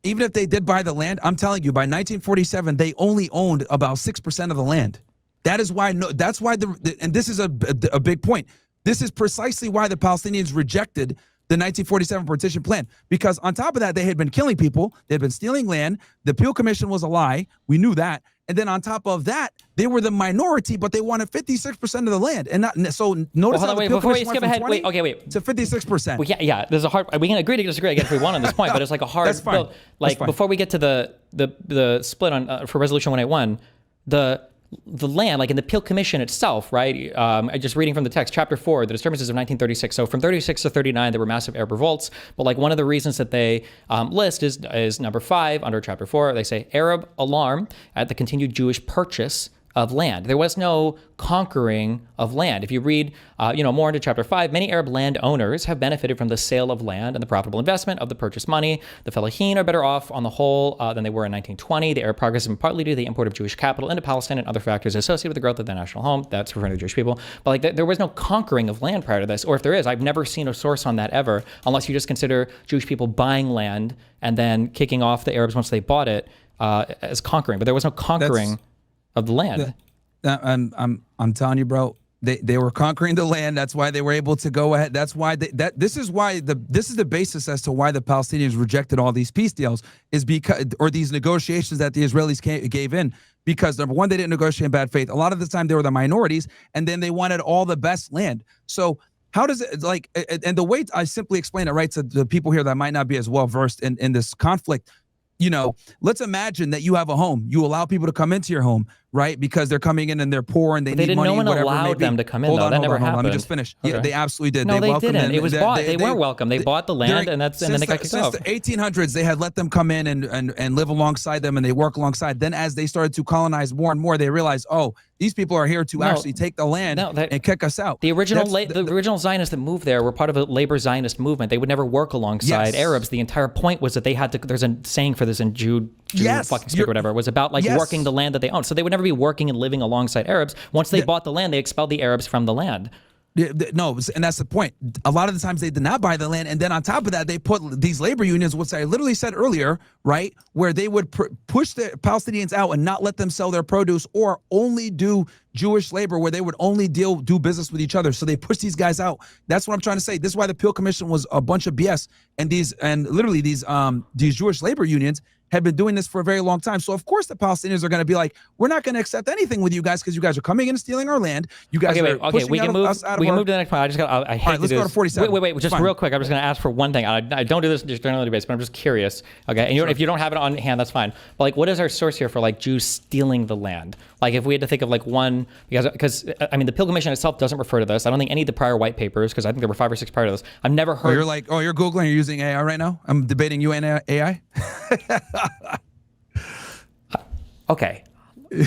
[SPEAKER 15] Even if they did buy the land, I'm telling you, by 1947, they only owned about 6% of the land. That is why. That's why and this is a big point. This is precisely why the Palestinians rejected the 1947 partition plan, because on top of that, they had been killing people, they had been stealing land. The Peel Commission was a lie. We knew that. And then on top of that, they were the minority, but they wanted 56% of the land. And so notice how the Peel Commission went from 20 to 56%.
[SPEAKER 1] Well, yeah. There's a hard. We can agree to disagree again if we want on this point, but it's like a hard.
[SPEAKER 15] That's fine.
[SPEAKER 1] Like before we get to the split on for Resolution 181, the land, like in the Peel Commission itself, right? Just reading from the text, chapter 4, the disturbances of 1936. So from 36 to 39, there were massive Arab revolts. But like one of the reasons that they list is number 5 under chapter 4. They say Arab alarm at the continued Jewish purchase of land. There was no conquering of land. If you read, more into chapter 5, many Arab landowners have benefited from the sale of land and the profitable investment of the purchase money. The Fellahin are better off on the whole than they were in 1920. The Arab progress has been partly due to the import of Jewish capital into Palestine and other factors associated with the growth of the national home. That's referring to the Jewish people. But like there was no conquering of land prior to this, or if there is, I've never seen a source on that ever, unless you just consider Jewish people buying land and then kicking off the Arabs once they bought it as conquering. But there was no conquering of the land.
[SPEAKER 15] I'm telling you, bro, They were conquering the land. That's why they were able to go ahead. That's why this is the basis as to why the Palestinians rejected all these peace deals, is because, or these negotiations that the Israelis gave in, because number one, they didn't negotiate in bad faith. A lot of the time they were the minorities, and then they wanted all the best land. So how does it, like, and the way I simply explain it, right, to the people here that might not be as well versed in this conflict, you know, let's imagine that you have a home. You allow people to come into your home, right? Because they're coming in and they're poor and they need money.
[SPEAKER 1] No one
[SPEAKER 15] whatever
[SPEAKER 1] allowed them to come in, though. That never happened.
[SPEAKER 15] Let me just finish.
[SPEAKER 1] Okay.
[SPEAKER 15] Yeah, they absolutely did.
[SPEAKER 1] No, they didn't. It was bought.
[SPEAKER 15] They
[SPEAKER 1] weren't welcome. They bought the land, and then they got kicked out.
[SPEAKER 15] Since the 1800s, they had let them come in and live alongside them, and they work alongside. Then as they started to colonize more and more, they realized, oh, these people are here to actually take the land and kick us out.
[SPEAKER 1] The original Zionists that moved there were part of a labor Zionist movement. They would never work alongside Arabs. The entire point was that they had to, there's a saying for this in Jude fucking speak or whatever, was about like working the land that they owned. So they would never be working and living alongside Arabs. Once they bought the land, they expelled the Arabs from the land.
[SPEAKER 15] No, and that's the point. A lot of the times they did not buy the land, and then on top of that, they put these labor unions, which I literally said earlier, right, where they would push the Palestinians out and not let them sell their produce, or only do Jewish labor, where they would only do business with each other. So they push these guys out. That's what I'm trying to say. This is why the Peel Commission was a bunch of BS, and literally these Jewish labor unions had been doing this for a very long time. So of course the Palestinians are going to be like, we're not going to accept anything with you guys because you guys are coming in and stealing our land. You guys are pushing
[SPEAKER 1] we can move. We can move to the next point. I hate to
[SPEAKER 15] let's
[SPEAKER 1] do
[SPEAKER 15] go
[SPEAKER 1] this.
[SPEAKER 15] to 47.
[SPEAKER 1] Wait, just real quick. I'm just going to ask for one thing. I don't do this just generally based, but I'm just curious. Okay, and if you don't have it on hand, that's fine. But like, what is our source here for like Jews stealing the land? Like, if we had to think of like one, because I mean, the Peel Commission itself doesn't refer to this. I don't think any of the prior white papers, because I think there were 5 or 6 prior to this. I've never heard.
[SPEAKER 15] You're Googling. You're using AI right now. I'm debating you and AI.
[SPEAKER 1] Okay.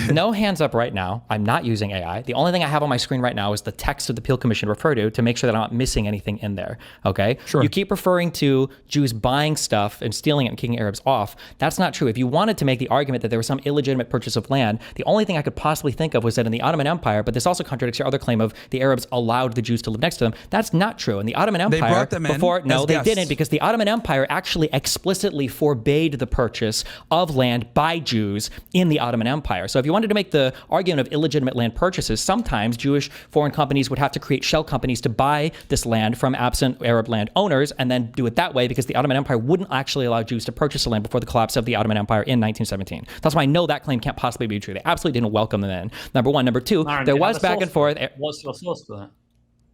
[SPEAKER 1] No hands up right now. I'm not using AI. The only thing I have on my screen right now is the text of the Peel Commission refer to make sure that I'm not missing anything in there. Okay?
[SPEAKER 15] Sure.
[SPEAKER 1] You keep referring to Jews buying stuff and stealing it and kicking Arabs off. That's not true. If you wanted to make the argument that there was some illegitimate purchase of land, the only thing I could possibly think of was that in the Ottoman Empire, but this also contradicts your other claim of the Arabs allowed the Jews to live next to them. That's not true. In the Ottoman Empire,
[SPEAKER 15] they brought them in
[SPEAKER 1] they didn't, because the Ottoman Empire actually explicitly forbade the purchase of land by Jews in the Ottoman Empire. So if you wanted to make the argument of illegitimate land purchases, sometimes Jewish foreign companies would have to create shell companies to buy this land from absent Arab land owners and then do it that way, because the Ottoman Empire wouldn't actually allow Jews to purchase the land before the collapse of the Ottoman Empire in 1917. That's why I know that claim can't possibly be true. They absolutely didn't welcome them in. Number one. Number two,
[SPEAKER 14] Myron,
[SPEAKER 1] there was back and forth.
[SPEAKER 14] What's your source for that?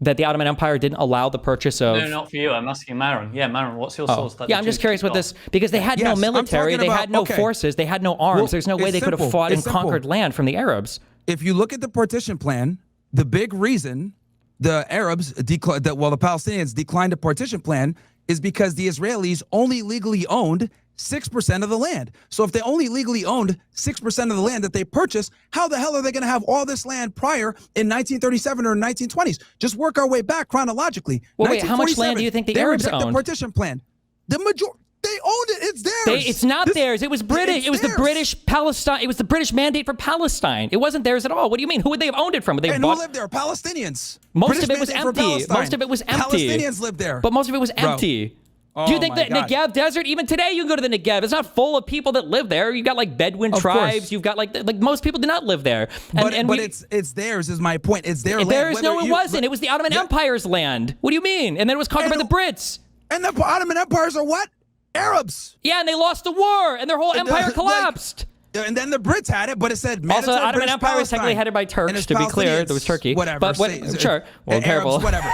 [SPEAKER 1] That the Ottoman Empire didn't allow the purchase of...
[SPEAKER 14] No, not for you. I'm asking Myron. Yeah, Myron, what's your source?
[SPEAKER 1] Yeah, I'm just curious with this, because they had no military, they had no forces, they had no arms.
[SPEAKER 15] Well,
[SPEAKER 1] there's no way they could have fought and conquered land from the Arabs.
[SPEAKER 15] If you look at the partition plan, the big reason the Arabs, the Palestinians declined the partition plan is because the Israelis only legally owned 6% of the land. So if they only legally owned 6% of the land that they purchased, how the hell are they going to have all this land prior in 1937 or 1920s? Just work our way back chronologically.
[SPEAKER 1] Well, wait, how much land do you think the Arabs owned?
[SPEAKER 15] The partition plan. The majority. They owned it. It's theirs.
[SPEAKER 1] It's not theirs. It was British. It was the British Palestine. It was the British mandate for Palestine. It wasn't theirs at all. What do you mean? Who would they have owned it from?
[SPEAKER 15] Who lived there? Palestinians.
[SPEAKER 1] Most of it was empty. Most of it was empty.
[SPEAKER 15] Palestinians lived there.
[SPEAKER 1] But most of it was empty. Do you think that Negev Desert, even today you can go to the Negev, it's not full of people that live there. You've got like Bedouin tribes. You've got like most people do not live there.
[SPEAKER 15] But it's theirs is my point. It's their land.
[SPEAKER 1] Theirs? No, it wasn't. It was the Ottoman Empire's land. What do you mean? And then it was conquered by the Brits.
[SPEAKER 15] And the Ottoman empires are what? Arabs.
[SPEAKER 1] Yeah, and they lost the war, and their whole empire collapsed.
[SPEAKER 15] And then the Brits had it, but it said
[SPEAKER 1] also the Ottoman Empire was technically headed by Turks. To be clear, there was Turkey.
[SPEAKER 15] Whatever.
[SPEAKER 1] But sure. Well, careful.
[SPEAKER 15] Whatever.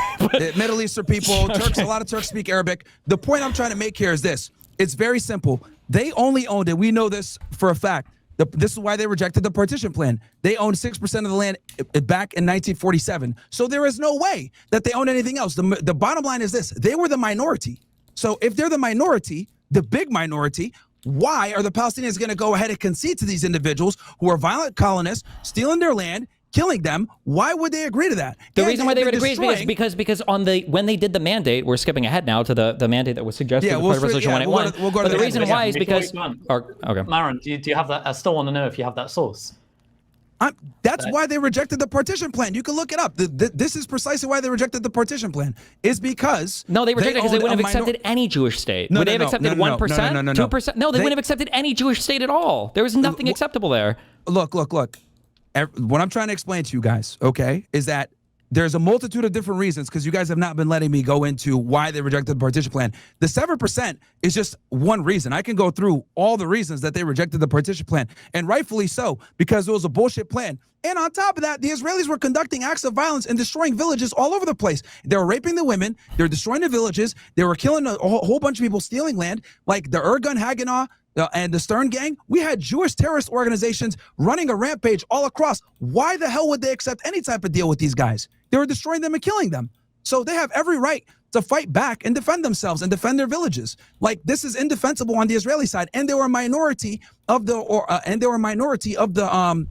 [SPEAKER 15] Middle Eastern people, Turks. A lot of Turks speak Arabic. The point I'm trying to make here is this: it's very simple. They only owned it. We know this for a fact. This is why they rejected the partition plan. They owned 6% of the land back in 1947. So there is no way that they own anything else. The bottom line is this: they were the minority. So if they're the minority, the big minority, why are the Palestinians going to go ahead and concede to these individuals who are violent colonists, stealing their land, killing them? Why would they agree to that?
[SPEAKER 1] The reason why they would agree is because when they did the mandate, we're skipping ahead now to the mandate that was suggested in Resolution 181.
[SPEAKER 15] We'll go to
[SPEAKER 1] the reason why is because...
[SPEAKER 14] Okay. Myron, do you have that? I still want to know if you have that source.
[SPEAKER 15] That's why they rejected the partition plan. You can look it up. This is precisely why they rejected the partition plan. Is because
[SPEAKER 1] they rejected it because they wouldn't have accepted any Jewish state. Would they have accepted 1%, 2%? No, they wouldn't have accepted any Jewish state at all. There was nothing acceptable there.
[SPEAKER 15] Look. What I'm trying to explain to you guys, okay, is that there's a multitude of different reasons, because you guys have not been letting me go into why they rejected the partition plan. The 7% is just one reason. I can go through all the reasons that they rejected the partition plan, and rightfully so, because it was a bullshit plan. And on top of that, the Israelis were conducting acts of violence and destroying villages all over the place. They were raping the women. They were destroying the villages. They were killing a whole bunch of people, stealing land, like the Ergun Haganah and the Stern Gang. We had Jewish terrorist organizations running a rampage all across. Why the hell would they accept any type of deal with these guys? They were destroying them and killing them. So they have every right to fight back and defend themselves and defend their villages. Like, this is indefensible on the Israeli side, and they were a minority of the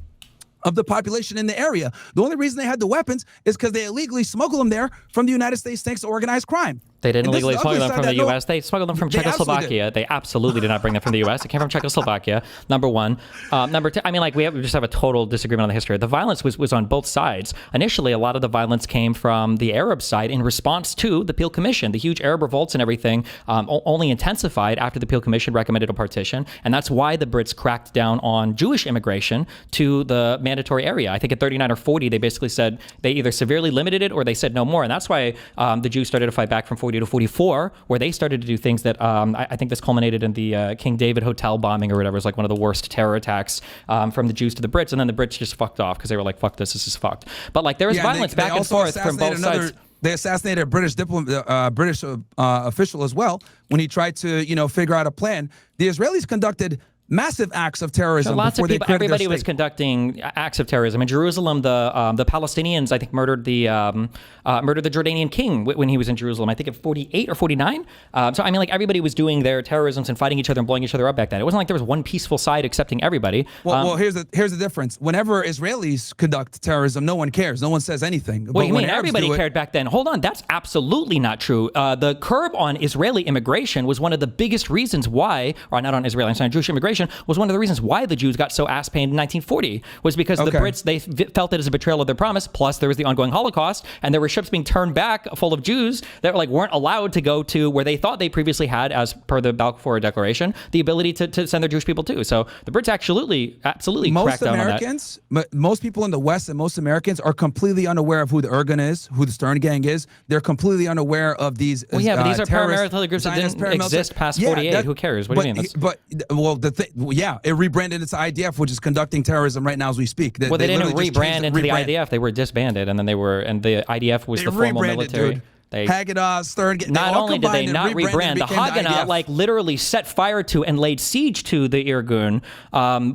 [SPEAKER 15] of the population in the area. The only reason they had the weapons is because they illegally smuggled them there from the United States thanks to organized crime.
[SPEAKER 1] They didn't legally smuggle them from the U.S. They smuggled them from Czechoslovakia. They absolutely did not bring them from the U.S. It came from Czechoslovakia, number one. Number two, I mean, like, we just have a total disagreement on the history. The violence was on both sides. Initially, a lot of the violence came from the Arab side in response to the Peel Commission. The huge Arab revolts and everything only intensified after the Peel Commission recommended a partition. And that's why the Brits cracked down on Jewish immigration to the mandatory area. I think at 39 or 40, they basically said they either severely limited it or they said no more. And that's why the Jews started to fight back from 40 to 44, where they started to do things that I think this culminated in the King David Hotel bombing or whatever. It was like one of the worst terror attacks from the Jews to the Brits. And then the Brits just fucked off because they were like, fuck this is fucked. But like, there was violence back and forth from both sides.
[SPEAKER 15] They assassinated a British official as well when he tried to, figure out a plan. The Israelis conducted massive acts of terrorism.
[SPEAKER 1] So lots of people, everybody was conducting acts of terrorism. In Jerusalem, the Palestinians, I think, murdered the Jordanian king when he was in Jerusalem. I think at 48 or 49. So I mean, like, everybody was doing their terrorisms and fighting each other and blowing each other up back then. It wasn't like there was one peaceful side accepting everybody.
[SPEAKER 15] Well, here's the difference. Whenever Israelis conduct terrorism, no one cares. No one says anything.
[SPEAKER 1] What do you mean? Everybody cared back then. Hold on, that's absolutely not true. The curb on Israeli immigration was one of the biggest reasons why, or not on Israeli, I'm sorry, Jewish immigration was one of the reasons why the Jews got so ass-pained in 1940, was because the Brits, they felt it as a betrayal of their promise, plus there was the ongoing Holocaust, and there were ships being turned back full of Jews that weren't allowed to go to where they thought they previously had, as per the Balfour Declaration, the ability to send their Jewish people to. So the Brits absolutely cracked down on that.
[SPEAKER 15] Most people in the West and most Americans are completely unaware of who the Ergun is, who the Stern Gang is. They're completely unaware of these.
[SPEAKER 1] Well, yeah, but these are paramilitary groups that didn't exist past 48. Who cares? What do you mean?
[SPEAKER 15] It rebranded its IDF, which is conducting terrorism right now as we speak.
[SPEAKER 1] They didn't rebrand into the IDF. They were disbanded, and then the IDF was the formal military.
[SPEAKER 15] Dude. Haganah, Stern.
[SPEAKER 1] Not only did they not rebrand, the Haganah literally set fire to and laid siege to the Irgun.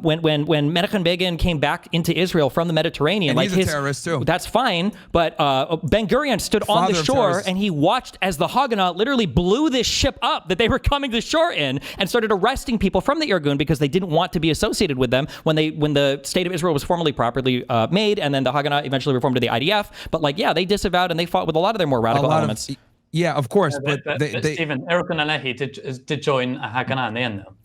[SPEAKER 1] When Menachem Begin came back into Israel from the Mediterranean,
[SPEAKER 15] and he's a terrorist too.
[SPEAKER 1] That's fine, but Ben Gurion stood on the shore and he watched as the Haganah literally blew this ship up that they were coming to shore in and started arresting people from the Irgun because they didn't want to be associated with them when the state of Israel was formally properly made, and then the Haganah eventually reformed to the IDF. But they disavowed and they fought with a lot of their more radical elements.
[SPEAKER 15] Yeah, of course, but
[SPEAKER 14] Stephen, Ergun and Lehi did join a Haganah in the end, though.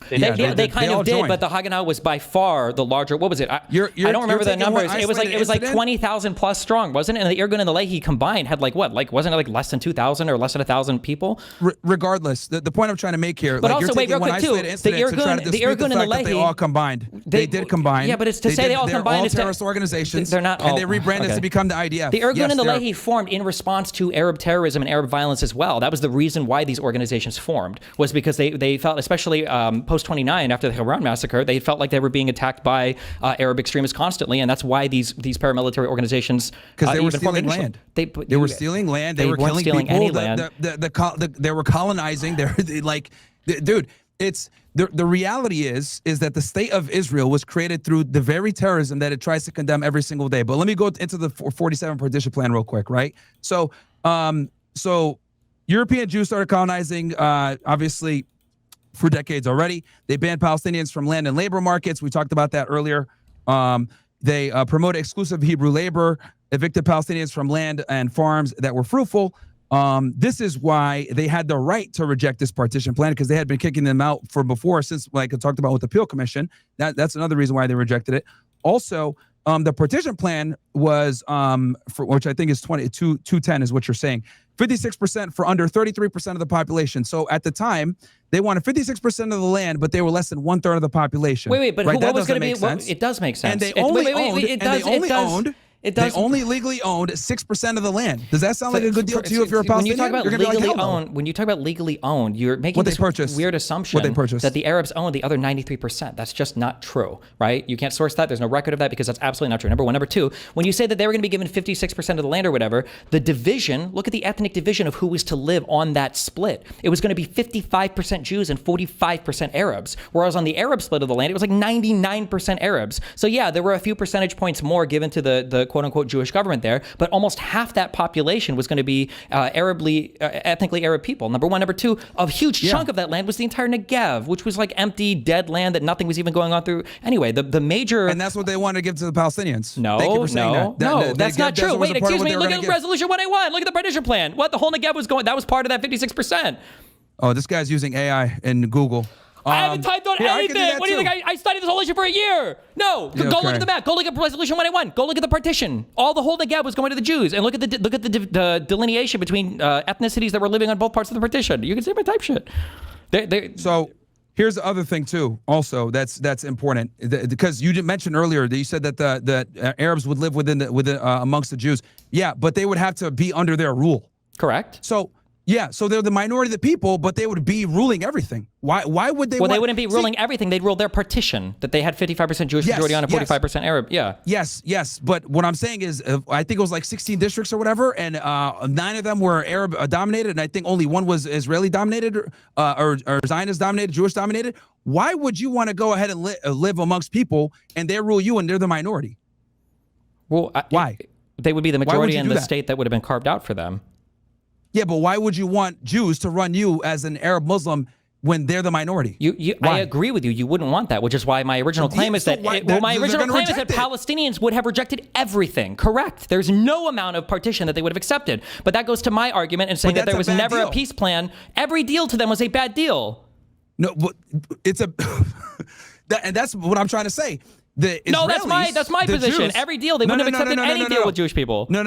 [SPEAKER 1] They kind of did, but the Haganah was by far the larger. What was it? I don't remember the numbers. It was like 20,000 plus strong, wasn't it? And the Ergun and the Lehi combined had wasn't it less than 2,000 or less than 1,000 people?
[SPEAKER 15] Regardless, the point I'm trying to make here.
[SPEAKER 1] But also, wait, real quick too. The Ergun and the Lehi,
[SPEAKER 15] they all combined. They did combine.
[SPEAKER 1] Yeah, but it's to say they all combined.
[SPEAKER 15] They're all terrorist organizations.
[SPEAKER 1] They're not.
[SPEAKER 15] And they rebranded to become the IDF.
[SPEAKER 1] The Ergun and the Lehi formed in response to Arab terrorism and Arab violence as well. That was the reason why these organizations formed, was because they felt, especially post 29 after the Hebron massacre, they felt like they were being attacked by Arab extremists constantly, and that's why these paramilitary organizations,
[SPEAKER 15] because they were stealing land. They were stealing land. They were killing people.
[SPEAKER 1] Any land.
[SPEAKER 15] They were colonizing. Dude, it's the reality is that the state of Israel was created through the very terrorism that it tries to condemn every single day. But let me go into the 47 partition plan real quick, right? So European Jews started colonizing, obviously, for decades already. They banned Palestinians from land and labor markets. We talked about that earlier. They promoted exclusive Hebrew labor, evicted Palestinians from land and farms that were fruitful. This is why they had the right to reject this partition plan, because they had been kicking them out for before, since, like I talked about with the Peel Commission. That's another reason why they rejected it. Also, the partition plan was, for which I think is 210 is what you're saying, 56% for under 33% of the population. So at the time, they wanted 56% of the land, but they were less than 1/3 of the population.
[SPEAKER 1] Wait, but what was going to be? It does make sense.
[SPEAKER 15] And they only owned.
[SPEAKER 1] It does.
[SPEAKER 15] They only legally owned 6% of the land. Does that sound like a good deal to you if you're a Palestinian?
[SPEAKER 1] When you talk about legally owned, when you talk about legally owned, you're making this weird assumption that the Arabs own the other 93%. That's just not true, right? You can't source that. There's no record of that because that's absolutely not true. Number one. Number two, when you say that they were going to be given 56% of the land or whatever, the division, look at the ethnic division of who was to live on that split. It was going to be 55% Jews and 45% Arabs. Whereas on the Arab split of the land, it was like 99% Arabs. So yeah, there were a few percentage points more given to the quote unquote Jewish government there, but almost half that population was going to be ethnically Arab people. Number one. Number two, a huge chunk of that land was the entire Negev, which was like empty, dead land that nothing was even going on through. Anyway, the major...
[SPEAKER 15] And that's what they wanted to give to the Palestinians.
[SPEAKER 1] No, that's not true. Wait, excuse me, look at Resolution 181. Look at the partition plan. What, the whole Negev was going... That was part of that 56%.
[SPEAKER 15] Oh, this guy's using AI and Google.
[SPEAKER 1] I haven't typed on anything. What do you think? I studied this whole issue for a year. No, go look at the map. Go look at Resolution 181. Go look at the partition. All the whole Negev was going to the Jews. And look at the delineation between ethnicities that were living on both parts of the partition. You can see my type shit.
[SPEAKER 15] So here's the other thing too. Also, that's important because you did mention earlier that you said that the Arabs would live within amongst the Jews. Yeah, but they would have to be under their rule.
[SPEAKER 1] Correct.
[SPEAKER 15] So. Yeah, so they're the minority of the people, but they would be ruling everything. Why would they?
[SPEAKER 1] Well, they wouldn't be ruling everything. They'd rule their partition that they had 55% Jewish majority on and 45% Arab. Yeah.
[SPEAKER 15] Yes. But what I'm saying is, I think it was like 16 districts or whatever, and 9 of them were Arab dominated, and I think only 1 was Israeli dominated or Zionist dominated, Jewish dominated. Why would you want to go ahead and live amongst people and they rule you and they're the minority?
[SPEAKER 1] Well,
[SPEAKER 15] why?
[SPEAKER 1] They would be the majority in the state that would have been carved out for them.
[SPEAKER 15] Yeah, but why would you want Jews to run you as an Arab Muslim when they're the minority?
[SPEAKER 1] I agree with you. You wouldn't want that, which is why my original claim is that Palestinians would have rejected everything. Correct. There's no amount of partition that they would have accepted. But that goes to my argument in saying that there was never a peace plan. Every deal to them was a bad deal.
[SPEAKER 15] No, it's a... and that's what I'm trying to say.
[SPEAKER 1] No, that's my position.
[SPEAKER 15] Jews,
[SPEAKER 1] every deal, they wouldn't have accepted any deal with Jewish people.
[SPEAKER 15] No.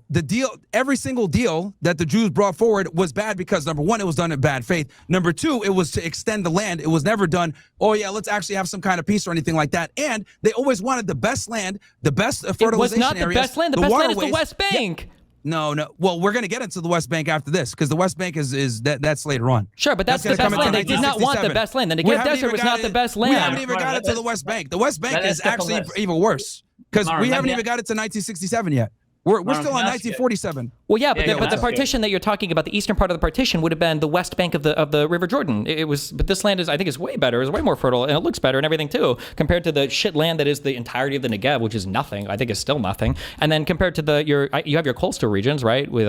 [SPEAKER 15] The deal, every single deal that the Jews brought forward was bad because, number one, it was done in bad faith. Number two, it was to extend the land. It was never done, oh yeah, let's actually have some kind of peace or anything like that. And they always wanted the best land, the best fertilization areas.
[SPEAKER 1] It was not the best land. The best land is the West Bank.
[SPEAKER 15] Yeah. No. Well, we're going to get into the West Bank after this because the West Bank that's later on.
[SPEAKER 1] Sure, but that's the best land. They did not want the best land. The Negev Desert was not the best land.
[SPEAKER 15] We haven't even got it to the West Bank. The West Bank is actually even worse because we haven't even got it to 1967 yet. We're still on 1947.
[SPEAKER 1] Well, yeah, but the partition that you're talking about, the eastern part of the partition, would have been the West Bank of the River Jordan. But this land I think is way better. It's way more fertile, and it looks better and everything too, compared to the shit land that is the entirety of the Negev, which is nothing. I think is still nothing. And then compared to you have your coastal regions, right, with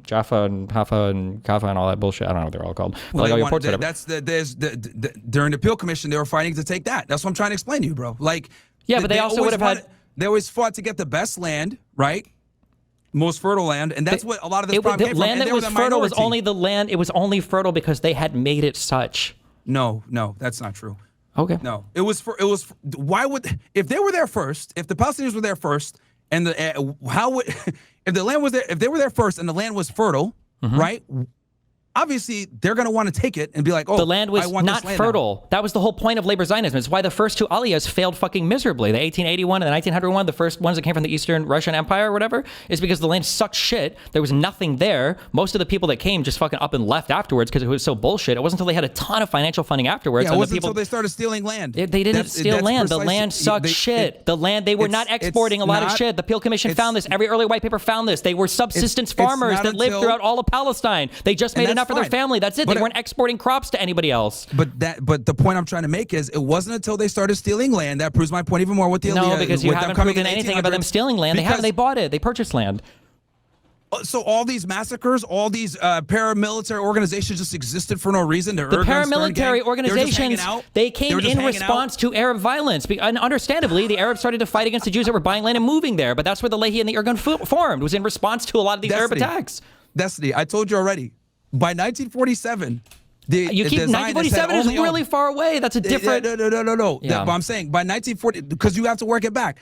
[SPEAKER 1] Jaffa and Haifa and Kaffa and all that bullshit. I don't know what they're all called.
[SPEAKER 15] Well, during the Peel Commission, they were fighting to take that. That's what I'm trying to explain to you, bro. Like,
[SPEAKER 1] yeah, but they also would have had.
[SPEAKER 15] They always fought to get the best land, right? Most fertile land, and that's what a lot of this problem came from.
[SPEAKER 1] The land that was fertile was only the land. It was only fertile because they had made it such.
[SPEAKER 15] No, that's not true.
[SPEAKER 1] Okay.
[SPEAKER 15] No, it was. Why would if they were there first? If the Palestinians were there first, and how would if the land was there? If they were there first and the land was fertile, right? Obviously, they're going to want to take it and be like, oh,
[SPEAKER 1] the land was not fertile. Now. That was the whole point of labor Zionism. It's why the first 2 aliyahs failed fucking miserably. The 1881 and the 1901, the first ones that came from the Eastern Russian Empire or whatever, is because the land sucked shit. There was nothing there. Most of the people that came just fucking up and left afterwards because it was so bullshit. It wasn't until they had a ton of financial funding afterwards.
[SPEAKER 15] Yeah, it wasn't until they started stealing land.
[SPEAKER 1] They didn't steal land. The land sucked shit. The land, they were not exporting a lot of shit. The Peel Commission found this. Every early white paper found this. They were subsistence farmers that lived throughout all of Palestine. They just made enough for their family. That's it. They weren't exporting crops to anybody else.
[SPEAKER 15] But the point I'm trying to make is it wasn't until they started stealing land that proves my point even more with the
[SPEAKER 1] No, because you haven't proven anything about them stealing land. They bought it. They purchased land.
[SPEAKER 15] So all these massacres, all these paramilitary organizations just existed for no reason.
[SPEAKER 1] The paramilitary organizations, they came in response to Arab violence. And understandably, the Arabs started to fight against the Jews that were buying land and moving there. But that's where the Lehi and the Irgun formed, was in response to a lot of these Arab attacks.
[SPEAKER 15] Destiny, I told you already. By 1947,
[SPEAKER 1] you keep 1947 is really far away. That's a different.
[SPEAKER 15] No. Yeah. But I'm saying by 1940, because you have to work it back.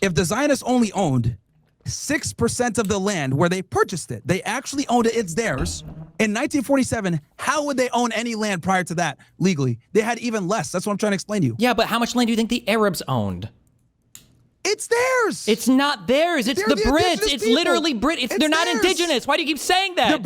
[SPEAKER 15] If the Zionists only owned 6% of the land where they purchased it, they actually owned it. It's theirs. In 1947, how would they own any land prior to that legally? They had even less. That's what I'm trying to explain to you.
[SPEAKER 1] Yeah, but how much land do you think the Arabs owned?
[SPEAKER 15] It's theirs.
[SPEAKER 1] It's not theirs. It's
[SPEAKER 15] They're
[SPEAKER 1] the
[SPEAKER 15] the
[SPEAKER 1] Brits.
[SPEAKER 15] indigenous
[SPEAKER 1] It's
[SPEAKER 15] people.
[SPEAKER 1] literally Brit. They're not
[SPEAKER 15] theirs.
[SPEAKER 1] indigenous. Why do you keep saying that?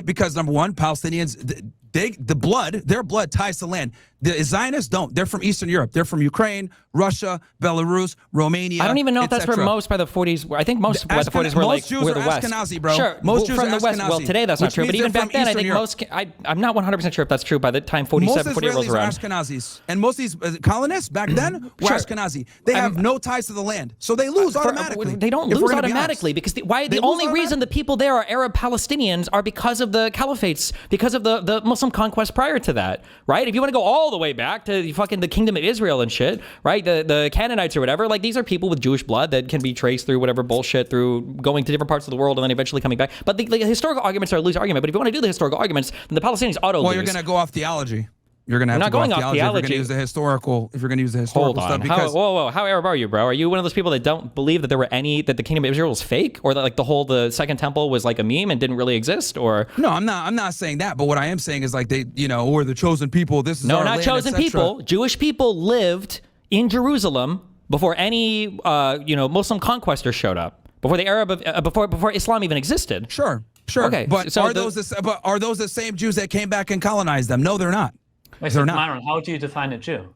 [SPEAKER 15] Because number one, Palestinians, their blood ties to land. The Zionists don't. They're from Eastern Europe. They're from Ukraine, Russia, Belarus, Romania.
[SPEAKER 1] I don't even know if that's where
[SPEAKER 15] etc.
[SPEAKER 1] most by the 40s were. I think most by the 40s were like
[SPEAKER 15] Jews
[SPEAKER 1] were
[SPEAKER 15] are
[SPEAKER 1] the West.
[SPEAKER 15] Ashkenazi, bro.
[SPEAKER 1] Sure,
[SPEAKER 15] Most Jews
[SPEAKER 1] from
[SPEAKER 15] are
[SPEAKER 1] the West. Well,
[SPEAKER 15] Ashkenazi,
[SPEAKER 1] today that's not
[SPEAKER 15] which
[SPEAKER 1] true. But
[SPEAKER 15] means
[SPEAKER 1] even
[SPEAKER 15] they're
[SPEAKER 1] back
[SPEAKER 15] from
[SPEAKER 1] then, I
[SPEAKER 15] Eastern
[SPEAKER 1] think
[SPEAKER 15] Europe.
[SPEAKER 1] I'm not 100% sure if that's true. By the time
[SPEAKER 15] Most
[SPEAKER 1] 47, 48
[SPEAKER 15] Israelis
[SPEAKER 1] rolls
[SPEAKER 15] are
[SPEAKER 1] around.
[SPEAKER 15] Ashkenazis, and most of these colonists back then were
[SPEAKER 1] Sure.
[SPEAKER 15] Ashkenazi. They have no ties to the land, so they lose automatically.
[SPEAKER 1] They don't
[SPEAKER 15] if we're
[SPEAKER 1] lose
[SPEAKER 15] gonna be
[SPEAKER 1] automatically
[SPEAKER 15] honest.
[SPEAKER 1] because
[SPEAKER 15] They
[SPEAKER 1] the
[SPEAKER 15] lose
[SPEAKER 1] only reason the people there are Arab Palestinians are because of the caliphates, because of the Muslim conquest prior to that, right? If you want to go all the way back to fucking the Kingdom of Israel and shit, right? The Canaanites or whatever, like these are people with Jewish blood that can be traced through whatever bullshit, through going to different parts of the world and then eventually coming back. But the historical arguments are a loose argument. But if you want to do the historical arguments, then the Palestinians
[SPEAKER 15] Well,
[SPEAKER 1] lose.
[SPEAKER 15] you're going to go off theology. You're going to have
[SPEAKER 1] We're
[SPEAKER 15] to
[SPEAKER 1] not
[SPEAKER 15] go
[SPEAKER 1] going
[SPEAKER 15] off
[SPEAKER 1] off
[SPEAKER 15] theology. If you're
[SPEAKER 1] theology.
[SPEAKER 15] going to use the historical, if you're going to use the historical
[SPEAKER 1] Hold on.
[SPEAKER 15] stuff, because
[SPEAKER 1] Whoa. How Arab are you, bro? Are you one of those people that don't believe that there were that the Kingdom of Israel was fake, or that like the Second Temple was like a meme and didn't really exist? Or
[SPEAKER 15] no, I'm not saying that. But what I am saying is like they, we're the chosen people. This is
[SPEAKER 1] no,
[SPEAKER 15] our
[SPEAKER 1] not
[SPEAKER 15] land,
[SPEAKER 1] chosen
[SPEAKER 15] etc.
[SPEAKER 1] people. Jewish people lived in Jerusalem before any Muslim conquestors showed up. Before the before Islam even existed.
[SPEAKER 15] Sure.
[SPEAKER 1] Okay.
[SPEAKER 15] But are those the same Jews that came back and colonized them? No, they're not.
[SPEAKER 14] Wait,
[SPEAKER 15] They're
[SPEAKER 14] so
[SPEAKER 15] not.
[SPEAKER 14] Myron, how do you define a Jew?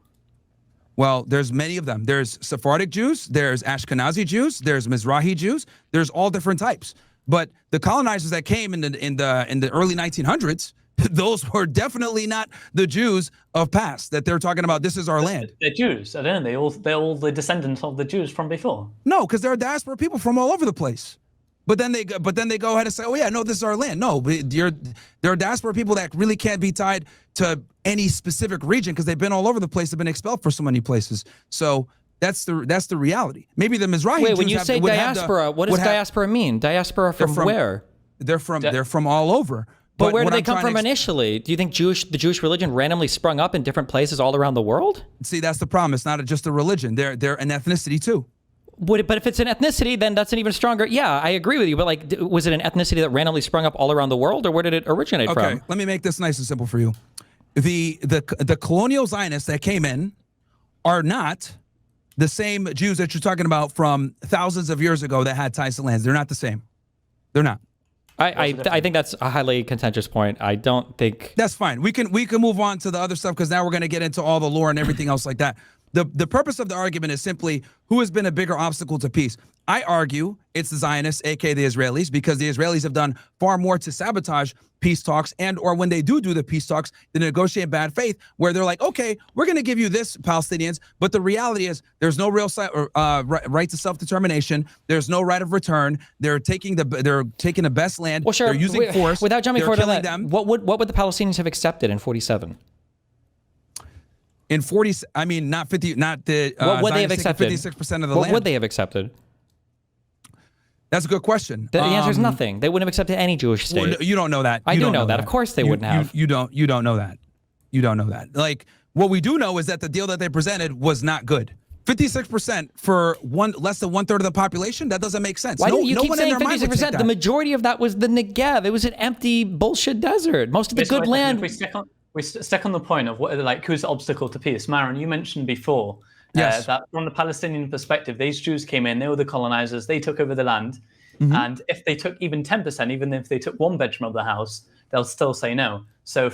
[SPEAKER 15] Well, there's many of them. There's Sephardic Jews, there's Ashkenazi Jews, there's Mizrahi Jews, there's all different types. But the colonizers that came in the early 1900s, those were definitely not the Jews of past that they're talking about. This is our land.
[SPEAKER 14] They're Jews, I don't know. They're all the descendants of the Jews from before.
[SPEAKER 15] No, because they're diaspora people from all over the place. But then they go ahead and say, oh yeah, no, this is our land. No, there are diaspora people that really can't be tied to any specific region because they've been all over the place. They've been expelled for so many places. So that's the reality. Maybe the Mizrahi
[SPEAKER 1] Wait,
[SPEAKER 15] Jews
[SPEAKER 1] when you say diaspora, what does diaspora mean? Diaspora from where?
[SPEAKER 15] They're from all over.
[SPEAKER 1] But where did they come from initially? Do you think the Jewish religion randomly sprung up in different places all around the world?
[SPEAKER 15] See, that's the problem. It's not just a religion. They're an ethnicity too.
[SPEAKER 1] But if it's an ethnicity, then that's an even stronger. Yeah, I agree with you. But like, was it an ethnicity that randomly sprung up all around the world, or where did it originate from?
[SPEAKER 15] Okay, let me make this nice and simple for you. The colonial Zionists that came in are not the same Jews that you're talking about from thousands of years ago that had ties to lands. They're not the same. They're not.
[SPEAKER 1] I think that's a highly contentious point. I don't think
[SPEAKER 15] that's fine. We can move on to the other stuff because now we're going to get into all the lore and everything else like that. The purpose of the argument is simply who has been a bigger obstacle to peace. I argue it's the Zionists, aka the Israelis, because the Israelis have done far more to sabotage peace talks, and or when they do the peace talks, they negotiate in bad faith, where they're like, okay, we're going to give you this, Palestinians, but the reality is there's no real right to self-determination. There's no right of return. They're taking the best land.
[SPEAKER 1] Well, sure.
[SPEAKER 15] They're using force.
[SPEAKER 1] Without jumping forward to that,
[SPEAKER 15] them.
[SPEAKER 1] what would the Palestinians have accepted in 47?
[SPEAKER 15] In 40, I mean, not 50, not the.
[SPEAKER 1] What would they have accepted?
[SPEAKER 15] 56% of the
[SPEAKER 1] land.
[SPEAKER 15] What
[SPEAKER 1] would they have accepted?
[SPEAKER 15] That's a good question.
[SPEAKER 1] The answer is nothing. They wouldn't have accepted any Jewish state.
[SPEAKER 15] Well, you don't know that.
[SPEAKER 1] I do know that. Of course they wouldn't have.
[SPEAKER 15] You don't know that. You don't know that. Like, what we do know is that the deal that they presented was not good. 56% for less than 1/3 of the population. That doesn't make sense.
[SPEAKER 1] Why do you keep saying
[SPEAKER 15] 56%?
[SPEAKER 1] The majority of that was the Negev. It was an empty bullshit desert. Most of the good land.
[SPEAKER 14] We stuck on the point of what, like, who's the obstacle to peace. Myron, you mentioned before that from the Palestinian perspective, these Jews came in, they were the colonizers, they took over the land. Mm-hmm. And if they took even 10%, even if they took one bedroom of the house, they'll still say no. So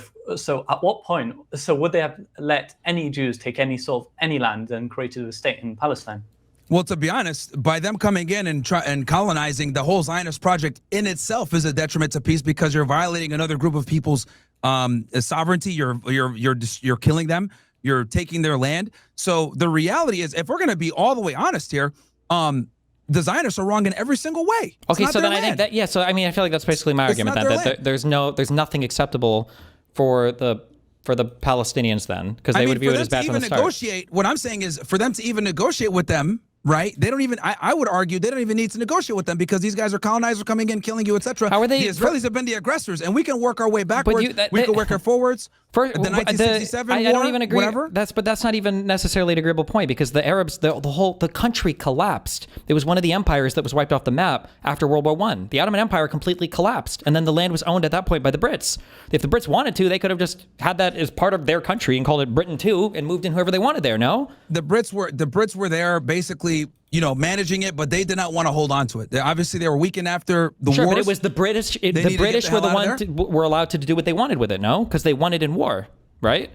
[SPEAKER 14] at what point, would they have let any Jews take any land and created a state in Palestine?
[SPEAKER 15] Well, to be honest, by them coming in and colonizing, the whole Zionist project in itself is a detriment to peace because you're violating another group of people's sovereignty. You're killing them. You're taking their land. So the reality is, if we're going to be all the way honest here, the Zionists are wrong in every single way.
[SPEAKER 1] Okay, so then I think that so I mean I feel like that's basically my argument then that there's nothing acceptable for the Palestinians then because they would view it as bad from the start.
[SPEAKER 15] What I'm saying is for them to even negotiate with them. Right? They don't even. I would argue they don't even need to negotiate with them because these guys are colonizers coming in, killing you, etc.
[SPEAKER 1] How are they?
[SPEAKER 15] The Israelis have been the aggressors, and we can work our way backwards. We can work our forwards.
[SPEAKER 1] First,
[SPEAKER 15] the 1967
[SPEAKER 1] I
[SPEAKER 15] war,
[SPEAKER 1] don't even agree.
[SPEAKER 15] whatever.
[SPEAKER 1] But that's not even necessarily an agreeable point because the Arabs, the country collapsed. It was one of the empires that was wiped off the map after World War I. The Ottoman Empire completely collapsed, and then the land was owned at that point by the Brits. If the Brits wanted to, they could have just had that as part of their country and called it Britain too, and moved in whoever they wanted there. No,
[SPEAKER 15] the Brits were there basically, managing it, but they did not want to hold on to it. They were weakened after the
[SPEAKER 1] sure,
[SPEAKER 15] wars.
[SPEAKER 1] but it was the British. The British were the ones were allowed to do what they wanted with it. No, because they won it in war, right?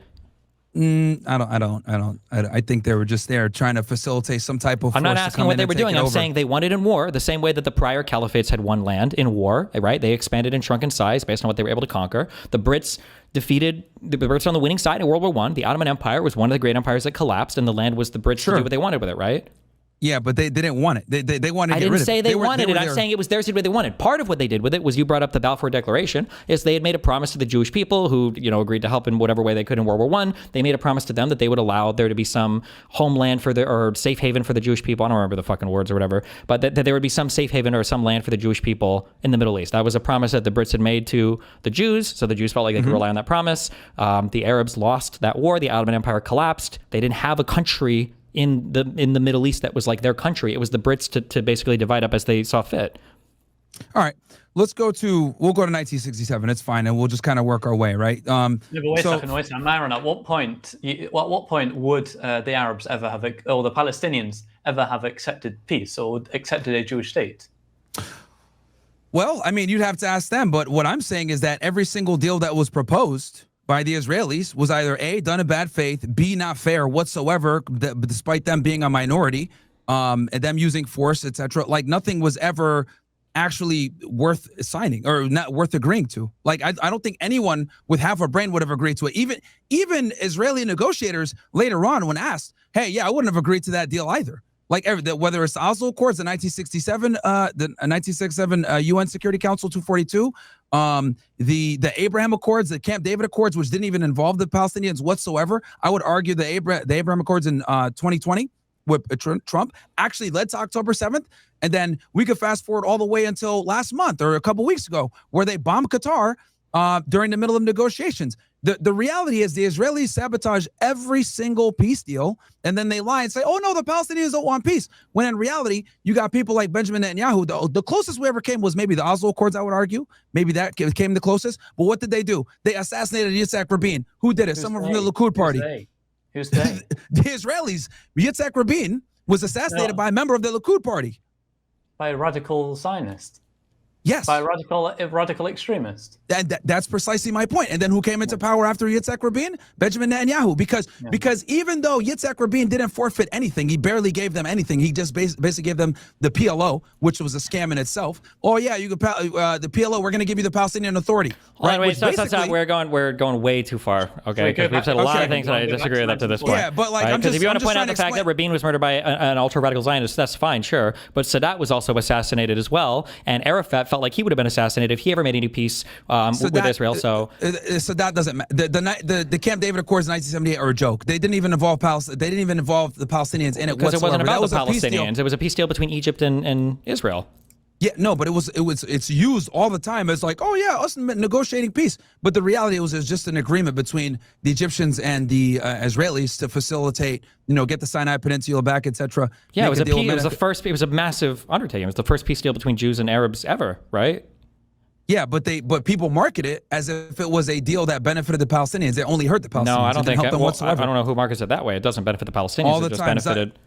[SPEAKER 15] I think they were just there trying to facilitate some type of.
[SPEAKER 1] I'm not asking what they were doing. I'm saying they won it in war, the same way that the prior caliphates had won land in war, right? They expanded and shrunk in size based on what they were able to conquer. The Brits defeated the Brits on the winning side in World War I. The Ottoman Empire was one of the great empires that collapsed, and the land was the Brits to do what they wanted with it, right?
[SPEAKER 15] Yeah, but they didn't want it. They wanted to get rid of it.
[SPEAKER 1] I didn't say they wanted it. I'm saying it was theirs to do what they wanted. Part of what they did with it was, you brought up the Balfour Declaration, is they had made a promise to the Jewish people who, agreed to help in whatever way they could in World War I. They made a promise to them that they would allow there to be some homeland or safe haven for the Jewish people. I don't remember the fucking words or whatever, but that there would be some safe haven or some land for the Jewish people in the Middle East. That was a promise that the Brits had made to the Jews, so the Jews felt like they could rely on that promise. The Arabs lost that war. The Ottoman Empire collapsed. They didn't have a country in the Middle East that was like their country. It was the Brits to basically divide up as they saw fit.
[SPEAKER 15] All right, we'll go to 1967. It's fine, and we'll just kind of work our way, right?
[SPEAKER 14] Yeah, but wait a second, Myron. At what point would the Arabs ever have, or the Palestinians ever have accepted peace or accepted a Jewish state?
[SPEAKER 15] Well, I mean, you'd have to ask them. But what I'm saying is that every single deal that was proposed by the Israelis was either A, done in bad faith, B, not fair whatsoever, despite them being a minority, and them using force, etc. Like, nothing was ever actually worth signing or not worth agreeing to. Like, I don't think anyone with half a brain would have agreed to it. Even Israeli negotiators later on, when asked, hey, yeah, I wouldn't have agreed to that deal either. Like, whether it's the Oslo Accords, the 1967 UN Security Council 242, the Abraham Accords, the Camp David Accords, which didn't even involve the Palestinians whatsoever. I would argue the Abraham Accords in 2020 with Trump actually led to October 7th. And then we could fast forward all the way until last month or a couple weeks ago, where they bombed Qatar during the middle of negotiations. The reality is the Israelis sabotage every single peace deal, and then they lie and say, oh, no, the Palestinians don't want peace. When in reality, you got people like Benjamin Netanyahu. The closest we ever came was maybe the Oslo Accords, I would argue. Maybe that came the closest. But what did they do? They assassinated Yitzhak Rabin. Who did it? Someone from the Likud party.
[SPEAKER 14] Who's they?
[SPEAKER 15] The Israelis. Yitzhak Rabin was assassinated by a member of the Likud party.
[SPEAKER 14] By a radical Zionist.
[SPEAKER 15] Yes.
[SPEAKER 14] By a radical extremist.
[SPEAKER 15] That's precisely my point. And then who came into power after Yitzhak Rabin? Benjamin Netanyahu. Because even though Yitzhak Rabin didn't forfeit anything, he barely gave them anything. He just basically gave them the PLO, which was a scam in itself. Oh yeah, you could the PLO. We're going to give you the Palestinian Authority.
[SPEAKER 1] Right? Wait, stop. We're going way too far. Okay, because we've said a lot of things that I disagree with up to this point.
[SPEAKER 15] Yeah, but like,
[SPEAKER 1] right? If you want to point out the fact that Rabin was murdered by an ultra radical Zionist, that's fine, sure. But Sadat was also assassinated as well, and Arafat felt like he would have been assassinated if he ever made any peace with Israel. So
[SPEAKER 15] that doesn't matter. The Camp David Accords in 1978 are a joke. They didn't even involve Palestine. They didn't even involve the Palestinians in it whatsoever.
[SPEAKER 1] Because it wasn't about the Palestinians. It was a peace deal between Egypt and Israel.
[SPEAKER 15] Yeah, no, but it's used all the time as like, oh yeah, us negotiating peace. But the reality was just an agreement between the Egyptians and the Israelis to facilitate, get the Sinai Peninsula back, etc.
[SPEAKER 1] Yeah, it was it was a massive undertaking. It was the first peace deal between Jews and Arabs ever, right?
[SPEAKER 15] Yeah, but people market it as if it was a deal that benefited the Palestinians. It only hurt the Palestinians.
[SPEAKER 1] No, I don't think
[SPEAKER 15] help them whatsoever.
[SPEAKER 1] I don't know who markets it that way. It doesn't benefit the Palestinians.
[SPEAKER 15] All the
[SPEAKER 1] it just
[SPEAKER 15] time,
[SPEAKER 1] benefited.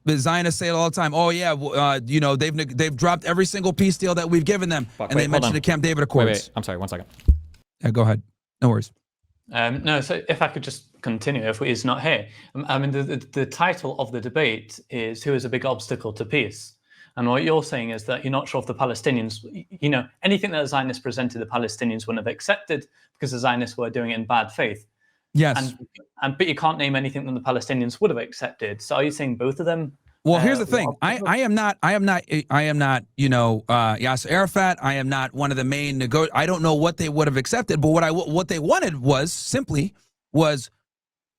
[SPEAKER 15] The Zionists say it all the time. Oh yeah, they've dropped every single peace deal that we've given them, they mentioned the Camp David Accords.
[SPEAKER 1] Wait, I'm sorry, 1 second.
[SPEAKER 15] Yeah, go ahead. No worries.
[SPEAKER 14] No, so if I could just continue, if he's not here. I mean, the title of the debate is "Who is a big obstacle to peace?" And what you're saying is that you're not sure if the Palestinians, anything that the Zionists presented, the Palestinians wouldn't have accepted because the Zionists were doing it in bad faith.
[SPEAKER 15] Yes.
[SPEAKER 14] But you can't name anything that the Palestinians would have accepted. So are you saying both of them?
[SPEAKER 15] Well, here's the thing. I am not, Yasser Arafat. I am not one of the main I don't know what they would have accepted, but what they wanted was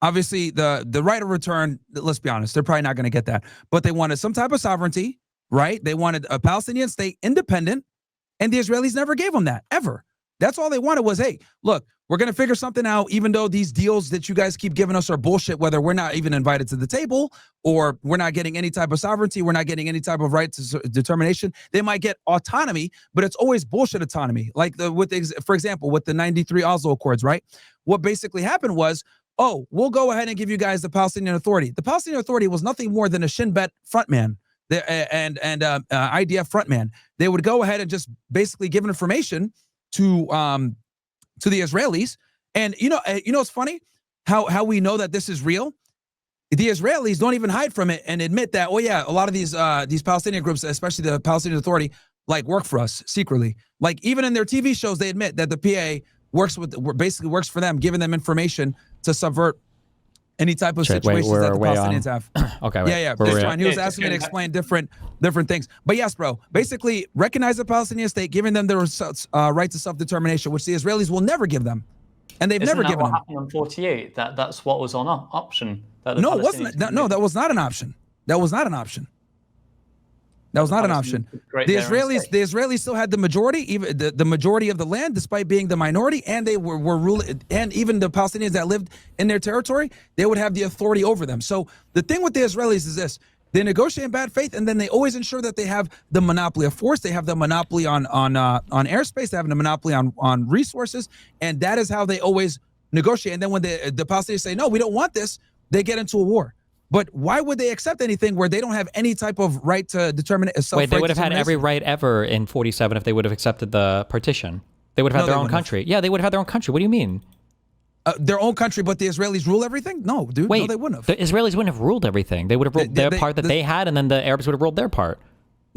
[SPEAKER 15] obviously the right of return. Let's be honest, they're probably not going to get that, but they wanted some type of sovereignty. Right? They wanted a Palestinian state independent, and the Israelis never gave them that, ever. That's all they wanted was, hey, look, we're going to figure something out, even though these deals that you guys keep giving us are bullshit, whether we're not even invited to the table or we're not getting any type of sovereignty, we're not getting any type of right to determination. They might get autonomy, but it's always bullshit autonomy. Like, for example, with the 93 Oslo Accords, right? What basically happened was, oh, we'll go ahead and give you guys the Palestinian Authority. The Palestinian Authority was nothing more than a Shin Bet frontman and IDF frontman. They would go ahead and just basically give information to the Israelis. And it's funny how we know that this is real. The Israelis don't even hide from it and admit that, oh yeah, a lot of these Palestinian groups, especially the Palestinian Authority, like work for us secretly. Like even in their TV shows, they admit that the PA basically works for them, giving them information to subvert any type of situations that the Palestinians have.
[SPEAKER 1] Okay.
[SPEAKER 15] Yeah. It's fine. He was asking me to explain different things. But yes, bro, basically recognize the Palestinian state, giving them their right to self-determination, which the Israelis will never give them. And they've never given them.
[SPEAKER 14] Happened in 48? That's what was on option.
[SPEAKER 15] No, it wasn't. No, that was not an option. That was not an option. That was not an option. The Israelis still had the majority, even the majority of the land, despite being the minority, and they were ruling. And even the Palestinians that lived in their territory, they would have the authority over them. So the thing with the Israelis is this: they negotiate in bad faith, and then they always ensure that they have the monopoly of force. They have the monopoly on airspace. They have the monopoly on resources, and that is how they always negotiate. And then when the Palestinians say no, we don't want this, they get into a war. But why would they accept anything where they don't have any type of right to determine a self-right?
[SPEAKER 1] Wait, they would have had every right ever in 47 if they would have accepted the partition. They would have had their own country. Yeah, they would have had their own country. What do you mean?
[SPEAKER 15] Their own country, but the Israelis rule everything? No, dude.
[SPEAKER 1] Wait,
[SPEAKER 15] no, they wouldn't have.
[SPEAKER 1] The Israelis wouldn't have ruled everything. They would have ruled their part that they had, and then the Arabs would have ruled their part.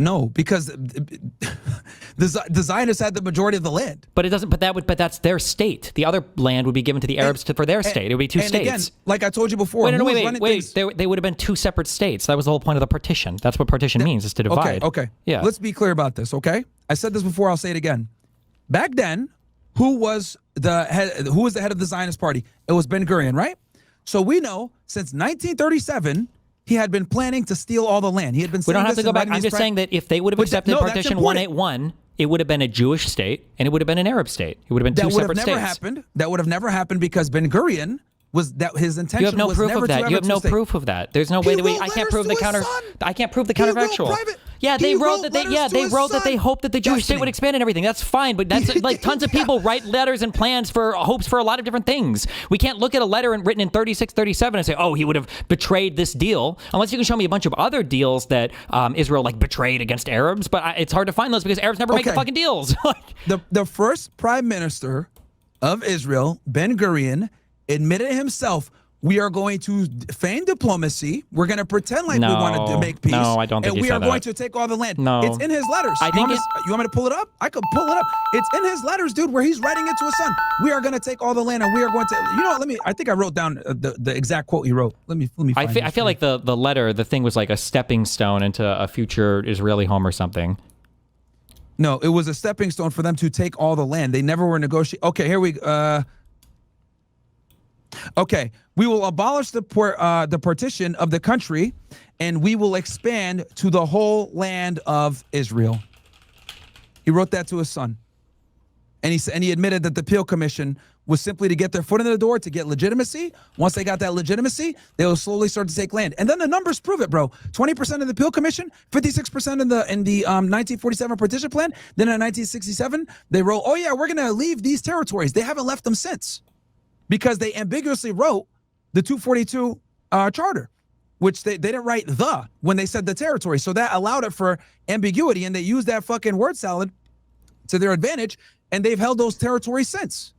[SPEAKER 15] No, because the Zionists had the majority of the land.
[SPEAKER 1] But it doesn't. But that's their state. The other land would be given to the Arabs for their state. It would be two states.
[SPEAKER 15] Again, like I told you before.
[SPEAKER 1] Wait. They would have been two separate states. That was the whole point of the partition. That's what partition means, is to divide.
[SPEAKER 15] Okay.
[SPEAKER 1] Yeah.
[SPEAKER 15] Let's be clear about this. Okay. I said this before. I'll say it again. Back then, who was the head of the Zionist party? It was Ben Gurion, right? So we know since 1937. He had been planning to steal all the land. He had been.
[SPEAKER 1] We don't have to go back. I'm just saying that if they would have accepted partition 181, it would have been a Jewish state and it would have been an Arab state. It would have been two separate states.
[SPEAKER 15] That would have never happened because Ben Gurion was that his intention.
[SPEAKER 1] You have no
[SPEAKER 15] was
[SPEAKER 1] proof
[SPEAKER 15] never
[SPEAKER 1] of that.
[SPEAKER 15] To
[SPEAKER 1] you have no
[SPEAKER 15] state.
[SPEAKER 1] proof of that. There's no way that I can't prove the counter. I can't prove the counterfactual. Yeah, they wrote that they hoped that the Jewish state would expand and everything. That's fine, but that's like tons of people write letters and plans for hopes for a lot of different things. We can't look at a letter written in 36, 37 and say, oh, he would have betrayed this deal, unless you can show me a bunch of other deals that Israel like betrayed against Arabs. But it's hard to find those because Arabs never make the fucking deals.
[SPEAKER 15] The first prime minister of Israel, Ben Gurion, admitted himself, we are going to feign diplomacy. We're going to pretend like we want to make peace.
[SPEAKER 1] No, I don't think
[SPEAKER 15] and we are going to take all the land.
[SPEAKER 1] No.
[SPEAKER 15] It's in his letters. You want me to pull it up? I could pull it up. It's in his letters, dude, where he's writing it to his son. We are going to take all the land and we are going to, I think I wrote down the exact quote he wrote. Let me find it.
[SPEAKER 1] I feel like the letter, the thing was like a stepping stone into a future Israeli home or something.
[SPEAKER 15] No, it was a stepping stone for them to take all the land. They never were negotiating. Okay, here we go. Okay, we will abolish the partition of the country, and we will expand to the whole land of Israel. He wrote that to his son, and he admitted that the Peel Commission was simply to get their foot in the door to get legitimacy. Once they got that legitimacy, they will slowly start to take land, and then the numbers prove it, bro. 20% of the Peel Commission, 56% in the 1947 partition plan. Then in 1967, they wrote, "Oh yeah, we're gonna leave these territories." They haven't left them since. Because they ambiguously wrote the 242 charter, which they didn't write when they said the territory. So that allowed it for ambiguity, and they used that fucking word salad to their advantage, and they've held those territories since.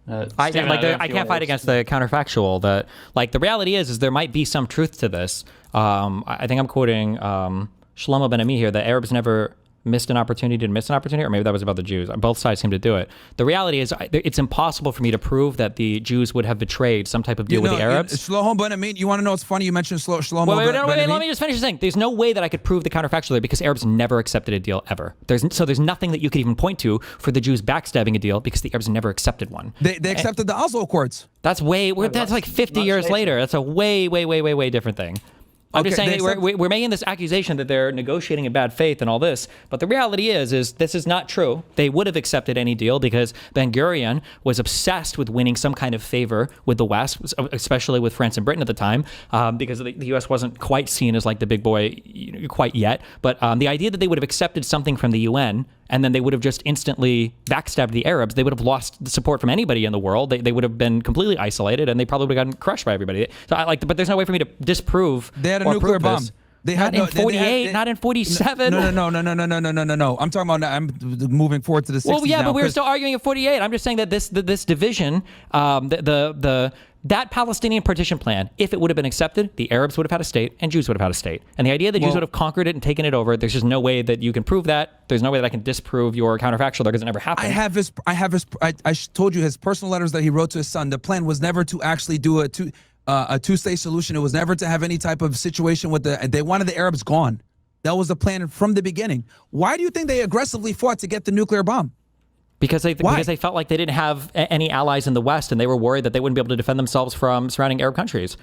[SPEAKER 1] I can't fight against the counterfactual. That the reality is there might be some truth to this. I think I'm quoting Shlomo Ben-Ami here. The Arabs never missed an opportunity to miss an opportunity, or maybe that was about the Jews. Both sides seem to do it. The reality is it's impossible for me to prove that the Jews would have betrayed some type of deal with the Arabs.
[SPEAKER 15] Shlomo Ben-Ami, you want to know what's funny? You mentioned Shlomo
[SPEAKER 1] Ben-Ami. Wait, let me just finish the thing. There's no way that I could prove the counterfactual there because Arabs never accepted a deal ever. There's nothing that you could even point to for the Jews backstabbing a deal because the Arabs never accepted one.
[SPEAKER 15] They accepted the Oslo Accords.
[SPEAKER 1] That's like 50 years later. That's a way different thing. I'm just saying that we're making this accusation that they're negotiating in bad faith and all this, but the reality is this is not true. They would have accepted any deal because Ben-Gurion was obsessed with winning some kind of favor with the West, especially with France and Britain at the time, because the U.S. wasn't quite seen as like the big boy quite yet. But the idea that they would have accepted something from the UN and then they would have just instantly backstabbed the Arabs, they would have lost the support from anybody in the world. They would have been completely isolated, and they probably would have gotten crushed by everybody. So but there's no way for me to disprove.
[SPEAKER 15] They had a nuclear bomb.
[SPEAKER 1] They had not in 48, not in 47.
[SPEAKER 15] No. I'm talking about. I'm moving forward to the 60s.
[SPEAKER 1] Well, yeah,
[SPEAKER 15] now,
[SPEAKER 1] but we were still arguing at 48. I'm just saying that this division, that Palestinian partition plan, if it would have been accepted, the Arabs would have had a state and Jews would have had a state. And the idea that Jews would have conquered it and taken it over, there's just no way that you can prove that. There's no way that I can disprove your counterfactual there because it never happened.
[SPEAKER 15] I told you his personal letters that he wrote to his son. The plan was never to actually do a two-state solution. It was never to have any type of situation with they wanted the Arabs gone. That was the plan from the beginning. Why do you think they aggressively fought to get the nuclear bomb?
[SPEAKER 1] Because they felt like they didn't have any allies in the West, and they were worried that they wouldn't be able to defend themselves from surrounding Arab countries.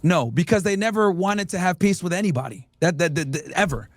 [SPEAKER 15] No, because they never wanted to have peace with anybody. Ever.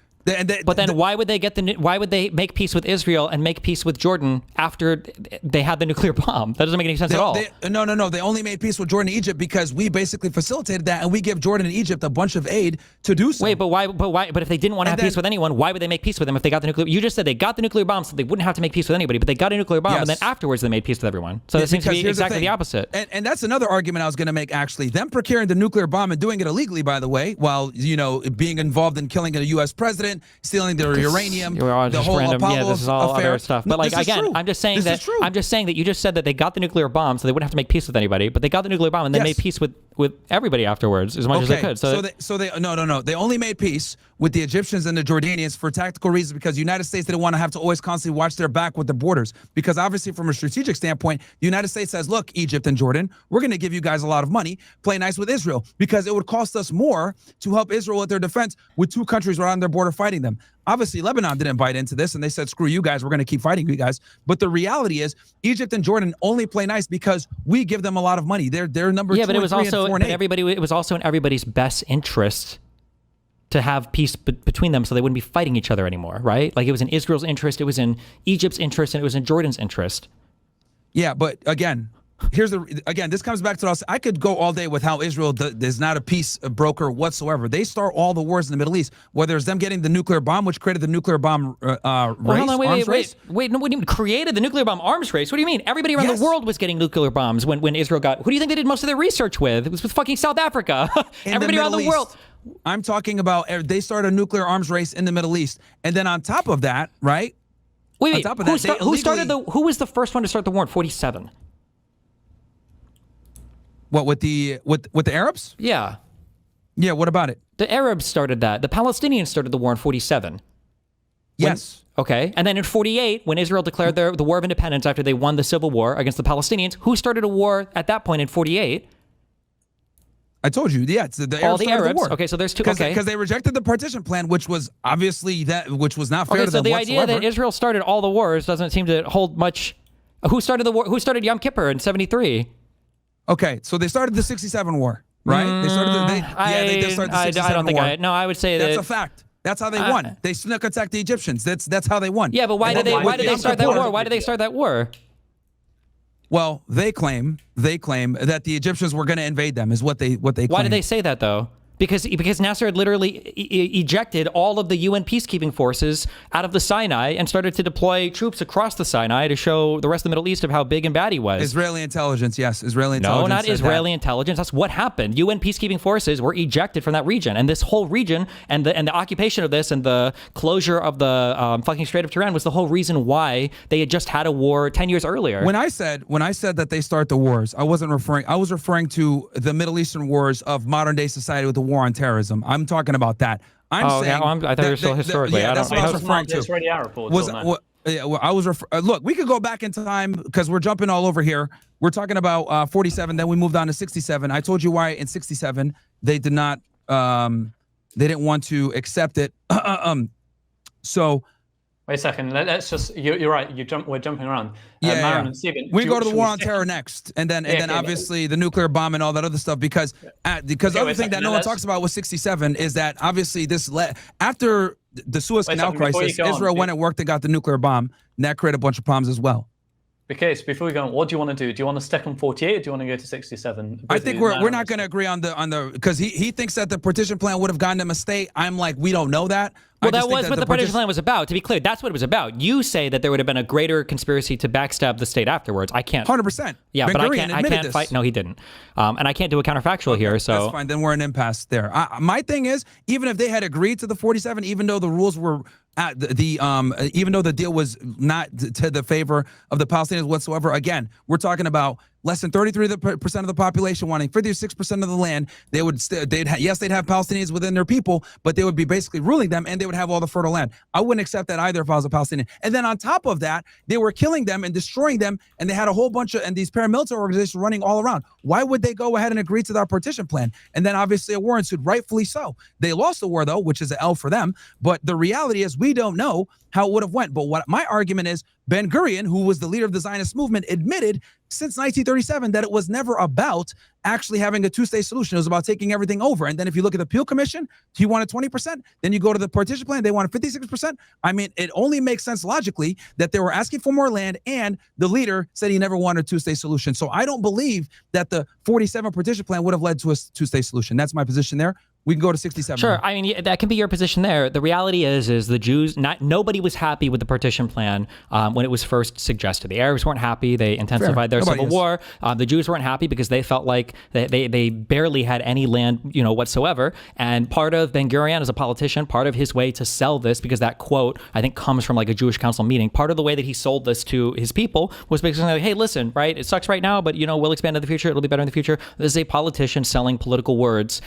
[SPEAKER 1] But then why would they make peace with Israel and make peace with Jordan after they had the nuclear bomb? That doesn't make any sense at all.
[SPEAKER 15] No. They only made peace with Jordan and Egypt because we basically facilitated that, and we give Jordan and Egypt a bunch of aid to do so.
[SPEAKER 1] Wait, but why? But if they didn't want to have peace with anyone, why would they make peace with them if they got the nuclear? You just said they got the nuclear bomb, so they wouldn't have to make peace with anybody. But they got a nuclear bomb, and then afterwards they made peace with everyone. So that seems to be exactly the opposite.
[SPEAKER 15] And that's another argument I was going to make. Actually, them procuring the nuclear bomb and doing it illegally, by the way, while being involved in killing a U.S. president, stealing their uranium, the whole Apollo
[SPEAKER 1] this is all
[SPEAKER 15] affair.
[SPEAKER 1] other stuff. But I'm just saying that you just said that they got the nuclear bomb, so they wouldn't have to make peace with anybody. But they got the nuclear bomb and they made peace with everybody afterwards as much as they could. So
[SPEAKER 15] they only made peace with the Egyptians and the Jordanians for tactical reasons because the United States didn't want to have to always constantly watch their back with the borders. Because obviously, from a strategic standpoint, the United States says, "Look, Egypt and Jordan, we're going to give you guys a lot of money. Play nice with Israel because it would cost us more to help Israel with their defense with two countries right on their border fighting them." Obviously, Lebanon didn't bite into this, and they said, "Screw you guys, we're going to keep fighting you guys." But the reality is, Egypt and Jordan only play nice because we give them a lot of money. They're number 2
[SPEAKER 1] but it was
[SPEAKER 15] and 3
[SPEAKER 1] also
[SPEAKER 15] and 4 and 8.
[SPEAKER 1] It was also in everybody's best interest to have peace between them, so they wouldn't be fighting each other anymore, right? Like it was in Israel's interest, it was in Egypt's interest, and it was in Jordan's interest.
[SPEAKER 15] Yeah, but again, this comes back to us. I could go all day with how Israel is not a peace broker whatsoever. They start all the wars in the Middle East, whether it's them getting the nuclear bomb, which created the nuclear bomb race.
[SPEAKER 1] Hold on, wait, no, we didn't created the nuclear bomb arms race. What do you mean? Everybody around the world was getting nuclear bombs when Israel got. Who do you think they did most of their research with? It was with fucking South Africa. Everybody around the world.
[SPEAKER 15] I'm talking about they started a nuclear arms race in the Middle East, and then on top of that, right?
[SPEAKER 1] Wait, who was the first one to start the war in 47?
[SPEAKER 15] What with the Arabs?
[SPEAKER 1] Yeah.
[SPEAKER 15] Yeah, what about it?
[SPEAKER 1] The Arabs started that. The Palestinians started the war in 47.
[SPEAKER 15] Yes.
[SPEAKER 1] Okay. And then in 48, when Israel declared the War of Independence after they won the civil war against the Palestinians, who started a war at that point in 48?
[SPEAKER 15] I told you, yeah, it's the Arabs.
[SPEAKER 1] All the Arabs.
[SPEAKER 15] The war.
[SPEAKER 1] Okay, so there's two.
[SPEAKER 15] Because they rejected the partition plan, which was obviously which was not fair to them
[SPEAKER 1] so the
[SPEAKER 15] whatsoever.
[SPEAKER 1] idea that Israel started all the wars doesn't seem to hold much. Who started the war? Who started Yom Kippur in 73?
[SPEAKER 15] Okay, so they started the 67 war, right? They started. They did start the 67
[SPEAKER 1] I don't think
[SPEAKER 15] war.
[SPEAKER 1] I would say
[SPEAKER 15] that's a fact. That's how they won. They sneak attacked the Egyptians. That's how they won.
[SPEAKER 1] Yeah, but why did they start that war? Why did they start that war?
[SPEAKER 15] Well, they claim that the Egyptians were going to invade them, is what they claim.
[SPEAKER 1] Why did they say that though? Because Nasser had literally ejected all of the UN peacekeeping forces out of the Sinai and started to deploy troops across the Sinai to show the rest of the Middle East of how big and bad he was.
[SPEAKER 15] Israeli intelligence, yes. Israeli intelligence.
[SPEAKER 1] No, not Israeli intelligence. That's what happened. UN peacekeeping forces were ejected from that region. And this whole region and the occupation of this and the closure of the fucking Strait of Tiran was the whole reason why they had just had a war 10 years earlier.
[SPEAKER 15] When I said that they start the wars, I was referring to the Middle Eastern wars of modern day society with the war on terrorism. I'm talking about that. I'm saying.
[SPEAKER 1] I thought you were still historically.
[SPEAKER 15] Yeah, that's what I was referring to. Look, we could go back in time because we're jumping all over here. We're talking about 47. Then we moved on to 67. I told you why in 67 they did not. They didn't want to accept it. So
[SPEAKER 14] Wait a second. Let's just. You're right. We're jumping around. Myron and Steven.
[SPEAKER 15] We go to the war on terror next, and then obviously the nuclear bomb and all that other stuff. Because the other thing that no one talks about with 67 is that obviously after the Suez Canal crisis, Israel went and worked and got the nuclear bomb, and that created a bunch of problems as well.
[SPEAKER 14] Okay, so before we go on, what do you want to do? Do you want to stick on 48 or do you want to go to 67?
[SPEAKER 15] I think we're not going to agree on the because he thinks that the partition plan would have gotten them a state. I'm like, we don't know that.
[SPEAKER 1] Well, that was what the partition plan was about. To be clear, that's what it was about. You say that there would have been a greater conspiracy to backstab the state afterwards. I can't.
[SPEAKER 15] 100%.
[SPEAKER 1] Yeah, but I can't fight. No, he didn't. And I can't do a counterfactual here. So
[SPEAKER 15] that's fine. Then we're in impasse there. My thing is, even if they had agreed to the 47, even though the rules were even though the deal was not to the favor of the Palestinians whatsoever, again, we're talking about less than 33% of the population wanting 56% of the land. They'd have Palestinians within their people, but they would be basically ruling them, and they would have all the fertile land. I wouldn't accept that either if I was a Palestinian. And then on top of that, they were killing them and destroying them, and they had a whole bunch of these paramilitary organizations running all around. Why would they go ahead and agree to that partition plan? And then obviously a war ensued, rightfully so. They lost the war though, which is an L for them. But the reality is we don't know how it would have went. But what my argument is, Ben-Gurion, who was the leader of the Zionist movement, admitted since 1937 that it was never about actually having a two-state solution. It was about taking everything over. And then if you look at the Peel Commission, he wanted 20%. Then you go to the partition plan, they wanted 56%. I mean, it only makes sense logically that they were asking for more land, and the leader said he never wanted a two-state solution. So I don't believe that the 47 partition plan would have led to a two-state solution. That's my position there. We can go to 67.
[SPEAKER 1] Sure. I mean, that can be your position there. The reality is the Jews, nobody was happy with the partition plan when it was first suggested. The Arabs weren't happy. They intensified their civil war. The Jews weren't happy because they felt like they barely had any land, whatsoever. And part of Ben-Gurion as a politician, part of his way to sell this, because that quote, I think, comes from like a Jewish council meeting. Part of the way that he sold this to his people was basically like, hey, listen, right? It sucks right now, but we'll expand in the future. It'll be better in the future. This is a politician selling political words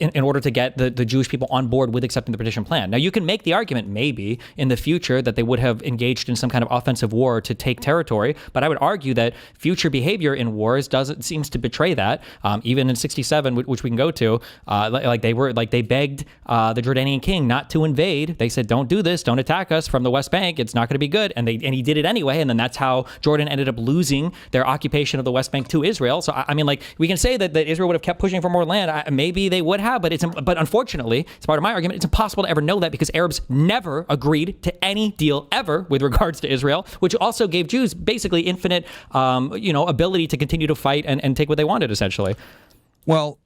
[SPEAKER 1] in order to get the Jewish people on board with accepting the partition plan. Now, you can make the argument maybe in the future that they would have engaged in some kind of offensive war to take territory, but I would argue that future behavior in wars seems to betray that. Even in 67, which we can go to, they begged the Jordanian king not to invade. They said, don't do this, don't attack us from the West Bank. It's not going to be good. And he did it anyway. And then that's how Jordan ended up losing their occupation of the West Bank to Israel. So I mean, we can say that Israel would have kept pushing for more land. Maybe they would have, but unfortunately, it's part of my argument, it's impossible to ever know that because Arabs never agreed to any deal ever with regards to Israel, which also gave Jews basically infinite, ability to continue to fight and take what they wanted, essentially.
[SPEAKER 15] Well,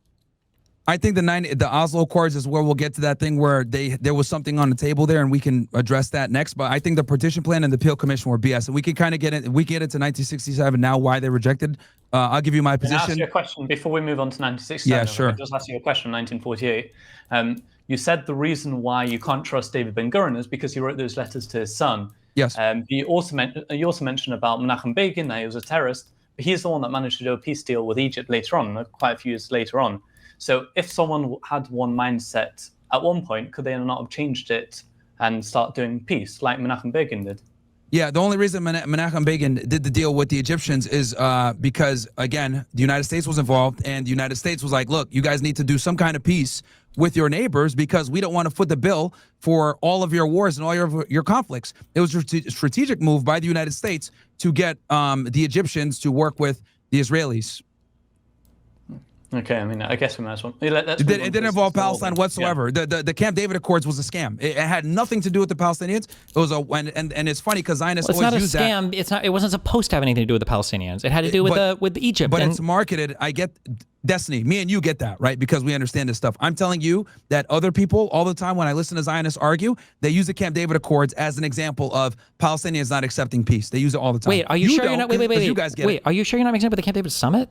[SPEAKER 15] I think the Oslo Accords is where we'll get to that thing where there was something on the table there, and we can address that next. But I think the partition plan and the Peel Commission were BS, and we can kind of get it. We get into 1967 now, why they rejected. I'll give you my position.
[SPEAKER 14] Can I ask you a question before we move on to 1967?
[SPEAKER 15] Yeah, sure.
[SPEAKER 14] I'll just ask you a question. 1948. You said the reason why you can't trust David Ben-Gurion is because he wrote those letters to his son.
[SPEAKER 15] Yes.
[SPEAKER 14] You also mentioned about Menachem Begin, that he was a terrorist, but he's the one that managed to do a peace deal with Egypt later on, quite a few years later on. So if someone had one mindset at one point, could they not have changed it and start doing peace like Menachem Begin did?
[SPEAKER 15] Yeah, the only reason Menachem Begin did the deal with the Egyptians is because, again, the United States was involved, and the United States was like, look, you guys need to do some kind of peace with your neighbors because we don't want to foot the bill for all of your wars and all your conflicts. It was a strategic move by the United States to get the Egyptians to work with the Israelis.
[SPEAKER 14] Okay, I mean, I guess we might as well.
[SPEAKER 15] It didn't involve Palestine whatsoever. Yeah. The Camp David Accords was a scam. It had nothing to do with the Palestinians. It was and it's funny because Zionists always use that.
[SPEAKER 1] It's not a scam. It's not. It wasn't supposed to have anything to do with the Palestinians. It had to do with Egypt.
[SPEAKER 15] But it's marketed. I get Destiny. Me and you get that, right? Because we understand this stuff. I'm telling you that other people all the time when I listen to Zionists argue, they use the Camp David Accords as an example of Palestinians not accepting peace. They use it all the time.
[SPEAKER 1] Wait, are you sure you're not? Wait.
[SPEAKER 15] You guys get it.
[SPEAKER 1] Are you sure you're not mixing up with the Camp David Summit?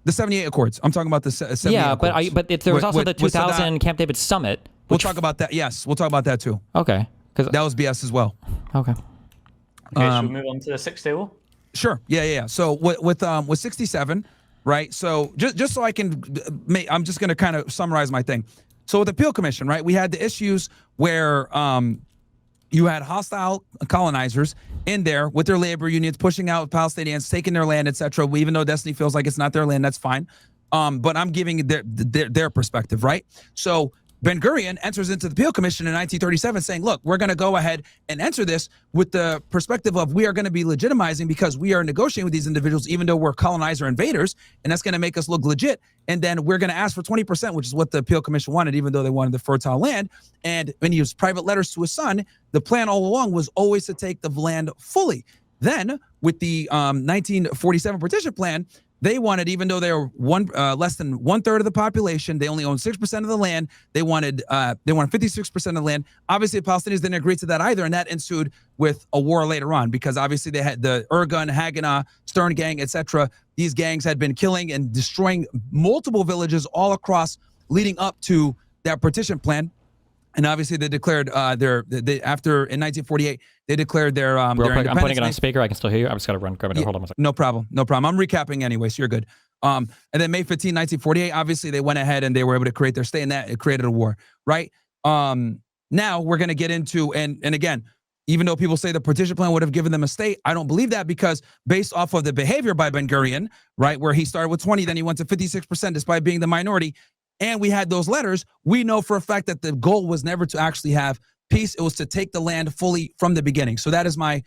[SPEAKER 15] The 78 Accords. I'm talking about the 78
[SPEAKER 1] yeah,
[SPEAKER 15] Accords.
[SPEAKER 1] But there was also the 2000 Camp David Summit.
[SPEAKER 15] We'll talk about that. Yes, we'll talk about that too.
[SPEAKER 1] Okay.
[SPEAKER 15] Because that was BS as well.
[SPEAKER 1] Okay.
[SPEAKER 14] Okay, should we move on to the Sixth Day War?
[SPEAKER 15] Sure. Yeah. So with 67, right? So just so I can, I'm just going to kind of summarize my thing. So with the Peel Commission, right? We had the issues where you had hostile colonizers in there with their labor unions pushing out Palestinians, taking their land, etc. Even though Destiny feels like it's not their land, that's fine. But I'm giving their perspective, right? So Ben-Gurion enters into the Peel Commission in 1937 saying, look, we're going to go ahead and enter this with the perspective of we are going to be legitimizing because we are negotiating with these individuals even though we're colonizer invaders, and that's going to make us look legit. And then we're going to ask for 20%, which is what the Peel Commission wanted, even though they wanted the fertile land. And when he used private letters to his son, the plan all along was always to take the land fully. Then with the 1947 partition plan, they wanted, even though they were less than 1/3 of the population, they only owned 6% of the land. They wanted 56% of the land. Obviously, the Palestinians didn't agree to that either, and that ensued with a war later on because obviously they had the Irgun, Haganah, Stern Gang, etc. These gangs had been killing and destroying multiple villages all across, leading up to that partition plan. And obviously, they declared after in 1948 they declared their
[SPEAKER 1] Real quick,
[SPEAKER 15] independence.
[SPEAKER 1] I'm putting it on speaker. I can still hear you. I just got to run grab it. Hold on one second.
[SPEAKER 15] No problem. I'm recapping anyway, so you're good. And then May 15, 1948, obviously they went ahead and they were able to create their state, and that it created a war, right? Now we're going to get into, and again, even though people say the partition plan would have given them a state, I don't believe that because based off of the behavior by Ben-Gurion, right, where he started with 20, then he went to 56% despite being the minority, and we had those letters, we know for a fact that the goal was never to actually have peace. It was to take the land fully from the beginning. So that is my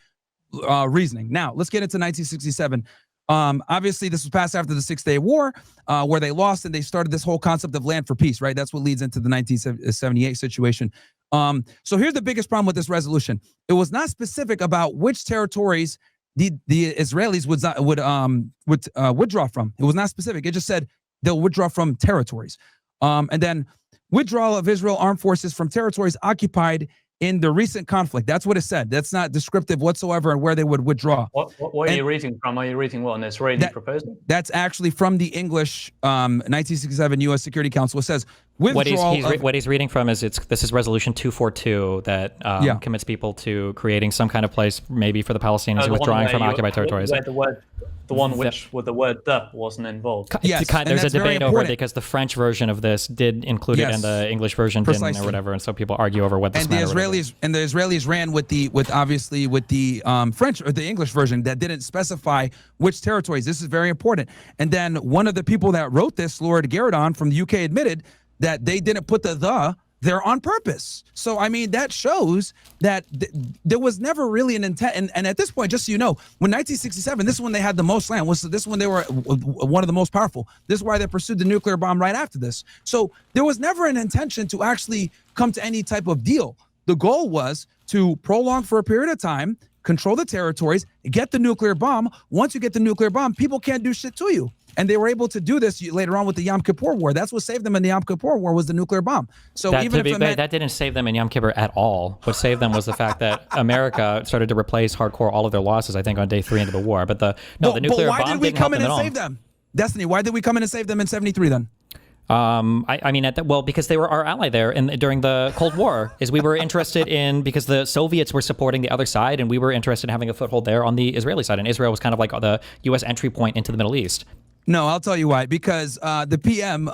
[SPEAKER 15] reasoning. Now, let's get into 1967. Obviously, this was passed after the Six-Day War, where they lost and they started this whole concept of land for peace, right? That's what leads into the 1978 situation. So here's the biggest problem with this resolution. It was not specific about which territories the Israelis would withdraw from. It was not specific. It just said they'll withdraw from territories. And then withdrawal of Israel armed forces from territories occupied in the recent conflict. That's what it said. That's not descriptive whatsoever on where they would withdraw.
[SPEAKER 14] What are you reading from? Are you reading what, an Israeli proposal?
[SPEAKER 15] That's actually from the English 1967 U.S. Security Council. It says withdrawal
[SPEAKER 1] what he's reading from is this is Resolution 242 that commits people to creating some kind of place maybe for the Palestinians withdrawing from occupied territories.
[SPEAKER 14] The one which with the word "the" wasn't involved.
[SPEAKER 15] Yes,
[SPEAKER 1] there's a debate over it because the French version of this did include it and the English version didn't or whatever, and so people argue over what this
[SPEAKER 15] meant. And the Israelis ran with the French or the English version that didn't specify which territories. This is very important. And then one of the people that wrote this, Lord Garridon from the UK, admitted that they didn't put the there on purpose. So, I mean, that shows that there was never really an intent. And at this point, just so you know, when 1967, this is when they had the most land. This is when they were one of the most powerful. This is why they pursued the nuclear bomb right after this. So there was never an intention to actually come to any type of deal. The goal was to prolong for a period of time, control the territories, get the nuclear bomb. Once you get the nuclear bomb, people can't do shit to you. And they were able to do this later on with the Yom Kippur War. That's what saved them in the Yom Kippur War was the nuclear bomb. So that
[SPEAKER 1] didn't save them in Yom Kippur at all. What saved them was the fact that America started to replace hardcore all of their losses, I think, on day 3 into the war. But the nuclear bomb didn't help them at all.
[SPEAKER 15] Why did we come in and save them? Destiny, why did we come in and save them in 73 then?
[SPEAKER 1] Because they were our ally there during the Cold War. We were interested in, because the Soviets were supporting the other side, and we were interested in having a foothold there on the Israeli side. And Israel was kind of like the U.S. entry point into the Middle East.
[SPEAKER 15] No, I'll tell you why. Because the PM,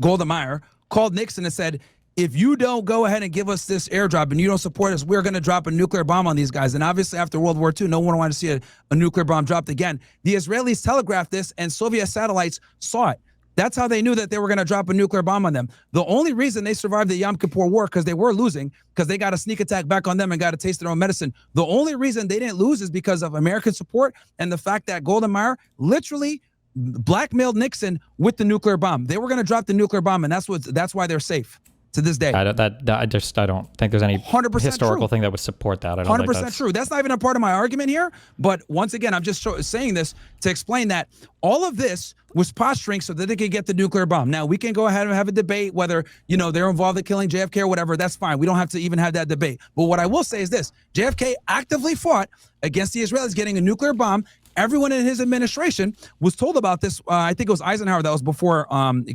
[SPEAKER 15] Golda Meir, called Nixon and said, if you don't go ahead and give us this airdrop and you don't support us, we're going to drop a nuclear bomb on these guys. And obviously after World War II, no one wanted to see a nuclear bomb dropped again. The Israelis telegraphed this and Soviet satellites saw it. That's how they knew that they were going to drop a nuclear bomb on them. The only reason they survived the Yom Kippur War, because they were losing, because they got a sneak attack back on them and got a taste of their own medicine. The only reason they didn't lose is because of American support and the fact that Golda Meir literally blackmailed Nixon with the nuclear bomb. They were going to drop the nuclear bomb, and that's why they're safe to this day.
[SPEAKER 1] I don't think there's any historical thing that would support that.
[SPEAKER 15] 100% true. That's not even a part of my argument here. But once again, I'm just saying this to explain that all of this was posturing so that they could get the nuclear bomb. Now, we can go ahead and have a debate whether, they're involved in killing JFK or whatever. That's fine. We don't have to even have that debate. But what I will say is this. JFK actively fought against the Israelis getting a nuclear bomb. Everyone in his administration was told about this. I think it was Eisenhower that was before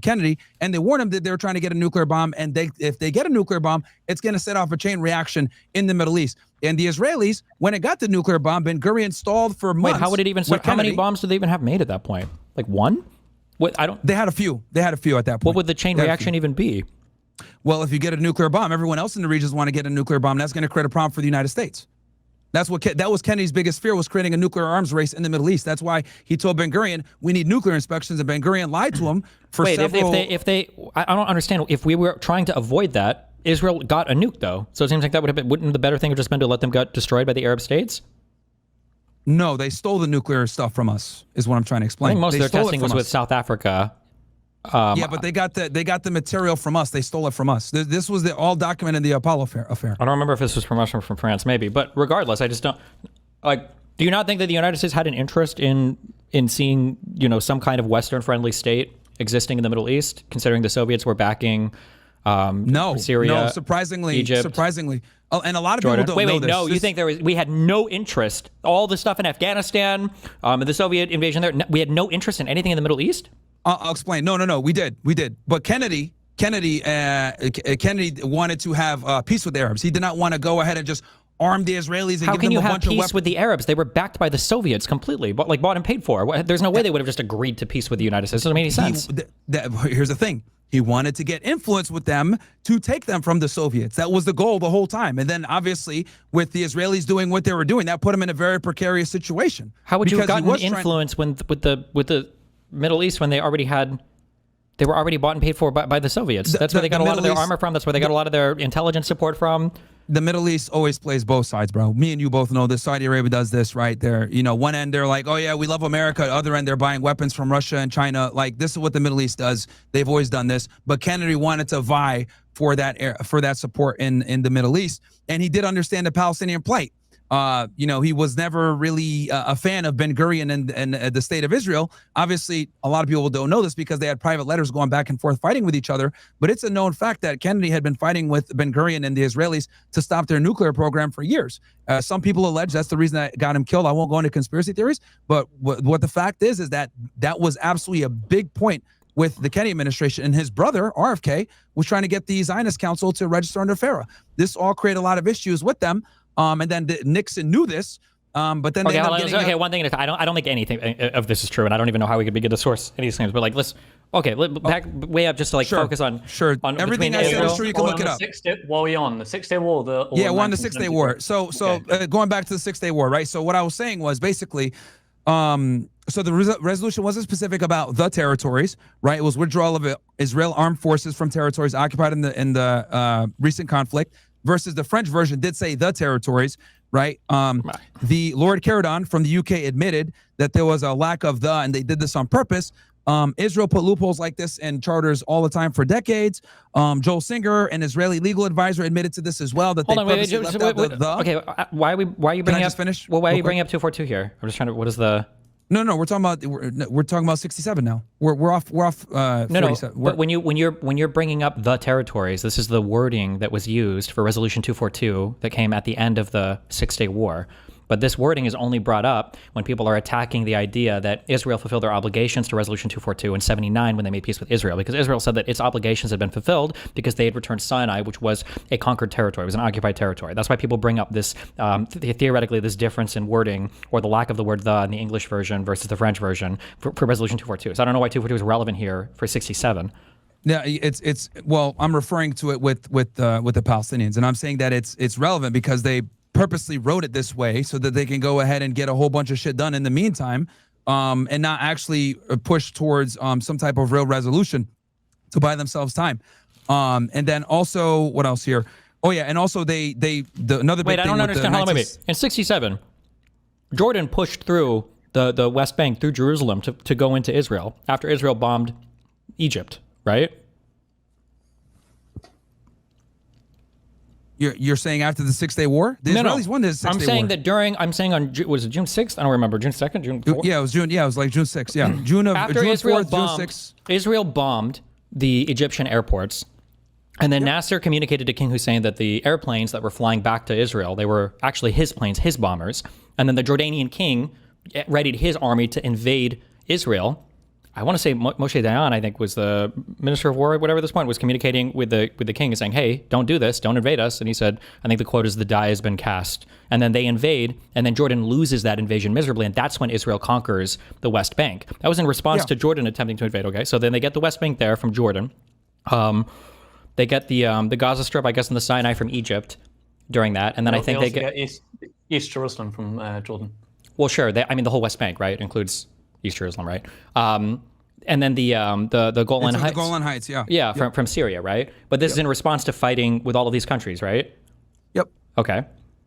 [SPEAKER 15] Kennedy, and they warned him that they were trying to get a nuclear bomb, and if they get a nuclear bomb, it's going to set off a chain reaction in the Middle East. And the Israelis, when it got the nuclear bomb, Ben-Gurion stalled for months.
[SPEAKER 1] Wait, how would it even start? How many bombs did they even have made at that point? Like one?
[SPEAKER 15] They had a few. They had a few at that point.
[SPEAKER 1] What would the chain reaction even be?
[SPEAKER 15] Well, if you get a nuclear bomb, everyone else in the regions want to get a nuclear bomb. That's going to create a problem for the United States. That was Kennedy's biggest fear, was creating a nuclear arms race in the Middle East. That's why he told Ben Gurion, we need nuclear inspections, and Ben Gurion lied to him for several...
[SPEAKER 1] I don't understand. If we were trying to avoid that, Israel got a nuke, though. So it seems like that would have been... Wouldn't the better thing have just been to let them get destroyed by the Arab states?
[SPEAKER 15] No, they stole the nuclear stuff from us, is what I'm trying to explain.
[SPEAKER 1] I think most of their testing was with South Africa.
[SPEAKER 15] Yeah, but they got the material from us. They stole it from us. This was all documented in the Apollo affair.
[SPEAKER 1] I don't remember if this was from Russia or from France, maybe. But regardless, I just don't like. Do you not think that the United States had an interest in seeing some kind of Western-friendly state existing in the Middle East, considering the Soviets were backing Syria?
[SPEAKER 15] No, surprisingly,
[SPEAKER 1] Egypt.
[SPEAKER 15] Oh, and a lot of
[SPEAKER 1] Jordan.
[SPEAKER 15] people don't know this.
[SPEAKER 1] No, you think we had no interest? All the stuff in Afghanistan, the Soviet invasion there, we had no interest in anything in the Middle East?
[SPEAKER 15] I'll explain. No, we did. But Kennedy wanted to have peace with the Arabs. He did not want to go ahead and just arm the Israelis and
[SPEAKER 1] How
[SPEAKER 15] give
[SPEAKER 1] can
[SPEAKER 15] them
[SPEAKER 1] you
[SPEAKER 15] a
[SPEAKER 1] have
[SPEAKER 15] bunch of
[SPEAKER 1] peace
[SPEAKER 15] weapons.
[SPEAKER 1] with the Arabs? They were backed by the Soviets completely, bought and paid for. There's no way they would have just agreed to peace with the United States. It doesn't make any sense.
[SPEAKER 15] Here's the thing. He wanted to get influence with them to take them from the Soviets. That was the goal the whole time. And then obviously with the Israelis doing what they were doing, that put him in a very precarious situation.
[SPEAKER 1] How would you have gotten influence with the Middle East when they were already bought and paid for by the Soviets? That's where they got a lot of their armor from. That's where they got a lot of their intelligence support from.
[SPEAKER 15] The Middle East always plays both sides, bro. Me and you both know this. Saudi Arabia does this, right? There, one end they're like, oh yeah, we love America. Other end they're buying weapons from Russia and China. Like, this is what the Middle East does. They've always done this. But Kennedy wanted to vie for that support in the Middle East, and he did understand the Palestinian plight. He was never really a fan of Ben Gurion and the state of Israel. Obviously, a lot of people don't know this because they had private letters going back and forth fighting with each other. But it's a known fact that Kennedy had been fighting with Ben Gurion and the Israelis to stop their nuclear program for years. Some people allege that's the reason that got him killed. I won't go into conspiracy theories, but what the fact is that was absolutely a big point with the Kennedy administration, and his brother, RFK, was trying to get the Zionist Council to register under FARA. This all created a lot of issues with them. And then Nixon knew this, but then
[SPEAKER 1] one thing is, I don't think anything of this is true, and I don't even know how we could begin to source any of these things. But back way up just to focus on on
[SPEAKER 15] everything I said is true. You can look it up.
[SPEAKER 14] What were we on? The 6 Day War?
[SPEAKER 15] We're on the 6 Day War. So going back to the 6 Day War, right? So what I was saying was basically, so the resolution wasn't specific about the territories, right? It was withdrawal of Israel armed forces from territories occupied in the recent conflict. Versus the French version did say the territories, right? The Lord Caradon from the UK admitted that there was a lack of and they did this on purpose. Israel put loopholes like this in charters all the time for decades. Joel Singer, an Israeli legal advisor, admitted to this as well. That
[SPEAKER 1] Okay, why are you bringing
[SPEAKER 15] Can I
[SPEAKER 1] up?
[SPEAKER 15] just finish?
[SPEAKER 1] Well, why are you bringing up 242 here? I'm just trying to. What is the?
[SPEAKER 15] No, we're talking about 67 now. We're off 47.
[SPEAKER 1] But when you're bringing up the territories, this is the wording that was used for Resolution 242 that came at the end of the 6 Day War. But this wording is only brought up when people are attacking the idea that Israel fulfilled their obligations to Resolution 242 in 79 when they made peace with Israel, because Israel said that its obligations had been fulfilled because they had returned Sinai, which was a conquered territory, it was an occupied territory. That's why people bring up this, theoretically, this difference in wording or the lack of the word the in the English version versus the French version for Resolution 242. So I don't know why 242 is relevant here for 67.
[SPEAKER 15] Yeah, well, I'm referring to it with the Palestinians, and I'm saying that it's relevant because they purposely wrote it this way so that they can go ahead and get a whole bunch of shit done in the meantime, and not actually push towards some type of real resolution to buy themselves time. And then also, what else here? Oh yeah, and also another big
[SPEAKER 1] Wait, I don't
[SPEAKER 15] thing
[SPEAKER 1] understand. Hold on, wait. In 67, Jordan pushed through the West Bank through Jerusalem to go into Israel after Israel bombed Egypt, right?
[SPEAKER 15] You're saying after the 6 Day War? The Israelis won the 6 Day War.
[SPEAKER 1] I'm saying that I'm saying on, was it June 6th? I don't remember. June 2nd? June 4th?
[SPEAKER 15] Yeah, it was June. Yeah, it was like June 6th. Yeah. June 4th, June 6th.
[SPEAKER 1] Israel bombed the Egyptian airports. And then Nasser communicated to King Hussein that the airplanes that were flying back to Israel, they were actually his planes, his bombers. And then the Jordanian king readied his army to invade Israel. I want to say Moshe Dayan, I think, was the Minister of War, whatever this point, was communicating with the king and saying, hey, don't do this, don't invade us. And he said, I think the quote is, the die has been cast. And then they invade, and then Jordan loses that invasion miserably, and that's when Israel conquers the West Bank. That was in response to Jordan attempting to invade, okay? So then they get the West Bank there from Jordan. They get the Gaza Strip, I guess, in the Sinai from Egypt during that, and then I think they get...
[SPEAKER 14] East Jerusalem from Jordan.
[SPEAKER 1] Well, sure. I mean, the whole West Bank, right? It includes East Jerusalem, right? And then the Golan Heights.
[SPEAKER 15] The Golan Heights, yeah.
[SPEAKER 1] Yeah, from Syria, right? But this is in response to fighting with all of these countries, right?
[SPEAKER 15] Yep.
[SPEAKER 1] Okay.